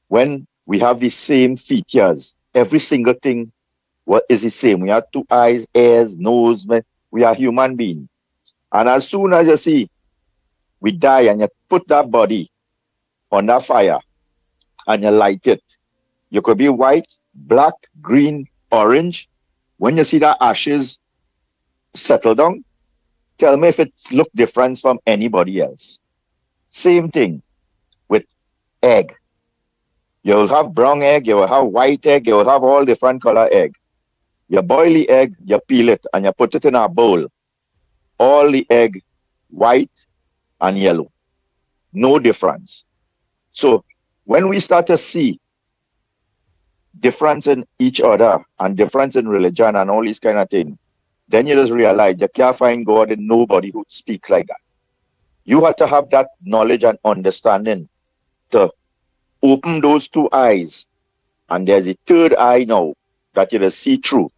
When we have the same features, every single thing is the same. We have 2 eyes, ears, nose, we are human beings. And as soon as you see, we die and you put that body on that fire and you light it, you could be white, black, green, orange. When you see that ashes settle down, tell me if it look different from anybody else. Same thing with egg. You'll have brown egg, you will have white egg, you will have all different color egg. You boil the egg, you peel it, and you put it in a bowl. All the egg, white and yellow. No difference. So when we start to see difference in each other and difference in religion and all these kind of things, then you just realize you can't find God in nobody who speaks like that. You have to have that knowledge and understanding to open those 2 eyes. And there's a 3rd eye now that you just see through,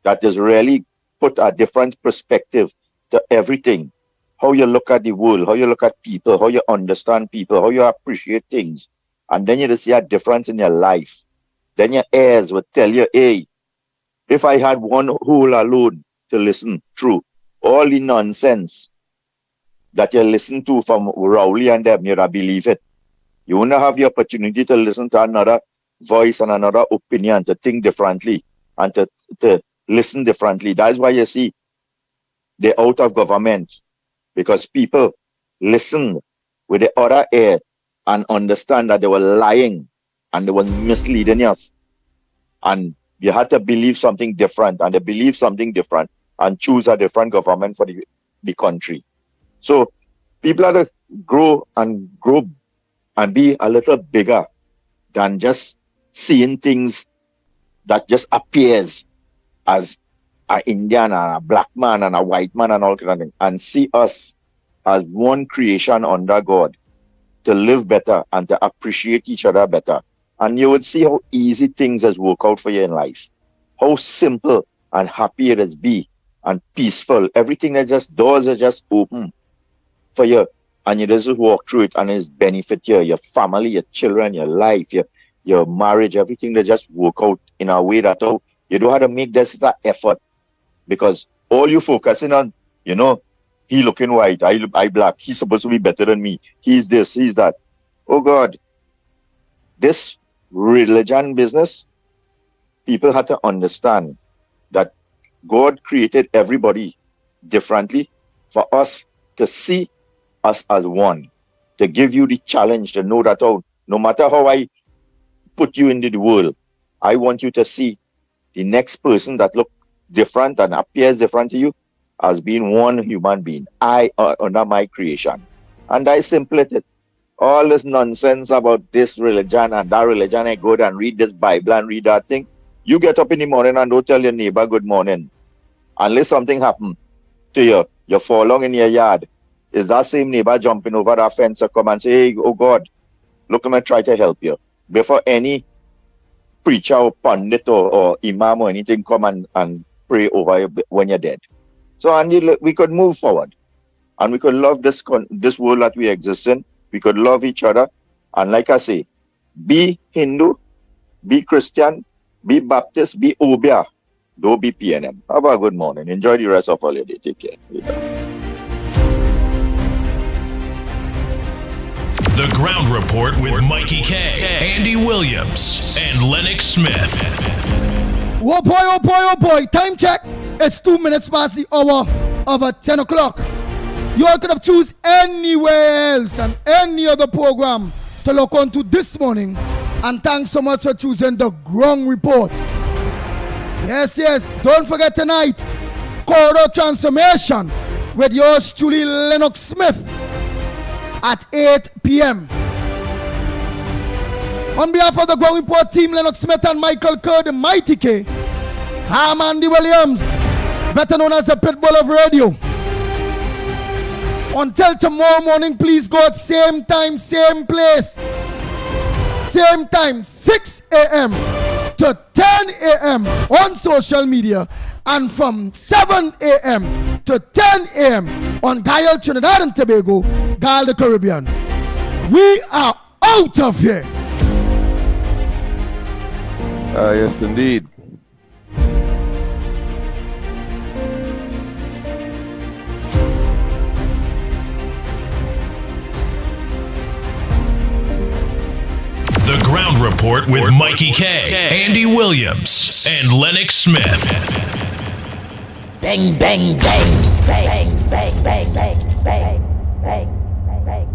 that is really put a different perspective to everything. How you look at the world, how you look at people, how you understand people, how you appreciate things. And then you just see a difference in your life. Then your ears would tell you, hey, if I had one hole alone to listen through all the nonsense that you listen to from Rowley and them, you'd believe it. You wouldn't have the opportunity to listen to another voice and another opinion, to think differently and to listen differently. That's why you see they're out of government, because people listen with the other ear and understand that they were lying and they were misleading us. And you had to believe something different, and they believe something different and choose a different government for the country. So people have to grow and be a little bigger than just seeing things that just appears as an Indian and a black man and a white man and all kind of things, and see us as one creation under God to live better and to appreciate each other better. And you would see how easy things has worked out for you in life. How simple and happy it has be and peaceful. Everything that just doors are just open for you. And you just walk through it and it's benefit you, your family, your children, your life, your marriage, everything that just work out in a way that you don't have to make this that effort. Because all you focusing on, you know, he looking white, I black, he's supposed to be better than me. He's this, he's that. Oh God, this religion business, people have to understand that God created everybody differently for us to see us as one, to give you the challenge to know that no matter how I put you into the world, I want you to see the next person that look different and appears different to you as being one human being. I under my creation. And I simplicate it. All this nonsense about this religion and that religion, I go and read this Bible and read that thing. You get up in the morning and don't tell your neighbor good morning. Unless something happen to you, you fall along in your yard. Is that same neighbor jumping over that fence or come and say, hey, oh God, look, I'm going to try to help you. Before any preacher or pundit or imam or anything come and pray over you when you're dead. So, and we could move forward. And we could love this world that we exist in. We could love each other. And like I say, be Hindu, be Christian, be Baptist, be Obia. Don't be PNM. Have a good morning. Enjoy the rest of all your day. Take care. The Ground Report with Mikey K, Andy Williams, and Lennox Smith. Oh boy, oh boy, oh boy. Time check. It's 2 minutes past the hour of 10 o'clock. You all could have choose anywhere else and any other program to look on to this morning. And thanks so much for choosing the Ground Report. Yes, yes. Don't forget tonight, Corridor Transformation with yours truly, Lennox Smith, at 8 p.m. On behalf of the Ground Report team, Lennox Smith and Michael Kerr, the Mighty K, I'm Andy Williams, better known as the Pitbull of radio. Until tomorrow morning, please go at same time, same place. Same time, 6 a.m. to 10 a.m. on social media. And from 7 a.m. to 10 a.m. on Guile, Trinidad and Tobago, Guile, the Caribbean. We are out of here. Yes, indeed. The Ground Report with Mikey K, Andy Williams, and Lennox Smith. Bang, bang, bang, bang, bang, bang, bang, bang, bang, bang, bang.